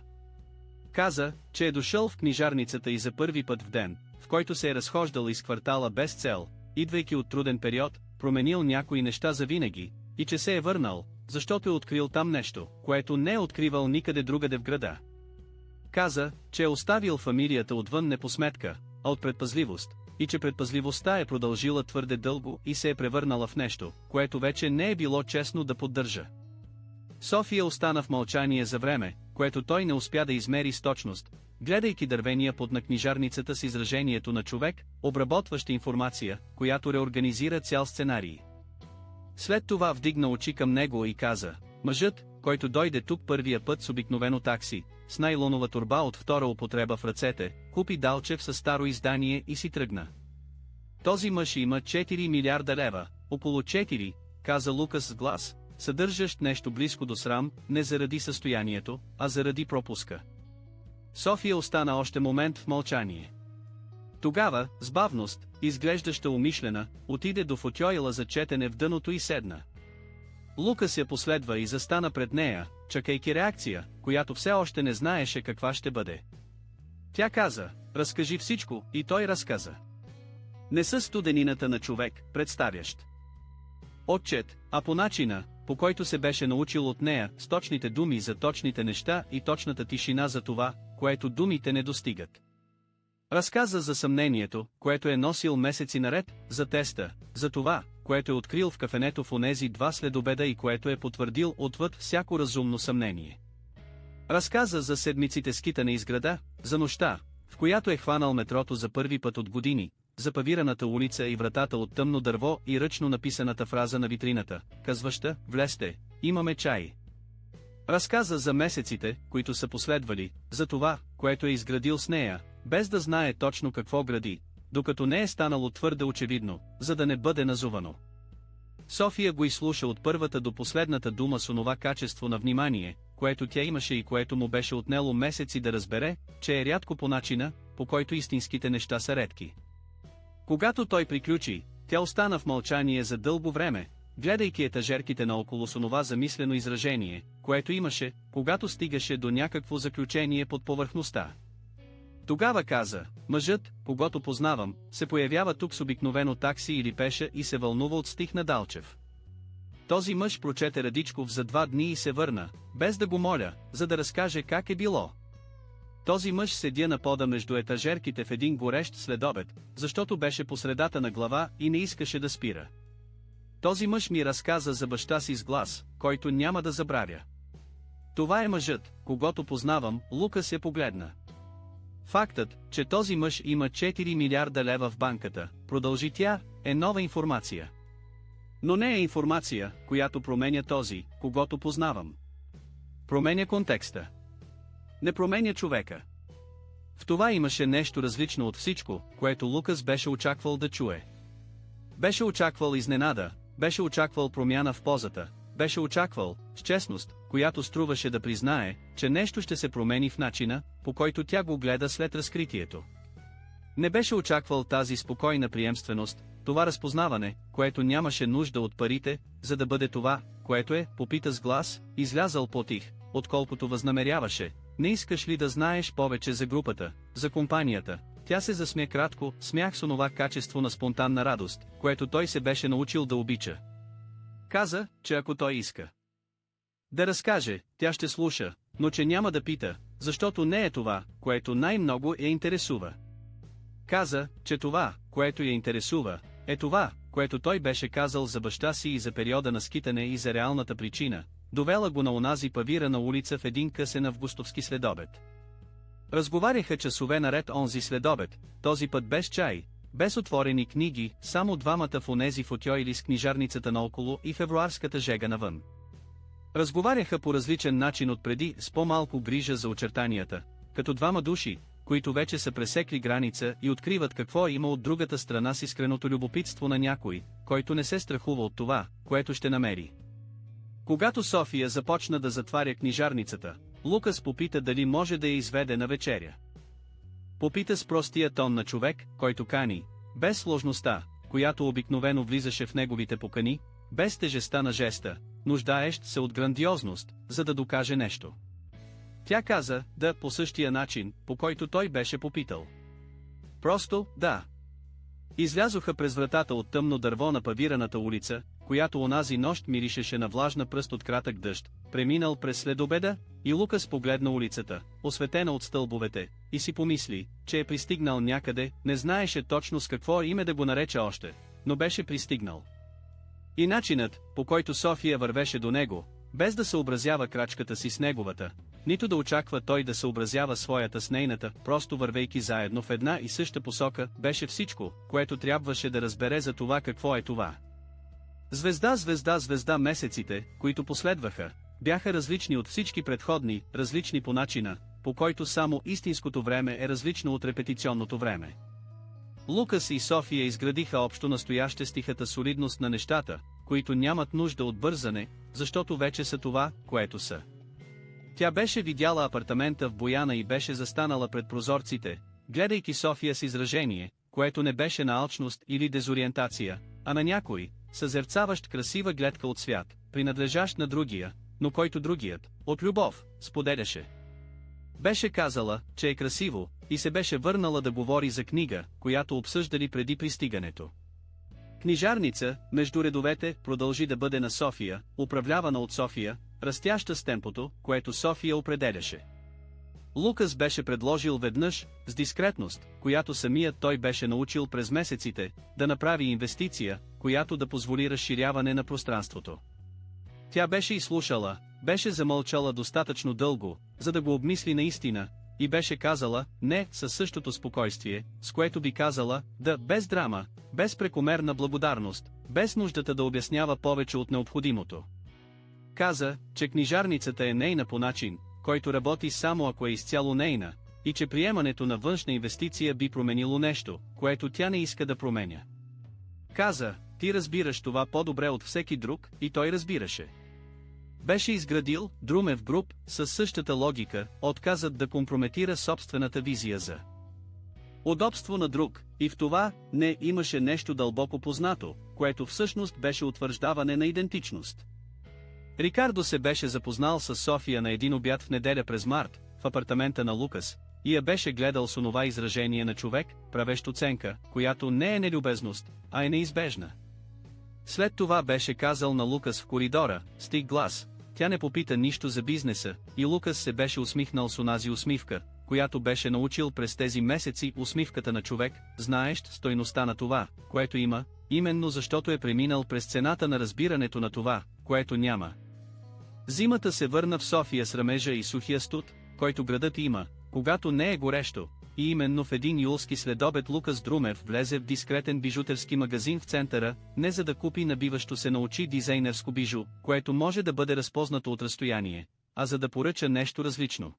Каза, че е дошъл в книжарницата и за първи път в ден, в който се е разхождал из квартала без цел, идвайки от труден период, променил някои неща завинаги, и че се е върнал, защото е открил там нещо, което не е откривал никъде другаде в града. Каза, че е оставил фамилията отвън не по сметка, а от предпазливост, и че предпазливостта е продължила твърде дълго и се е превърнала в нещо, което вече не е било честно да поддържа. София остана в мълчание за време, което той не успя да измери с точност, гледайки дървения под на книжарницата с изражението на човек, обработващ информация, която реорганизира цял сценарий. След това вдигна очи към него и каза: мъжът, който дойде тук първия път с обикновено такси, с найлонова торба от втора употреба в ръцете, купи Далчев със старо издание и си тръгна. Този мъж има 4 милиарда лева, около 4, каза Лукас с глас, съдържащ нещо близко до срам, не заради състоянието, а заради пропуска. София остана още момент в мълчание. Тогава, с бавност, изглеждаща умишлена, отиде до футьойла за четене в дъното и седна. Лукас я последва и застана пред нея, чакайки реакция, която все още не знаеше каква ще бъде. Тя каза: разкажи всичко, и той разказа. Не със студенината на човек, представящ отчет, а по начина, по който се беше научил от нея, с точните думи за точните неща и точната тишина за това, което думите не достигат. Разказа за съмнението, което е носил месеци наред, за теста, за това, което е открил в кафенето в онези 2 следобеда и което е потвърдил отвъд всяко разумно съмнение. Разказа за седмиците скитане из града, за нощта, в която е хванал метрото за първи път от години, за павираната улица и вратата от тъмно дърво и ръчно написаната фраза на витрината, казваща: влезте, имаме чай. Разказа за месеците, които са последвали, за това, което е изградил с нея, без да знае точно какво гради, докато не е станало твърде очевидно, за да не бъде назувано. София го изслуша от първата до последната дума с онова качество на внимание, което тя имаше и което му беше отнело месеци да разбере, че е рядко по начина, по който истинските неща са редки. Когато той приключи, тя остана в мълчание за дълго време, гледайки етажерките наоколо с онова замислено изражение, което имаше, когато стигаше до някакво заключение под повърхността. Тогава каза: мъжът, когото познавам, се появява тук с обикновено такси или пеша и се вълнува от стих на Далчев. Този мъж прочете Радичков за 2 дни и се върна, без да го моля, за да разкаже как е било. Този мъж седя на пода между етажерките в един горещ следобед, защото беше по средата на глава и не искаше да спира. Този мъж ми разказа за баща си с глас, който няма да забравя. Това е мъжът, когото познавам. Лукас я погледна. Фактът, че този мъж има 4 милиарда лева в банката, продължи тя, е нова информация. Но не е информация, която променя този, когото познавам. Променя контекста. Не променя човека. В това имаше нещо различно от всичко, което Лукас беше очаквал да чуе. Беше очаквал изненада, беше очаквал промяна в позата, беше очаквал, с честност, която струваше да признае, че нещо ще се промени в начина, по който тя го гледа след разкритието. Не беше очаквал тази спокойна приемственост, това разпознаване, което нямаше нужда от парите, за да бъде това, което е, попита с глас, излязъл по-тих, отколкото възнамеряваше. Не искаш ли да знаеш повече за групата, за компанията? Тя се засмя кратко, смях с онова качество на спонтанна радост, което той се беше научил да обича. Каза, че ако той иска да разкаже, тя ще слуша, но че няма да пита, защото не е това, което най-много я интересува. Каза, че това, което я интересува, е това, което той беше казал за баща си и за периода на скитане и за реалната причина, довела го на онази павирана улица в един късен августовски следобед. Разговаряха часове наред онзи следобед, този път без чай, без отворени книги, само двамата в онези футьойли с книжарницата наоколо и февруарската жега навън. Разговаряха по различен начин отпреди, с по-малко грижа за очертанията, като двама души, които вече са пресекли граница и откриват какво има от другата страна с искреното любопитство на някой, който не се страхува от това, което ще намери. Когато София започна да затваря книжарницата, Лукас попита дали може да я изведе на вечеря. Попита с простия тон на човек, който кани, без сложността, която обикновено влизаше в неговите покани, без тежестта на жеста, нуждаещ се от грандиозност, за да докаже нещо. Тя каза, да, по същия начин, по който той беше попитал. Просто, да. Излязоха през вратата от тъмно дърво на павираната улица, която онази нощ миришеше на влажна пръст от кратък дъжд, преминал през следобеда, и Лукас погледна улицата, осветена от стълбовете, и си помисли, че е пристигнал някъде, не знаеше точно с какво име да го нарече още, но беше пристигнал. И начинът, по който София вървеше до него, без да съобразява крачката си с неговата, нито да очаква той да съобразява своята с нейната, просто вървейки заедно в една и съща посока, беше всичко, което трябваше да разбере за това какво е това. Звезда, звезда, звезда. Месеците, които последваха, бяха различни от всички предходни, различни по начина, по който само истинското време е различно от репетиционното време. Лукас и София изградиха общо настояще стихата солидност на нещата, които нямат нужда от бързане, защото вече са това, което са. Тя беше видяла апартамента в Бояна и беше застанала пред прозорците, гледайки София с изражение, което не беше на алчност или дезориентация, а на някой, съзерцаващ красива гледка от свят, принадлежащ на другия, но който другият, от любов, споделяше. Беше казала, че е красиво, и се беше върнала да говори за книга, която обсъждали преди пристигането. Книжарница, между редовете, продължи да бъде на София, управлявана от София, растяща с темпото, което София определяше. Лукас беше предложил веднъж, с дискретност, която самият той беше научил през месеците, да направи инвестиция, която да позволи разширяване на пространството. Тя беше изслушала, беше замълчала достатъчно дълго, за да го обмисли наистина, и беше казала, не, със същото спокойствие, с което би казала, да, без драма, без прекомерна благодарност, без нуждата да обяснява повече от необходимото. Каза, че книжарницата е нейна по начин, който работи само ако е изцяло нейна, и че приемането на външна инвестиция би променило нещо, което тя не иска да променя. Каза, ти разбираш това по-добре от всеки друг, и той разбираше. Беше изградил Друмев Груп със същата логика, отказът да компрометира собствената визия за удобство на друг, и в това не имаше нещо дълбоко познато, което всъщност беше утвърждаване на идентичност. Рикардо се беше запознал с София на един обяд в неделя през март, в апартамента на Лукас, и я беше гледал с онова изражение на човек, правещ оценка, която не е нелюбезност, а е неизбежна. След това беше казал на Лукас в коридора, с тих глас, тя не попита нищо за бизнеса, и Лукас се беше усмихнал с онази усмивка, която беше научил през тези месеци, усмивката на човек, знаещ стойността на това, което има, именно защото е преминал през цената на разбирането на това, което няма. Зимата се върна в София с рамежа и сухия студ, който градът има, когато не е горещо, и именно в един юлски следобед Лукас Друмев влезе в дискретен бижутерски магазин в центъра, не за да купи набиващо се на очи дизайнерско бижу, което може да бъде разпознато от разстояние, а за да поръча нещо различно.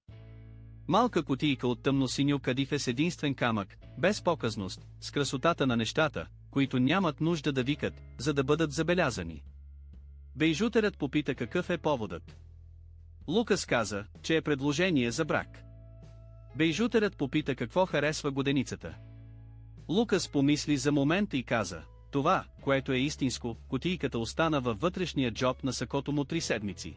Малка кутийка от тъмно-синьо кадифе с единствен камък, без показност, с красотата на нещата, които нямат нужда да викат, за да бъдат забелязани. Бейжутерът попита какъв е поводът. Лукас каза, че е предложение за брак. Бейжутерът попита какво харесва годеницата. Лукас помисли за момент и каза, това, което е истинско, кутийката остана във вътрешния джоб на сакото му 3 седмици.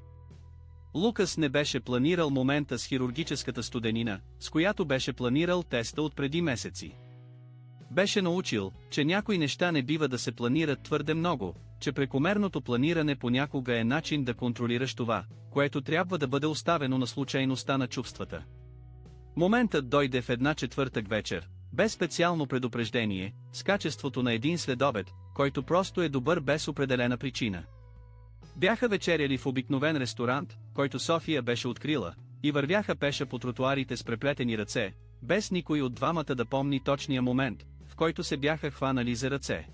Лукас не беше планирал момента с хирургическата студенина, с която беше планирал теста от преди месеци. Беше научил, че някои неща не бива да се планират твърде много, че прекомерното планиране понякога е начин да контролираш това, което трябва да бъде оставено на случайността на чувствата. Моментът дойде в една четвъртък вечер, без специално предупреждение, с качеството на един следобед, който просто е добър без определена причина. Бяха вечеряли в обикновен ресторант, който София беше открила, и вървяха пеша по тротуарите с преплетени ръце, без никой от двамата да помни точния момент, в който се бяха хванали за ръце.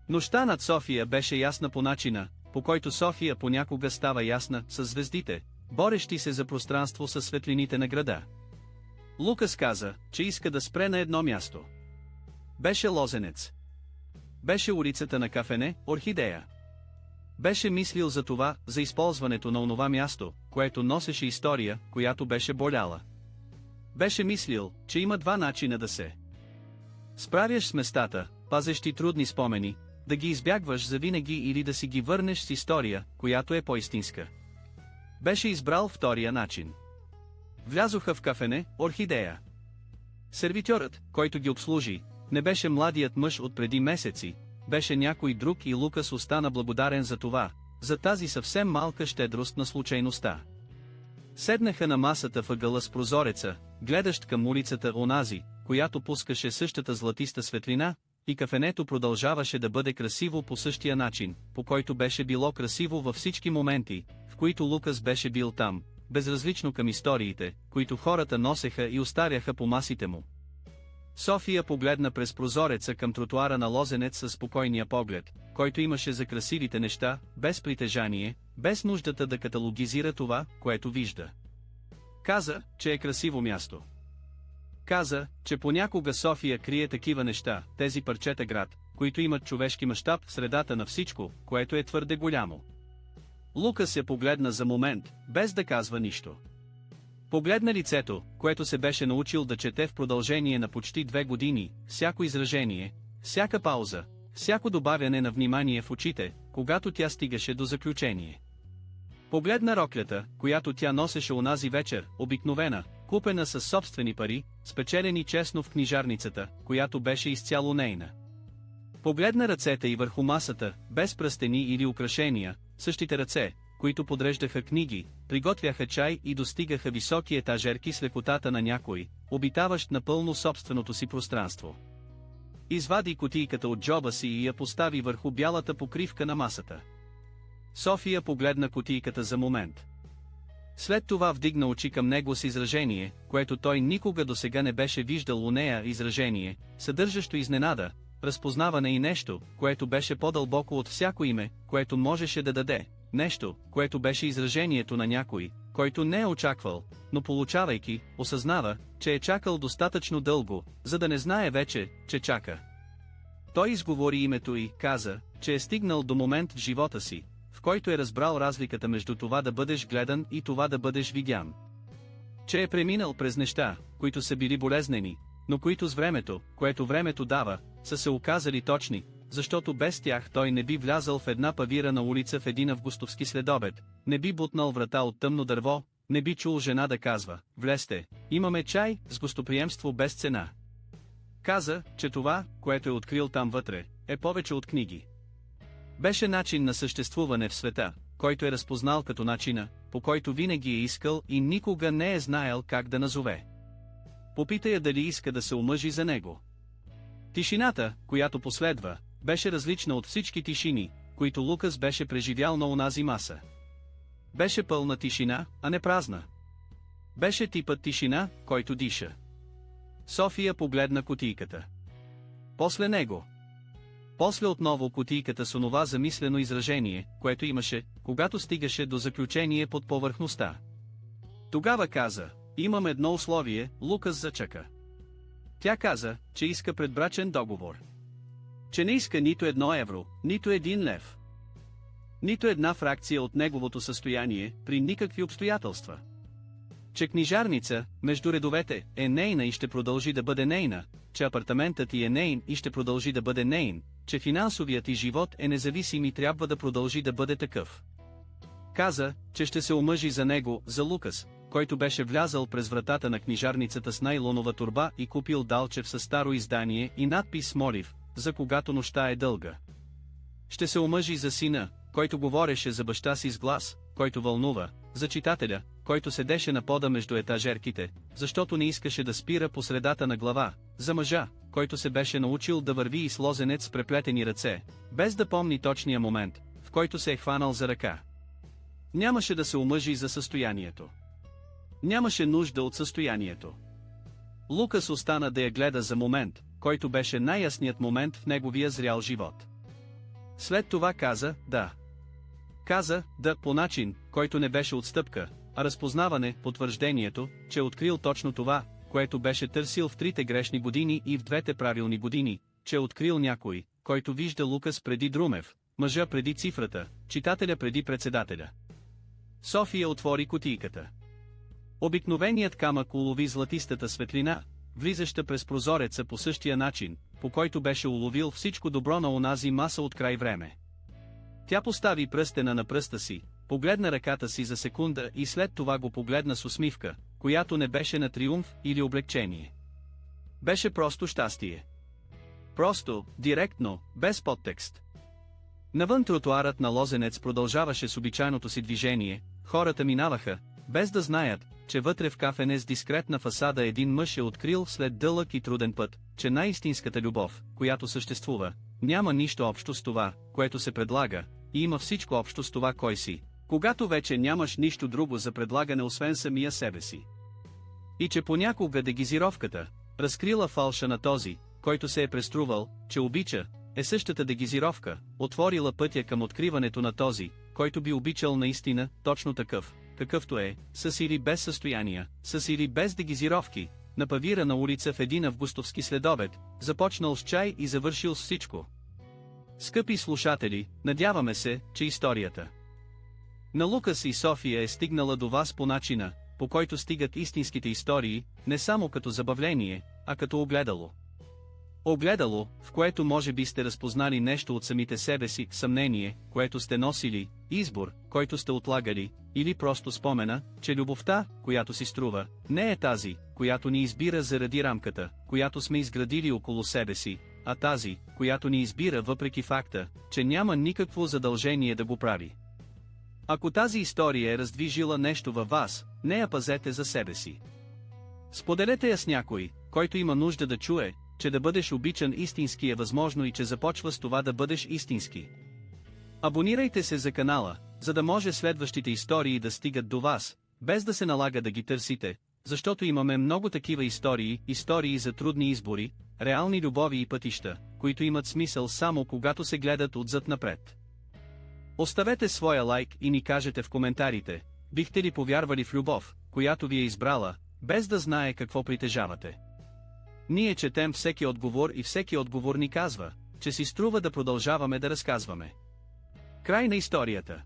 Нощта над София беше ясна по начина, по който София понякога става ясна, с звездите, борещи се за пространство със светлините на града. Лукас каза, че иска да спре на едно място. Беше Лозенец. Беше улицата на Кафене, Орхидея. Беше мислил за това, за използването на онова място, което носеше история, която беше боляла. Беше мислил, че има два начина да се справяш с местата, пазещи трудни спомени, да ги избягваш завинаги или да си ги върнеш с история, която е по-истинска. Беше избрал втория начин. Влязоха в Кафене, Орхидея. Сервитьорът, който ги обслужи, не беше младият мъж от преди месеци, беше някой друг и Лукас остана благодарен за това, за тази съвсем малка щедрост на случайността. Седнаха на масата въгъла с прозореца, гледащ към улицата онази, която пускаше същата златиста светлина, и кафенето продължаваше да бъде красиво по същия начин, по който беше било красиво във всички моменти, в които Лукас беше бил там, безразлично към историите, които хората носеха и остаряха по масите му. София погледна през прозореца към тротуара на Лозенец със спокойния поглед, който имаше за красивите неща, без притежание, без нуждата да каталогизира това, което вижда. Каза, че е красиво място. Каза, че понякога София крие такива неща, тези парчета град, които имат човешки мащаб в средата на всичко, което е твърде голямо. Лукас се погледна за момент, без да казва нищо. Погледна лицето, което се беше научил да чете в продължение на почти 2 години, всяко изражение, всяка пауза, всяко добавяне на внимание в очите, когато тя стигаше до заключение. Погледна роклята, която тя носеше онази вечер, обикновена, купена със собствени пари, спечелени честно в книжарницата, която беше изцяло нейна. Погледна ръцете й върху масата, без пръстени или украшения, същите ръце, които подреждаха книги, приготвяха чай и достигаха високи етажерки с лекотата на някой, обитаващ напълно собственото си пространство. Извади кутийката от джоба си и я постави върху бялата покривка на масата. София погледна кутийката за момент. След това вдигна очи към него с изражение, което той никога досега не беше виждал у нея, изражение, съдържащо изненада, разпознаване и нещо, което беше по-дълбоко от всяко име, което можеше да даде, нещо, което беше изражението на някой, който не е очаквал, но получавайки, осъзнава, че е чакал достатъчно дълго, за да не знае вече, че чака. Той изговори името и каза, че е стигнал до момент в живота си, в който е разбрал разликата между това да бъдеш гледан и това да бъдеш видян. Че е преминал през неща, които са били болезнени, но които с времето, което времето дава, са се оказали точни, защото без тях той не би влязал в една павирана улица в един августовски следобед, не би бутнал врата от тъмно дърво, не би чул жена да казва: "Влезте, имаме чай", с гостоприемство без цена. Каза, че това, което е открил там вътре, е повече от книги. Беше начин на съществуване в света, който е разпознал като начина, по който винаги е искал и никога не е знаел как да назове. Попита я дали иска да се омъжи за него. Тишината, която последва, беше различна от всички тишини, които Лукас беше преживял на онази маса. Беше пълна тишина, а не празна. Беше типът тишина, който диша. София погледна кутийката. После него. После отново кутийката с онова замислено изражение, което имаше, когато стигаше до заключение под повърхността. Тогава каза: "Имам едно условие", Лукас зачака. Тя каза, че иска предбрачен договор. Че не иска нито 1 евро, нито 1 лев. Нито една фракция от неговото състояние, при никакви обстоятелства. Че книжарница, между редовете, е нейна и ще продължи да бъде нейна, че апартаментът й е нейн и ще продължи да бъде нейн, че финансовият й живот е независим и трябва да продължи да бъде такъв. Каза, че ще се омъжи за него, за Лукас, който беше влязал през вратата на книжарницата с найлонова торба и купил Далчев със старо издание и надпис с молив, за когато нощта е дълга. Ще се омъжи за сина, който говореше за баща си с глас, който вълнува, за читателя, който седеше на пода между етажерките, защото не искаше да спира по средата на глава, за мъжа, който се беше научил да върви и с лозенец с преплетени ръце, без да помни точния момент, в който се е хванал за ръка. Нямаше да се омъжи за състоянието. Нямаше нужда от състоянието. Лукас остана да я гледа за момент, който беше най-ясният момент в неговия зрял живот. След това каза "да". Каза "да" по начин, който не беше отстъпка, а разпознаване, потвърждението, че е открил точно това, което беше търсил в 3 грешни години и в 2 правилни години, че е открил някой, който вижда Лукас преди Друмев, мъжа преди цифрата, читателя преди председателя. София отвори кутийката. Обикновеният камък улови златистата светлина, влизаща през прозореца по същия начин, по който беше уловил всичко добро на онази маса от край време. Тя постави пръстена на пръста си, погледна ръката си за секунда и след това го погледна с усмивка, която не беше на триумф или облегчение. Беше просто щастие. Просто, директно, без подтекст. Навън тротуарът на Лозенец продължаваше с обичайното си движение, хората минаваха, без да знаят, че вътре в кафене с дискретна фасада един мъж е открил след дълъг и труден път, че най-истинската любов, която съществува, няма нищо общо с това, което се предлага, и има всичко общо с това кой си, Когато вече нямаш нищо друго за предлагане освен самия себе си. И че понякога дегизировката, разкрила фалша на този, който се е преструвал, че обича, е същата дегизировка, отворила пътя към откриването на този, който би обичал наистина, точно такъв, какъвто е, с или без състояния, с или без дегизировки, на павирана улица в един августовски следобед, започнал с чай и завършил с всичко. Скъпи слушатели, надяваме се, че историята на Лукас и София е стигнала до вас по начина, по който стигат истинските истории, не само като забавление, а като огледало. Огледало, в което може би сте разпознали нещо от самите себе си, съмнение, което сте носили, избор, който сте отлагали, или просто спомена, че любовта, която си струва, не е тази, която ни избира заради рамката, която сме изградили около себе си, а тази, която ни избира въпреки факта, че няма никакво задължение да го прави. Ако тази история е раздвижила нещо във вас, не я пазете за себе си. Споделете я с някой, който има нужда да чуе, че да бъдеш обичан истински е възможно и че започва с това да бъдеш истински. Абонирайте се за канала, за да може следващите истории да стигат до вас, без да се налага да ги търсите, защото имаме много такива истории за трудни избори, реални любови и пътища, които имат смисъл само когато се гледат отзад напред. Оставете своя лайк и ни кажете в коментарите, бихте ли повярвали в любов, която ви е избрала, без да знае какво притежавате. Ние четем всеки отговор и всеки отговор ни казва, че си струва да продължаваме да разказваме. Край на историята.